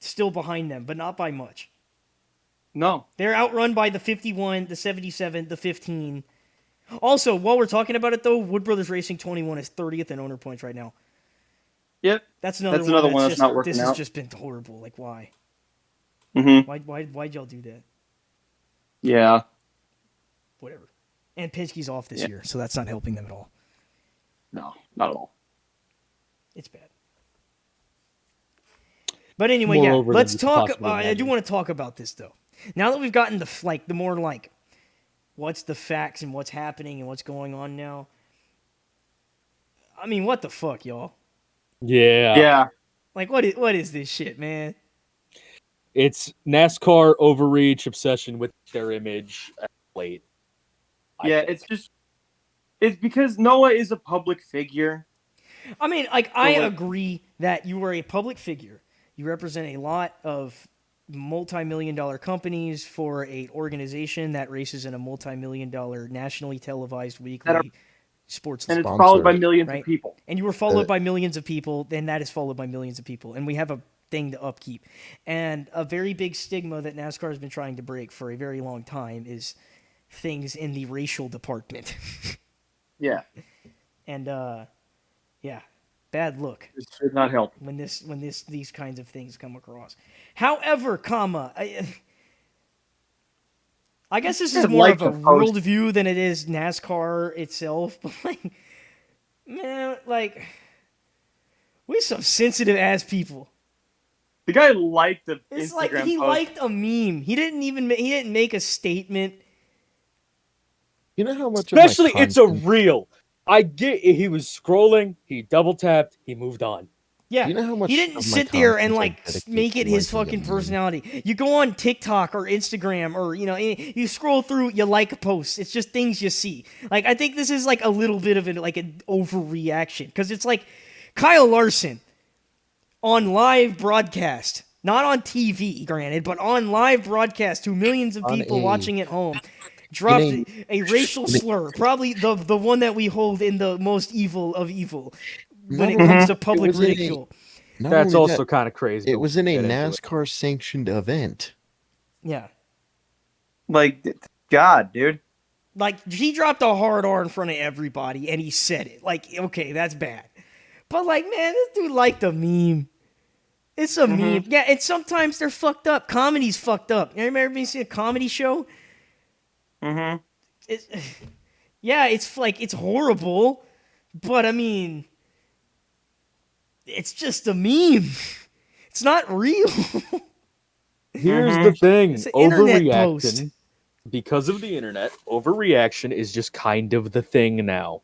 still behind them, but not by much. No. They're outrun by the 51, the 77, the 15. Also, while we're talking about it, though, Wood Brothers Racing 21 is 30th in owner points right now. Yep. That's another one that's not working This out. has just been horrible. Like, why? Mm-hmm. Why'd y'all do that? Yeah. Whatever. And Penske's off this Yeah. year, so that's not helping them at all. No, not at all. It's bad. But anyway, Moreover yeah, than let's you could talk. possibly I do imagine. want to talk about this though. Now that we've gotten the more like, what's the facts and what's happening and what's going on now. I mean, what the fuck, y'all? Yeah. Yeah. Like, what is this shit, man? It's NASCAR overreach, obsession with their image at late. I Yeah, think. it's because Noah is a public figure. I mean, like, I Well, agree that you are a public figure. You represent a lot of multi-million-dollar companies for a organization that races in a multi-million-dollar nationally televised weekly sports And league. it's followed by Sponsored. millions Right. of people. And you were followed by millions of people, then that is followed by millions of people. And we have a thing to upkeep. And a very big stigma that NASCAR has been trying to break for a very long time is things in the racial department. Yeah. And yeah, bad look This should not help. when these kinds of things come across. However, I guess this is I'd more like of a to post- worldview than it is NASCAR itself. But like, man, like, we some sensitive ass people. The guy liked the It's Instagram like he post. liked a meme. He didn't make a statement. You know how much of my Especially, it's a content- reel. I get he was scrolling, he double tapped, he moved on. Yeah, Do you know how much he didn't of my sit there and content I like dedicate make it to his liking a fucking meme? personality. You go on TikTok or Instagram or you scroll through, you like a post. It's just things you see. Like I think this is like a little bit of an overreaction because it's like Kyle Larson on live broadcast, not on TV, granted, but on live broadcast to millions of On people a- watching at home. Dropped in a racial slur, probably the one that we hold in the most evil of evil when it Not comes to only- public was in a- ridicule. Not That's only also that, kind of crazy. it but was in a we'll get into it. NASCAR sanctioned event. Yeah. Like, God, dude. Like, he dropped a hard R in front of everybody, and he said it. Like, okay, that's bad. But, like, man, this dude liked a meme. It's a meme. Yeah, and sometimes they're fucked up. Comedy's fucked up. You ever seen a comedy show? Mm-hmm. It's, yeah, it's like, it's horrible. But, I mean, it's just a meme. It's not real. Here's the thing: It's an internet post. overreaction, because of the internet, overreaction is just kind of the thing now.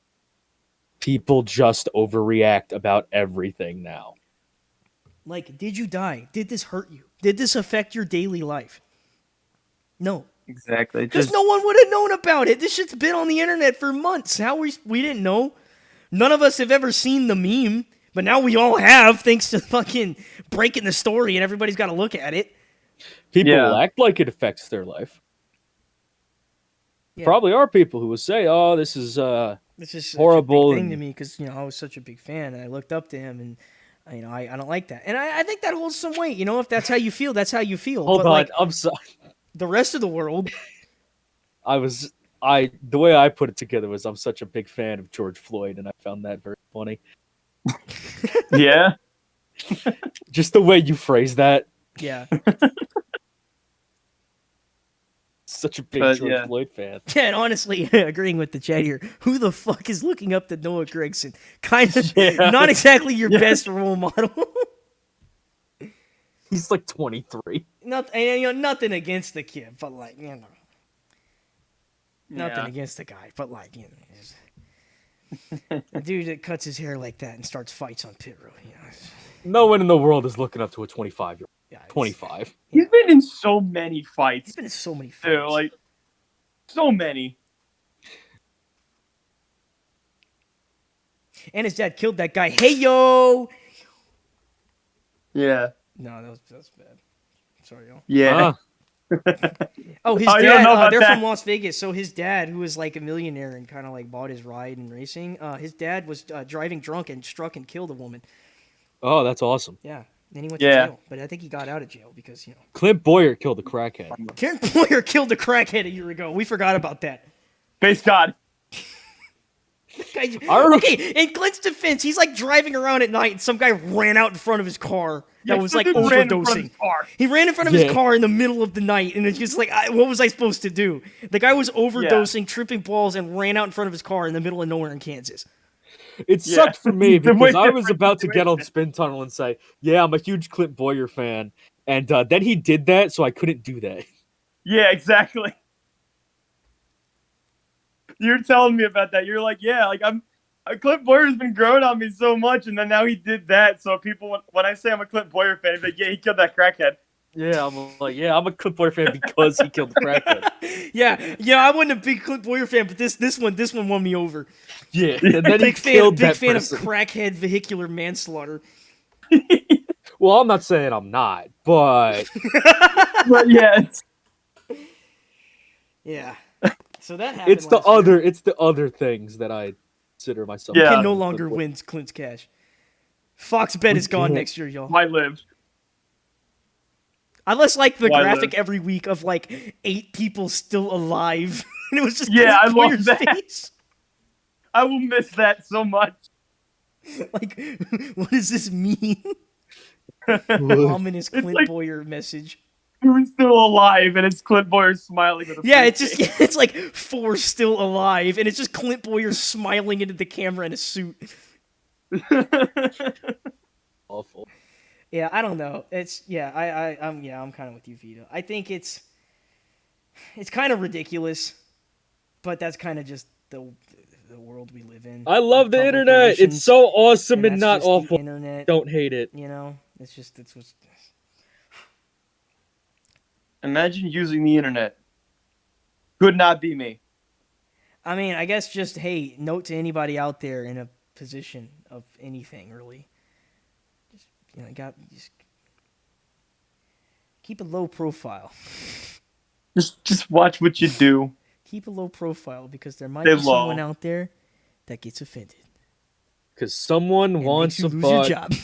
People just overreact about everything now. Like, did you die? Did this hurt you? Did this affect your daily life? No. Exactly. Because Just no one would have known about it. This shit's been on the internet for months. How we didn't know? None of us have ever seen the meme, but now we all have, thanks to fucking breaking the story, and everybody's got to look at it. People Yeah. will act like it affects their life. Yeah. Probably are people who will say, "Oh, this is It's just horrible such a big thing to and- me because I was such a big fan and I looked up to him and I don't like that. And I think that holds some weight. If that's how you feel, that's how you feel. hold but on, like I'm sorry." the rest of the world, The way I put it together was I'm such a big fan of George Floyd, and I found that very funny. yeah. Just the way you phrase that, yeah. such a big But, George yeah. Floyd fan. Yeah, and honestly, agreeing with the chat here, who the fuck is looking up to Noah Gragson? Kind of Yeah. not exactly your Yeah. best role model. He's like 23. Nothing against the kid, but like, nothing Yeah. against the guy, but like, a dude that cuts his hair like that and starts fights on pit road. No one in the world is looking up to a 25-year-old. Yeah, it's- 25. He's been in so many fights. He's been in so many Too, fights. like, so many. And his dad killed that guy. Hey yo! Yeah. No, that's bad. Sorry, y'all. Yeah. Oh, his Oh, you don't dad. know about They're that? from Las Vegas. So his dad, who was like a millionaire and kind of like bought his ride in racing, his dad was driving drunk and struck and killed a woman. Oh, that's awesome. Yeah, Then he went to Yeah. jail, but I think he got out of jail because Clint Boyer killed the crackhead. Karen Boyer killed a crackhead a year ago. We forgot about that. Base God. Okay, in Clint's defense, he's like driving around at night and some guy ran out in front of his car that was like overdosing. He ran in front of his car in the middle of the night, and it's just like, what was I supposed to do? The guy was overdosing, tripping balls, and ran out in front of his car in the middle of nowhere in Kansas. It sucked for me It's a because way I was different about to get on situation. Spin Tunnel and say, yeah, I'm a huge Clint Boyer fan. And then he did that, so I couldn't do that. Yeah, exactly. You're telling me about that. You're like, yeah, like Clint Boyer's been growing on me so much, and then now he did that. So people, when I say I'm a Clint Boyer fan, they're like, yeah, he killed that crackhead. Yeah, I'm like, yeah, I'm a Clint Boyer fan because he killed the crackhead. yeah, I wasn't a big Clint Boyer fan, but this one won me over. Yeah, and then he Big killed fan that of person. crackhead vehicular manslaughter. Well, I'm not saying I'm not, but But yeah, Yeah. So that happened. it's the last year. other things that I consider myself. Yeah. Can no longer win Clint's cash. Fox Bet is gone next year, y'all. might live. I just like the Why graphic live? every week of like 8 people still alive. And it was just Yeah, Clint I love Boyer's that. face. I will miss that so much. Like, what does this mean? Ominous It's Clint like- Boyer message. Who's still alive? And it's Clint Boyer smiling with a Yeah, it's face. just it's like 4 still alive, and it's just Clint Boyer smiling into the camera in a suit. Awful. Yeah, I don't know. It's I'm kind of with you, Vito. I think it's kind of ridiculous, but that's kind of just the world we live in. I love the Public internet. relations, It's so awesome and that's not just the awful. internet, Don't hate it. it's what's. Imagine using the internet. Could not be me. I mean, I guess just hey, note to anybody out there in a position of anything really. Just keep a low profile. Just watch what you do. Keep a low profile because there might Stay be someone low. out there that gets offended Because someone and wants makes you a lose your butt. job.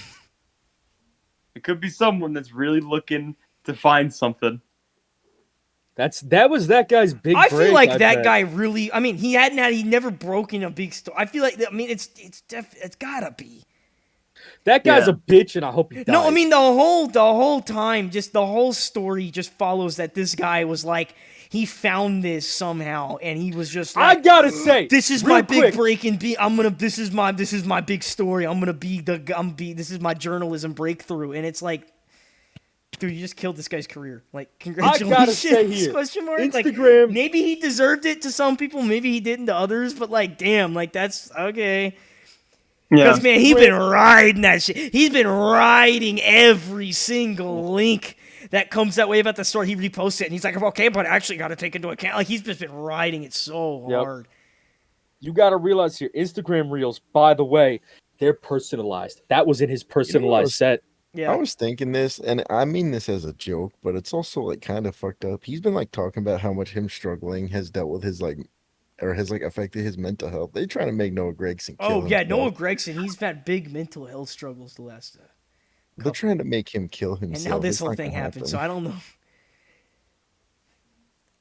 It could be someone that's really looking to find something. That was that guy's big I break. feel like I that bet. guy really. I mean, he never broken a big story. I feel like it's gotta be. That guy's Yeah. a bitch, and I hope he dies. No, I mean the whole time, just the whole story just follows that this guy was like he found this somehow and he was just I like, gotta say, this is real my big quick, break and this is my big story. This is my journalism breakthrough, and it's like, dude, you just killed this guy's career. Like, congratulations? say here, Question mark. Instagram- Like, maybe he deserved it to some people, maybe he didn't to others, but like, damn, like that's okay. Yeah. Because, man, he's been riding that shit. He's been riding every single link that comes that way about the story. He reposts it, and he's like, okay, but I actually got to take into account. Like, he's just been riding it so Yep. hard. you gotta realize here, Instagram Reels, by the way, they're personalized. That was in his personalized set. Yeah. I was thinking this, and I mean this as a joke, but it's also like kind of fucked up. He's been like talking about how much him struggling has dealt with his like, or has like affected his mental health. They trying to make Noah Gregson kill Oh, yeah, himself. Noah Gregson, he's had big mental health struggles the last They're trying to make him kill himself. and now this It's whole not thing gonna happened, happen. so I don't know.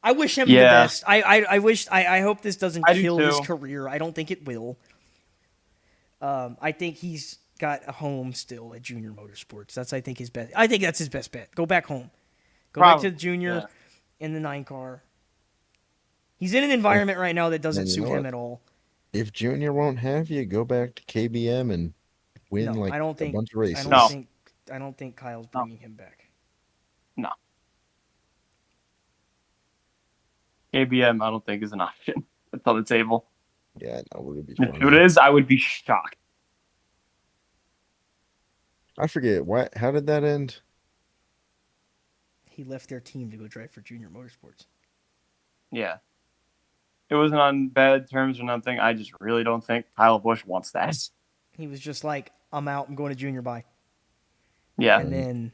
I wish him the Yeah. best. I hope this doesn't I do kill his too. career. I don't think it will. I think he's got a home still at Junior Motorsports. I think that's his best bet. Go back home. Go back Probably, to Junior yeah. in the 9 car. He's in an environment right now that doesn't And you suit know him what? at all. If Junior won't have you, go back to KBM and win No, like I don't think. a bunch of races. I don't think Kyle's No. bringing him back. KBM, I don't think is an option. That's on the table. Yeah, no, would be If funny. it is, I would be shocked. I forget what. How did that end? He left their team to go drive for Junior Motorsports. Yeah. It wasn't on bad terms or nothing. I just really don't think Kyle Busch wants that. He was just like, I'm out. I'm going to Junior bye. Yeah. And then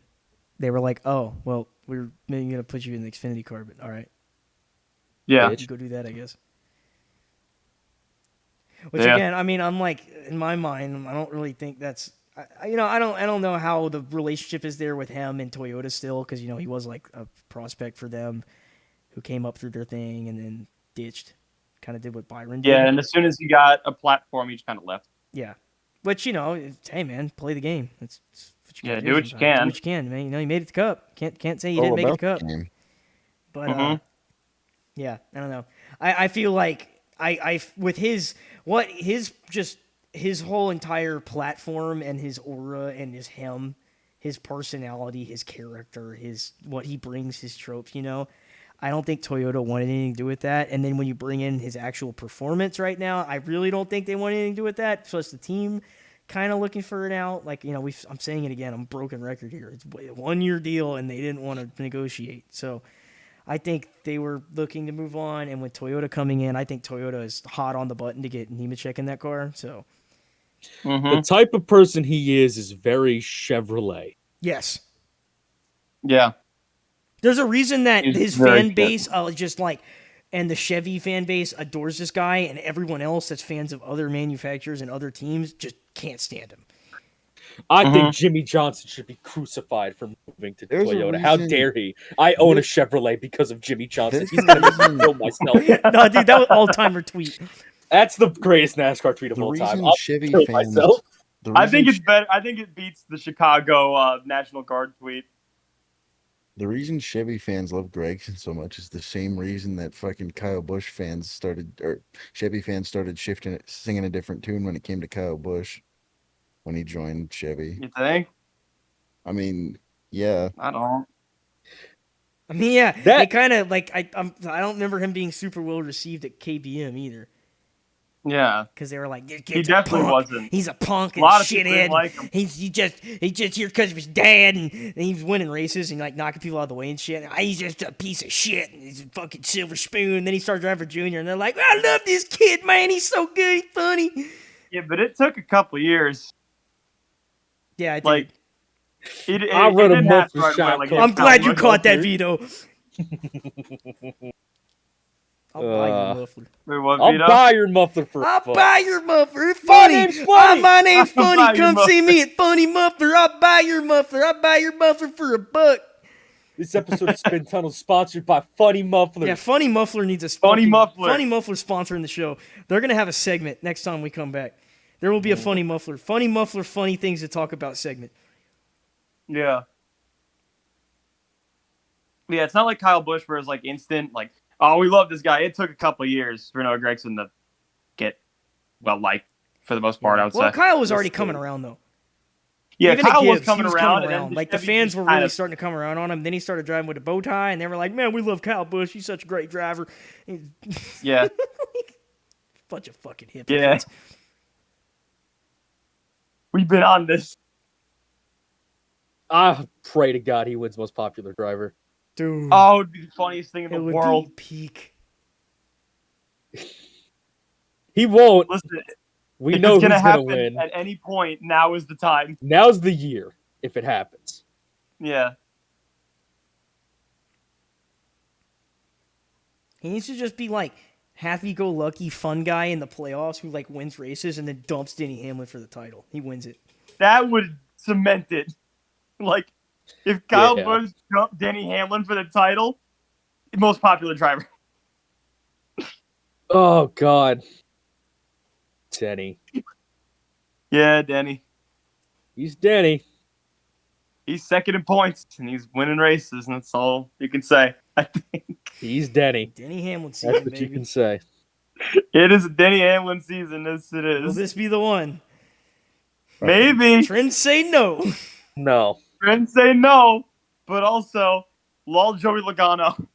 they were like, oh, well, we're maybe going to put you in the Xfinity car, but all right. Yeah. You go do that, I guess. Which, Yeah. again, I mean, I'm like, in my mind, I don't really think that's... I don't know how the relationship is there with him and Toyota still, because he was like a prospect for them who came up through their thing and then ditched, kind of did what Byron did. Yeah, and as soon as he got a platform, he just kind of left. Yeah, which hey man, play the game. That's what you gotta do what you sometimes. can. Do what you can, man. You made it to the cup. Can't say you didn't make it to the cup. Game. But yeah, I don't know. I feel like I with his whole entire platform and his aura and his personality, his character, what he brings, his tropes, I don't think Toyota wanted anything to do with that. And then when you bring in his actual performance right now, I really don't think they want anything to do with that. Plus the team kind of looking for it out. Like, I'm saying it again, I'm a broken record here. It's a 1-year deal and they didn't want to negotiate. So I think they were looking to move on. And with Toyota coming in, I think Toyota is hot on the button to get Nemechek in that car. So The type of person he is very Chevrolet. yes. Yeah. There's a reason that He's his very fan base and the Chevy fan base adores this guy, and everyone else that's fans of other manufacturers and other teams just can't stand him. I think Jimmy Johnson should be crucified for moving to There's a Toyota. How reason- dare he? I own a Chevrolet because of Jimmy Johnson. He's going to kill myself. No, dude, that was all-timer tweet. That's the greatest NASCAR tweet of The all time. reason I'll Chevy kill fans, myself. the I reason think it's better. I think it beats the Chicago National Guard tweet. The reason Chevy fans love Gregson so much is the same reason that fucking Kyle Busch fans Chevy fans started singing a different tune when it came to Kyle Busch when he joined Chevy. You think? I mean, yeah. I don't. I mean, yeah, That- they kind of I don't remember him being super well received at KBM either, Yeah. because they were like, "This He kid's a definitely punk. wasn't. He's a punk A and lot of people didn't shithead. like him. He's just here because of his dad, and he was winning races and like knocking people out of the way and shit. And, he's just a piece of shit, and he's a fucking silver spoon." And then he started driving for Junior, and they're like, "I love this kid, man. He's so good, he's funny." Yeah, but it took a couple years. Yeah, I did. Like, I it wrote a didn't month happen for right away, shot like, call. I'm it's glad you not caught that, much. Vito. I'll buy your muffler. Wait, what, I'll Vito? buy your muffler for I'll fuck. buy your muffler. It's My funny. name's Funny. My name's I'll buy Funny. your Come see muffler. me at Funny Muffler. I'll buy your muffler. I'll buy your muffler for $1. This episode of Spin Tunnel is sponsored by Funny Muffler. Yeah, Funny Muffler needs a Funny Muffler. Funny Muffler sponsoring the show. They're gonna have a segment next time we come back. There will be a Funny Muffler. Funny Muffler, funny things to talk about segment. Yeah. Yeah, it's not like Kyle Busch where it's like instant, like, oh, we love this guy. It took a couple of years for Noah Gragson to get liked for the most part, I would Well, say. Kyle was Yes, already dude. coming around though. Yeah, Even at Kyle was Gibbs, coming he around. And then Like the Chevy fans just were kind really of- starting to come around on him. Then he started driving with a bow tie, and they were like, "Man, we love Kyle Busch. He's such a great driver." He's Yeah. bunch of fucking Yeah. hypocrites. We've been on this. I pray to God he wins most popular driver. Dude. Oh, it would be the funniest thing in it the would world. be peak. He won't. Listen, We if know it's who's gonna going to happen win. at any point, now is the time. Now's the year, if it happens. Yeah. He needs to just be like happy-go-lucky fun guy in the playoffs who like wins races and then dumps Denny Hamlin for the title. He wins it. That would cement it. Like, if Kyle Yeah. Busch jumped Denny Hamlin for the title, most popular driver. Oh, God. Denny. Yeah, Denny. He's Denny. He's second in points, and he's winning races, and that's all you can say. I think He's Denny. Denny Hamlin That's season, what you baby. can say. it is a Denny Hamlin season. Yes, it Will is. this be the one? Maybe. Trends say no. No. Friends say no, but also, lol Joey Logano.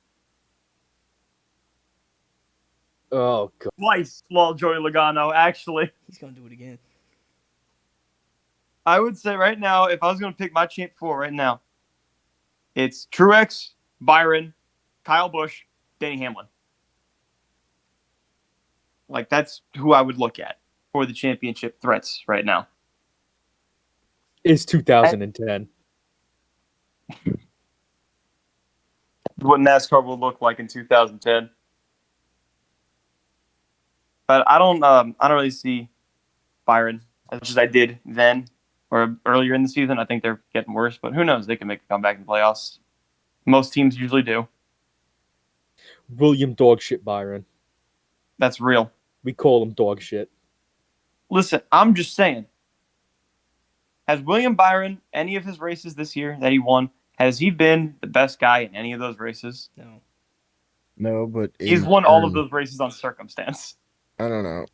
Oh, God. Twice, lol Joey Logano, actually. He's gonna do it again. I would say right now, if I was going to pick my champ 4 right now, it's Truex, Byron, Kyle Busch, Denny Hamlin. Like, that's who I would look at for the championship threats right now. It's 2010. What NASCAR will look like in 2010. But I don't really see Byron as much as I did then. or earlier in the season. I think they're getting worse, but who knows? They can make a comeback in the playoffs. Most teams usually do. William Dogshit Byron. That's real. We call him dog shit. Listen, I'm just saying. Has William Byron, any of his races this year that he won, has he been the best guy in any of those races? No. No, but He's won all of those races on circumstance. I don't know.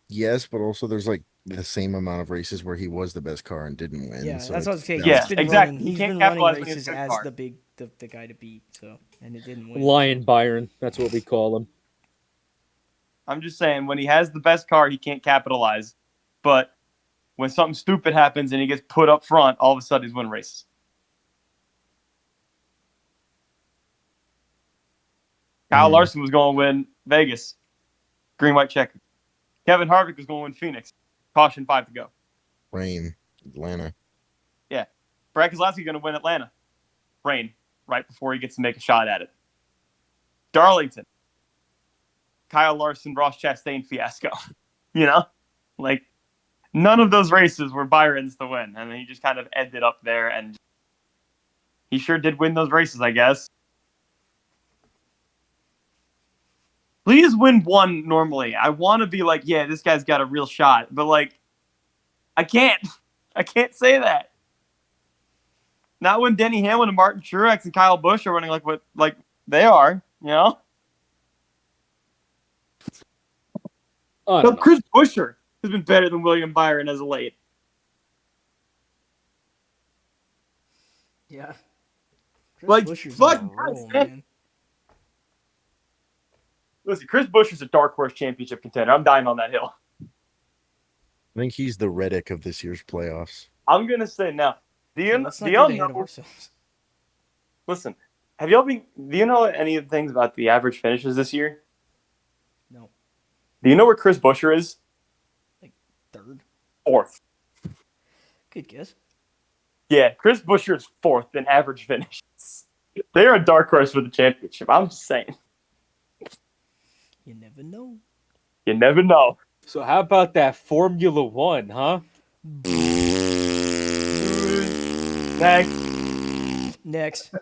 Yes, but also there's like the same amount of races where he was the best car and didn't win. Yeah, so that's what I was it's saying. Yeah, He's been exactly. running. He He's can't been running capitalize when he has races a good as car. the guy to beat. So, and it didn't win. Lion Byron. That's what we call him. I'm just saying, when he has the best car, he can't capitalize. But when something stupid happens and he gets put up front, all of a sudden he's winning races. Kyle Larson was going to win Vegas. Green, white checker. Kevin Harvick was going to win Phoenix. Caution, 5 to go. Rain, Atlanta. Brad Keselowski going to win Atlanta. Rain, right before he gets to make a shot at it. Darlington. Kyle Larson, Ross Chastain fiasco. You know? Like, none of those races were Byron's to win. And he just kind of ended up there. And he sure did win those races, I guess. Please win one normally. I want to be like, yeah, this guy's got a real shot. But, like, I can't. I can't say that. Not when Denny Hamlin and Martin Truex and Kyle Busch are running like they are, you know? I So don't know. Chris Buescher has been better than William Byron as of late. Yeah. Chris Like, Buescher's fuck, on a roll, man. man. Listen, Chris Buescher's a dark horse championship contender. I'm dying on that hill. I think he's the Reddick of this year's playoffs. I'm going to say now. Do Yeah, you let's not know, get ahead of ourselves. listen, do you know any of the things about the average finishes this year? No. Do you know where Chris Buescher is? Third. 4th. Good guess. Yeah, Chris Buescher is 4th in average finishes. They're a dark horse for the championship. I'm just saying. You never know. You never know. So how about that Formula One, huh? Next.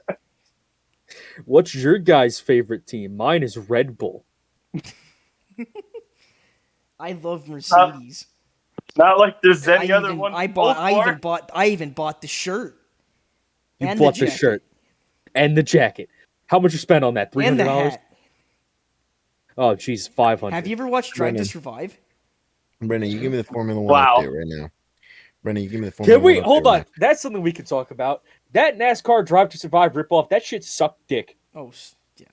What's your guys' favorite team? Mine is Red Bull. I love Mercedes. Not like there's any I other even, one. I to bought. vote I for. even bought the shirt. You And bought the jacket. shirt and the jacket. How much you spent on that? And the $300? hat. Oh, geez, $500. Have you ever watched Drive to Brennan. Survive? Brennan, you give me the Formula One Wow. update right now. Brennan, you give me the Formula Can we One hold update on? That's something we can talk about. That NASCAR Drive to Survive ripoff. That shit sucked dick. Oh, yeah.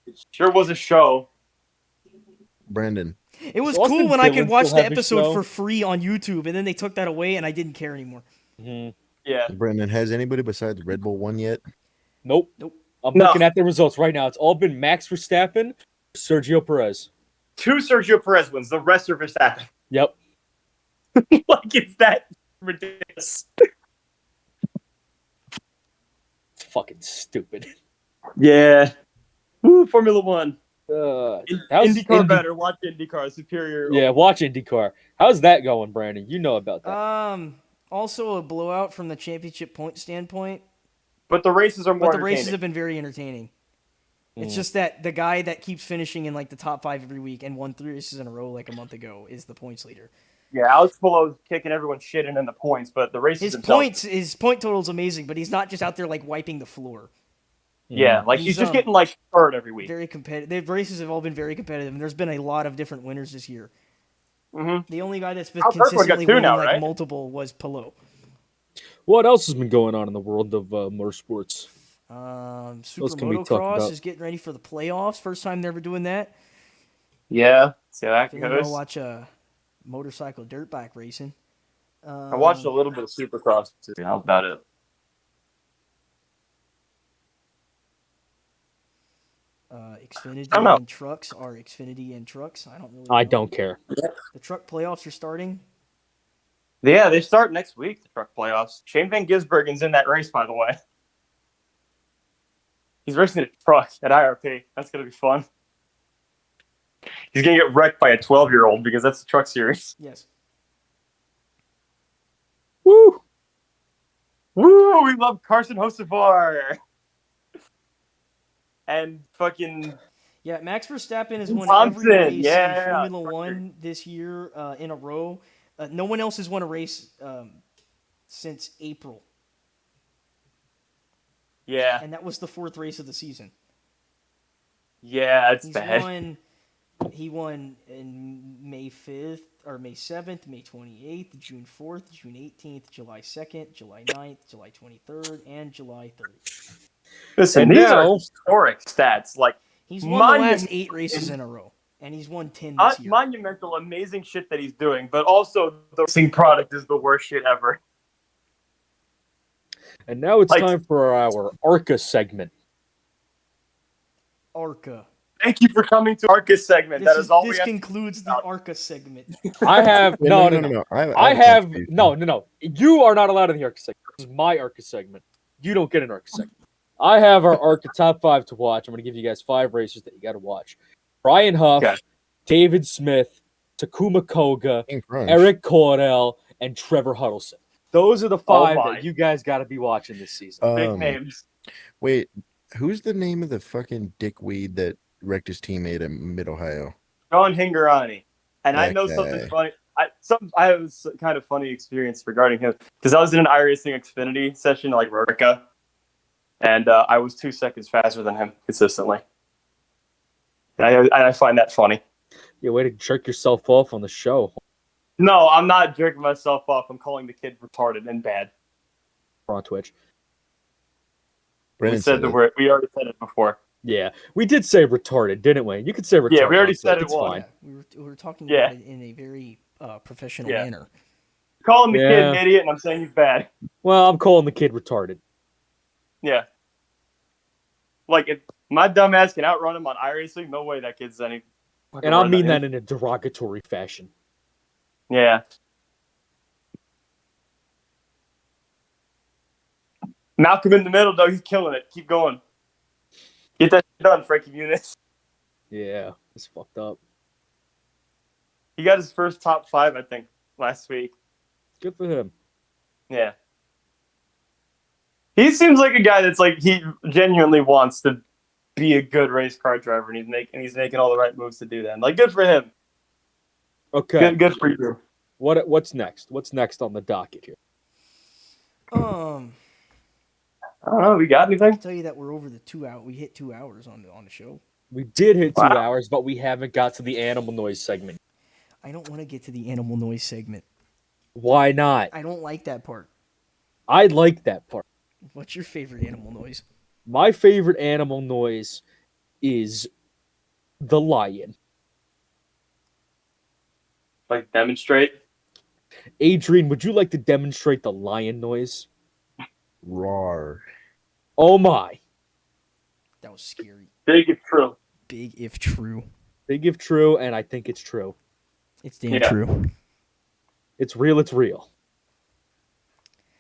It sure was a show. Brendan, It was Does Austin cool when I could Dillon watch still the have his episode show? for free on YouTube, and then they took that away, and I didn't care anymore. Yeah. Brendan, has anybody besides Red Bull won yet? Nope. Nope. I'm No. looking at the results right now. It's all been Max Verstappen, Sergio Perez. 2 Sergio Perez wins. The rest are Verstappen. Yep. Like, it's that ridiculous. It's fucking stupid. Yeah. Woo, Formula One. How's IndyCar Indy- better. Watch IndyCar. Superior. Yeah, watch IndyCar. How's that going, Brandon? You know about that. Also a blowout from the championship point standpoint, But the races are more but the races entertaining. have been very entertaining. It's Mm. just that the guy that keeps finishing in like the top 5 every week and won 3 races in a row like a month ago is the points leader. Yeah, Alex Pillow's kicking everyone's shit in the points, but the races His point total is amazing, but he's not just out there like wiping the floor. Yeah, like he's just getting like third every week. Very competitive. The races have all been very competitive, and there's been a lot of different winners this year. Mm-hmm. The only guy that's been Al Kirkwood got consistently 2 winning now, like right? multiple was Pillow. What else has been going on in the world of motorsports? Super can we talk Motocross about? is getting ready for the playoffs. First time they're ever doing that. Yeah, see how that If you want to goes. watch motorcycle dirt bike racing. I watched a little bit of Supercross too. How's about it? Xfinity I don't know. and trucks are Xfinity and trucks. I don't really. I know. don't care. The truck playoffs are starting. Yeah, they start next week. The truck playoffs. Shane Van Gisbergen's in that race, by the way. He's racing a truck at IRP. That's gonna be fun. He's gonna get wrecked by a 12-year-old because that's the truck series. Yes. Woo! Woo! We love Carson Hocevar. And fucking Yeah, Max Verstappen has won Thompson, every race yeah. in Formula One this year in a row. No one else has won a race since April, yeah, and that was the 4th race of the season. yeah, it's He's bad. won. He won in May 5th, or May 7th, May 28th, June 4th, June 18th, July 2nd, July 9th, July 23rd, and July 3rd. Listen, And these now- are historic stats. Like He's won the last Monument- 8 races in a row, and he's won 10 this year. monumental, amazing shit that he's doing, but also the racing product is the worst shit ever. And now it's Like- time for our ARCA segment. ARCA. Thank you for coming to Arcus segment. That is all we This have. concludes the ARCA segment. I have Wait, no. I have contribution. no. You are not allowed in the ARCA segment. This is my ARCA segment. You don't get an ARCA segment. I have our ARCA top 5 to watch. I'm going to give you guys 5 racers that you got to watch. Brian Huff, Okay. David Smith, Takuma Koga, King Crunch. Eric Cordell, and Trevor Huddleston. Those are the 5 my. that you guys got to be watching this season. Big names. Wait, who's the name of the fucking dickweed that wrecked his teammate in Mid Ohio? John Hingarani. And I That know guy. something funny. I have a kind of funny experience regarding him because I was in an iRacing Xfinity session like Rodica, and I was 2 seconds faster than him consistently. And I find that funny. Yeah, way to jerk yourself off on the show. No, I'm not jerking myself off. I'm calling the kid retarded and bad. On Twitch. Brennan we said the it. word. We already said it before. Yeah, we did say retarded, didn't we? You could say retarded. Yeah, we already on said Twitch, it it's once. fine. Yeah, we were talking Yeah. about it in a very professional Yeah. manner. Calling the kid Yeah. an idiot, and I'm saying he's bad. Well, I'm calling the kid retarded. Yeah. Like, if my dumb ass can outrun him on iRacing, no way that kid's any. And I mean that in a derogatory fashion. Yeah. Malcolm in the middle, though, he's killing it. Keep going. Get that done, Frankie Muniz. Yeah, it's fucked up. He got his first top 5, I think, last week. Good for him. Yeah. He seems like a guy that's like he genuinely wants to be a good race car driver, and he's making all the right moves to do that. And, like, good for him. Okay, Good for you. what's next? What's next on the docket here? I don't know. We got I'll anything? tell you that we're over the 2 hour. We hit 2 hours on the show. We did hit 2 Wow. hours, but we haven't got to the animal noise segment. I don't want to get to the animal noise segment. Why not? I don't like that part. I like that part. What's your favorite animal noise? My favorite animal noise is the lion. Like, demonstrate? Adrian, would you like to demonstrate the lion noise? Roar. Oh my. That was scary. Big if true. Big if true. Big if true, and I think it's true. It's damn Yeah. true. It's real, it's real.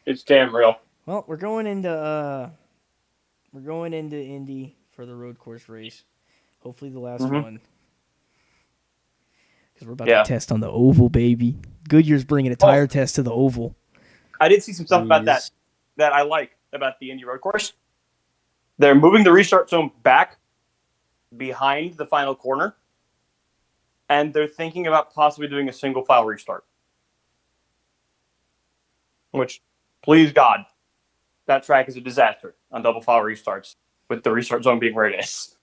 It's damn real. Well, we're going into Indy for the road course race. Hopefully the last Mhm. one. Because we're about Yeah. to test on the oval, baby. Goodyear's bringing a tire test to the oval. I did see some stuff about that Please. that I like about the Indy Road Course. They're moving the restart zone back behind the final corner, and they're thinking about possibly doing a single file restart. Which, please God, that track is a disaster on double file restarts, with the restart zone being where it is.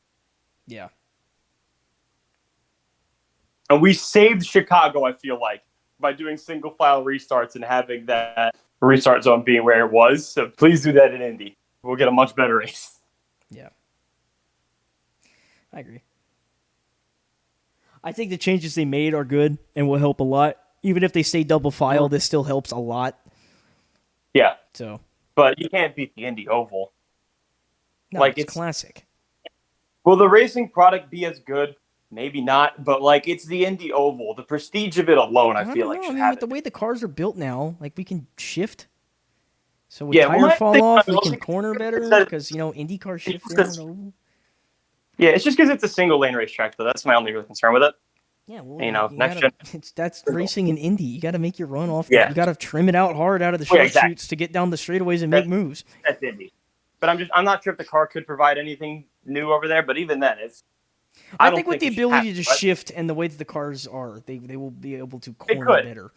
Yeah. And we saved Chicago, I feel like, by doing single file restarts and having that restart zone being where it was. So please do that in Indy. We'll get a much better race. Yeah. I agree. I think the changes they made are good and will help a lot. Even if they stay double file, this still helps a lot. Yeah, So, but you can't beat the Indy Oval. no, Like, it's it's- classic. Will the racing product be as good? Maybe not, but like it's the Indy Oval. The prestige of it alone, I don't feel know. like I should mean, have with the it. way the cars are built now, like we can shift. So with Yeah, tire well, I fall think- off, we well, can it's- corner better that- because Indy cars shift because- down. Yeah, it's just because it's a single lane racetrack, though. That's my only real concern with it. Yeah, well, You know, next gotta, that's racing in Indy. You got to make your run off. Yeah. You got to trim it out hard out of the Yeah, short exactly. shoots to get down the straightaways and make moves. That's Indy. But I'm not sure if the car could provide anything new over there. But even then, I don't think with the it should ability happen, to but shift and the way that the cars are, they will be able to It corner could. better.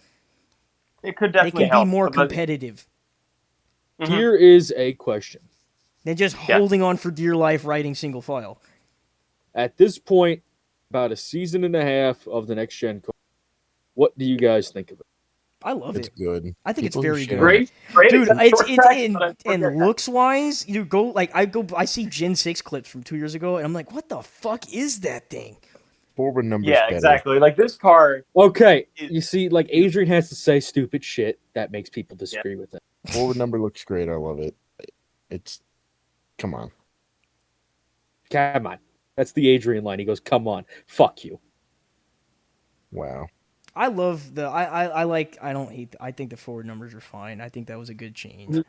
it could They definitely can be help. more but- competitive Mhm. Here is a question. than just Yeah. holding on for dear life riding single file. At this point, about a season and a half of the next gen car, what do you guys think of it? I love It's it. good. I think it's People who very shit good. on it- Great, Dude, except it's short track, but I and forget that. looks wise, I see Gen 6 clips from 2 years ago and I'm like, what the fuck is that thing? Forward numbers Yeah, better. exactly. Like this car. Okay, It- you see, like Adrian has to say stupid shit that makes people disagree with it. Forward number looks great. I love it. It's come on. Come on, that's the Adrian line. He goes, "Come on, fuck you." Wow. I love the I don't hate I think the forward numbers are fine. I think that was a good change.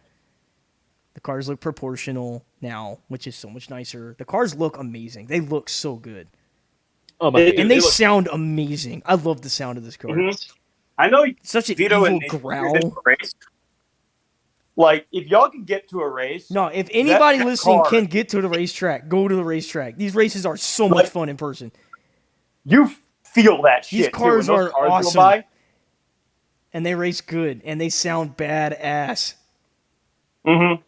The cars look proportional now, which is so much nicer. The cars look amazing. They look so good. Oh my! They God. do. And they look- sound amazing. I love the sound of this car. Mhm. I know Such an Vito evil and Nate, you're growl. good for a race. Like if y'all can get to a race, No, if anybody that listening car- can get to the racetrack, go to the racetrack. These races are so much Like- fun in person. you feel that These shit. cars too. When are those cars awesome. Go by, And they race good. And they sound badass. mm-hmm.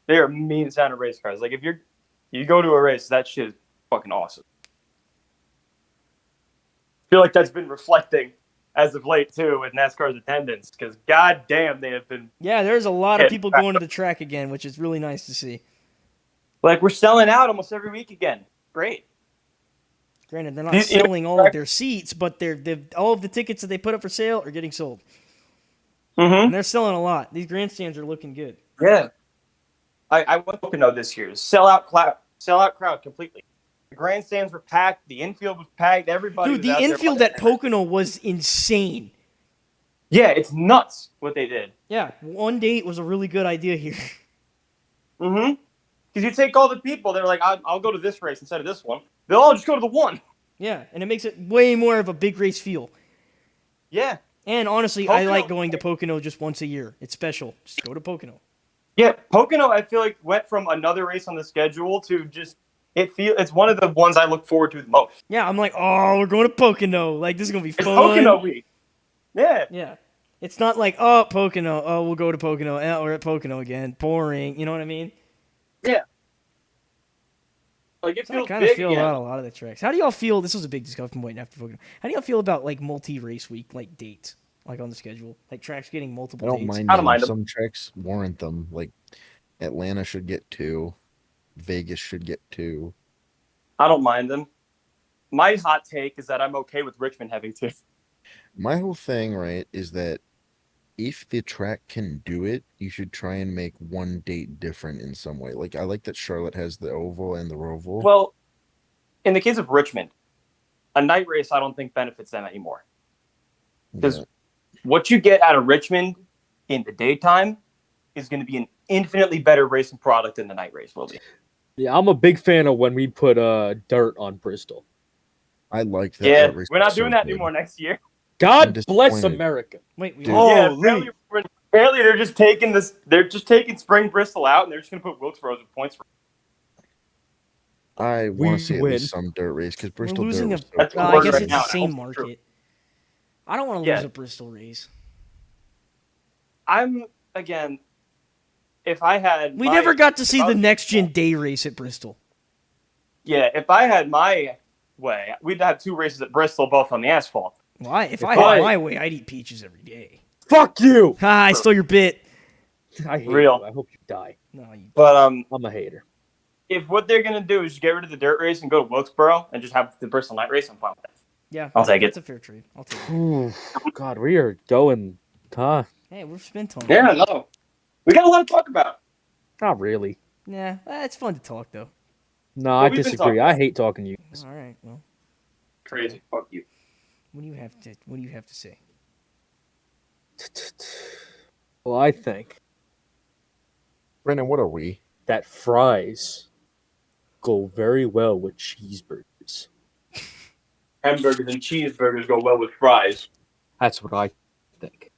They are mean sounding race cars. Like if you go to a race, that shit is fucking awesome. I feel like that's been reflecting as of late too with NASCAR's attendance because goddamn they have been Yeah, there's a lot of Yeah, people going to the track again, which is really nice to see. like we're selling out almost every week again. Great. Granted, they're not These- you know, selling all of their seats, but all of the tickets that they put up for sale are getting sold. Mm-hmm. And they're selling a lot. These grandstands are looking good. Yeah. I went to Pocono this year. Sellout crowd completely. The grandstands were packed. The infield was packed. Everybody. Dude, was the out there infield watching at it. Pocono was insane. Yeah, it's nuts what they did. Yeah, one date was a really good idea here. Mm-hmm. Because you take all the people, they're like, I'll go to this race instead of this one. They'll all just go to the one. Yeah, and it makes it way more of a big race feel. Yeah. And honestly, I Pocono- like going to Pocono just once a year. It's special. Just go to Pocono. Yeah, Pocono, I feel like went from another race on the schedule to just it's one of the ones I look forward to the most. Yeah, I'm like, oh, we're going to Pocono. Like, this is going to be It's fun. Pocono week. Yeah. Yeah. It's not like, oh, Pocono. Oh, we'll go to Pocono. We're at Pocono again. Boring. You know what I mean? Like it So feels I kind of big feel again. about a lot of the tracks. How do y'all feel? This was a big discussion point after Pocono. How do y'all feel about like multi-race week, like dates, like on the schedule, like tracks getting I multiple don't dates? mind I don't them. mind 'em. Some tracks warrant them. Like Atlanta should get 2. Vegas should get 2. I don't mind them. My hot take is that I'm okay with Richmond having two. My whole thing, right, is that if the track can do it, you should try and make one date different in some way. Like I like that Charlotte has the oval and the roval. Well, in the case of Richmond, a night race I don't think benefits them anymore. Because what you get out of Richmond in the daytime is going to be an infinitely better racing product than the night race will be. Yeah, I'm a big fan of when we put dirt on Bristol. I like that. Yeah, that race we're not is so doing that good. anymore next year. God I'm bless disappointed. America. Wait, we Dude. Yeah, Holy. apparently they're just taking this. They're just taking Spring Bristol out, and they're just going to put Wilkesboro with points. I We want to see at win. least some dirt race because We're Bristol losing dirt a. was so That's cool. what I we're guess right it's now, the and I same hope it's true. market. I don't want to Yeah. lose a Bristol race. I'm again. If I had, We my- never got to see if I the was- next gen day race at Bristol. Yeah, if I had my way, we'd have two races at Bristol, both on the asphalt. Why? If If I had I- my way, I'd eat peaches every day. Fuck you. Ha! I stole your bit. I hate Real. you. I hope you die. No, you. But I'm a hater. if what they're gonna do is just get rid of the dirt race and go to Wilkesboro and just have the Bristol night race, I'm fine with that. Yeah, I'll take it. That's a fair trade. I'll take it. Ooh, God, we are going. Hey, we've spent on. Yeah, no, we got a lot to talk about. Not really. Yeah, it's fun to talk though. No, Well, I we've been disagree. talking. I hate talking to you. All right. Well, Crazy, fuck you. what do you have to? What do you have to say? Well, I think Brendan, what are we? that fries go very well with cheeseburgers. hamburgers and cheeseburgers go well with fries. That's what I think.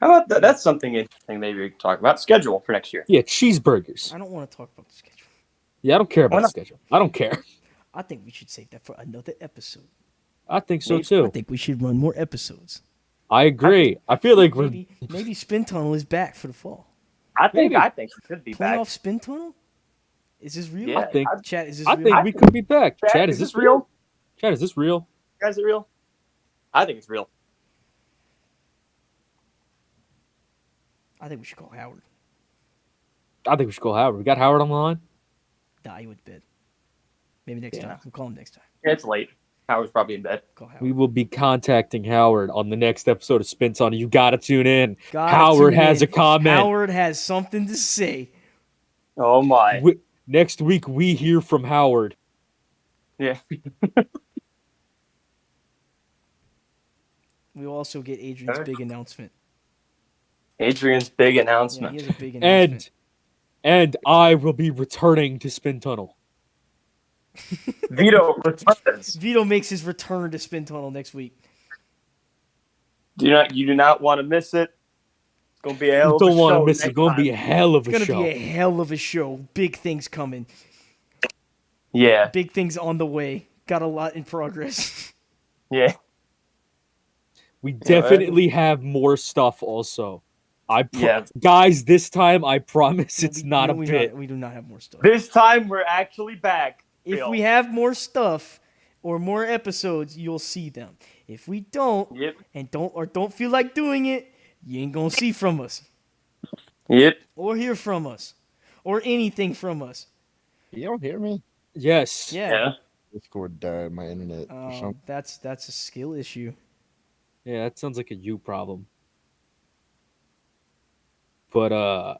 How about that? That's something interesting. Maybe we can talk about schedule for next year. Yeah, cheeseburgers. I don't want to talk about the schedule. Yeah, I don't care Why about the not? schedule. I don't care. I think we should save that for another episode. I think so Maybe- too. I think we should run more episodes. I agree. I feel like we're Maybe Spin Tunnel is back for the fall. I think Maybe. it should be Playoff back. Spin Tunnel? Is this real? Yeah, I think Chat, is this I real? think we could be back. Chad, Chad, is is this this real? real? Chad, is this real? Guys, is it real? I think it's real. I think we should call Howard. I think we should call Howard. We got Howard on the line. Nah, he went to bed. Maybe next Yeah. time. We'll call him next time. It's late. Howard's probably in bed. Call Howard. We will be contacting Howard on the next episode of Spin Tunnel. You gotta tune in. Gotta Howard tune has in. a comment. Howard has something to say. Oh my. Next week we hear from Howard. Yeah. We will also get Adrian's big announcement. Adrian's big Yeah, announcement. he has a big announcement. And I will be returning to Spin Tunnel. Vito returns. Vito makes his return to Spin Tunnel next week. You do not want to miss it. It's gonna be a hell You of a don't want show to miss it. next It's going to be a time. hell of It's a gonna show. be a hell of a show. Big things coming. Yeah. Big things on the way. Got a lot in progress. Yeah. We definitely have more stuff also. Yeah. Guys, this time I promise it's not a we bit. we do not have more stuff. This time we're actually back. If Bill. we have more stuff or more episodes, you'll see them. If we don't Yep. and don't feel like doing it, you ain't gonna see from us Yep. or hear from us or anything from us. You don't hear me? Yes. Yeah. Yeah. Discord died. My internet. or something. That's a skill issue. Yeah, that sounds like a you problem. But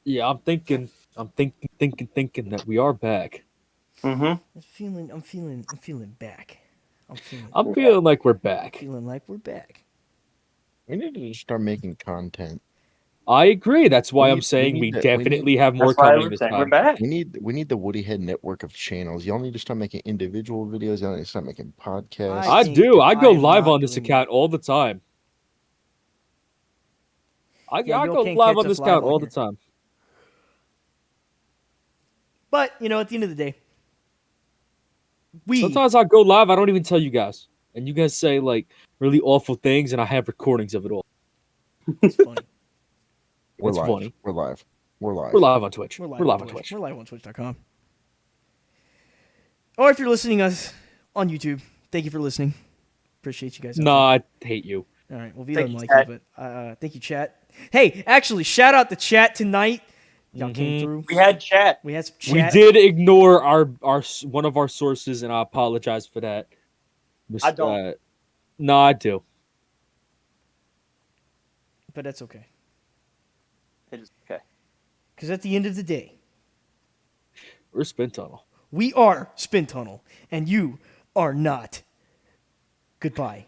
yeah, I'm thinking that we are back. Mm-hmm. I'm feeling back. I'm feeling like we're back. Feeling like we're back. We need to just start making content. I agree. That's why We I'm need- saying we we need to- we definitely have more That's why coming we're this saying we're time. back. We need the Woody Head network of channels. Y'all need to start making individual videos. Y'all need to start making podcasts. I I think do. I go I am live not on this doing account all the time. I Yeah, you go can't live catch on this us live account on all here. the time. But at the end of the day, we Sometimes I go live. I don't even tell you guys, and you guys say like really awful things, and I have recordings of it all. it's funny. We're It's live. funny. We're live. We're live. We're live on Twitch. We're We're live on Twitch. We're live on Twitch.com. Or if you're listening us on YouTube, thank you for listening. Appreciate you guys. out No, I hate you. there. All right. Well, Vito Thank doesn't you, like you, but thank you, chat. Hey, actually, shout out to chat tonight. Y'all came Mhm. through. We had chat. We had some We chat. did ignore our one of our sources, and I apologize for that. I don't. No, I do. But that's okay. It is okay. Because at the end of the day, We're Spin Tunnel. we are Spin Tunnel, and you are not. Goodbye.